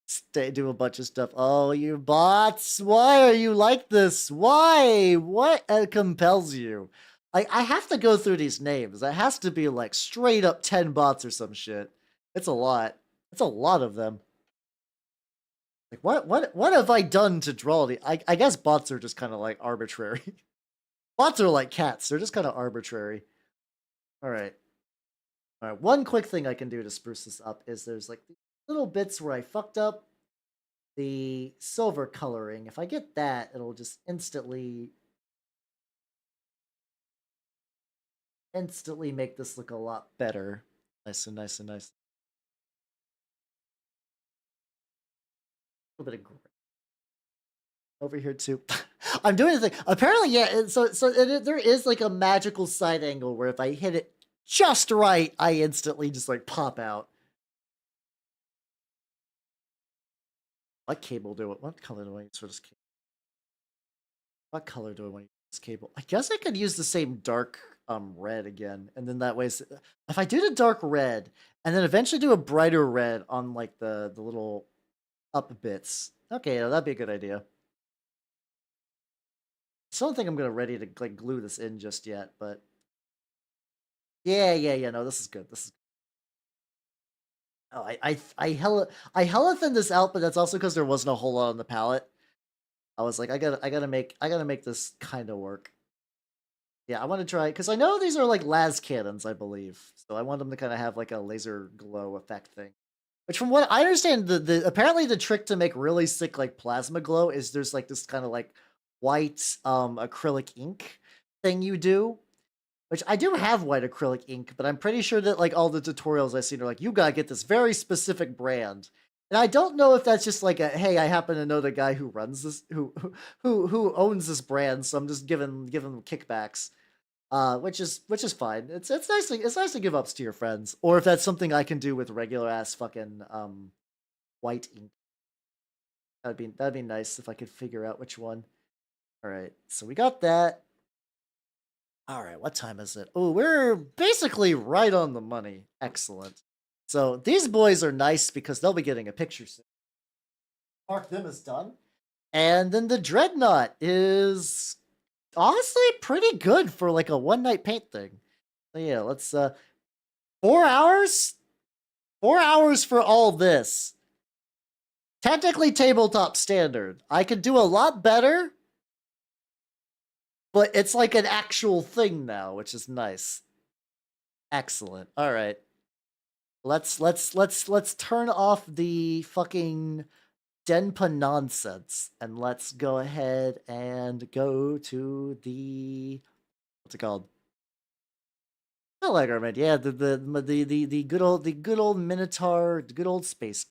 stay do a bunch of stuff. Oh, you bots! Why are you like this? Why? What compels you? I have to go through these names. It has to be like straight up 10 bots or some shit. It's a lot. It's a lot of them. Like what have I done to draw the? I guess bots are just kind of like arbitrary. Bots are like cats. They're just kind of arbitrary. All right. All right. One quick thing I can do to spruce this up is there's like little bits where I fucked up the silver coloring. If I get that, it'll just instantly make this look a lot better. Nice and nice and nice. A little bit of gray over here too. I'm doing the thing. Apparently, yeah. There is like a magical side angle where if I hit it just right, I instantly just like pop out. What cable do it? What color do I use for this cable? What color do I want to use this cable? I guess I could use the same dark red again, and then that way, if I do the dark red, and then eventually do a brighter red on like the little up bits. Okay, yeah, that'd be a good idea. I don't think I'm gonna ready to like glue this in just yet, but yeah. No, this is good. This is. Oh, I hella thinned this out, but that's also because there wasn't a whole lot on the palette. I was like, I gotta make this kind of work. Yeah, I want to try because I know these are like las cannons, I believe. So I want them to kind of have like a laser glow effect thing. Which, from what I understand, the apparently the trick to make really sick like plasma glow is there's like this kind of like white acrylic ink thing you do. Which I do have white acrylic ink, but I'm pretty sure that like all the tutorials I've seen are like, you gotta get this very specific brand. And I don't know if that's just like a hey, I happen to know the guy who runs this, who owns this brand, so I'm just giving them kickbacks. Which is fine. It's nice to give ups to your friends, or if that's something I can do with regular ass fucking white ink. That'd be nice if I could figure out which one. All right, so we got that. All right, what time is it? Oh, we're basically right on the money. Excellent. So these boys are nice because they'll be getting a picture soon. Mark them as done. And then the Dreadnought is honestly pretty good for like a one night paint thing. So yeah, let's 4 hours? 4 hours for all this. Technically tabletop standard. I could do a lot better, but it's like an actual thing now, which is nice. Excellent. All right. Let's turn off the fucking Denpa nonsense and let's go ahead and go to the what's it called? I like our man. Yeah, the good old Minotaur, the good old space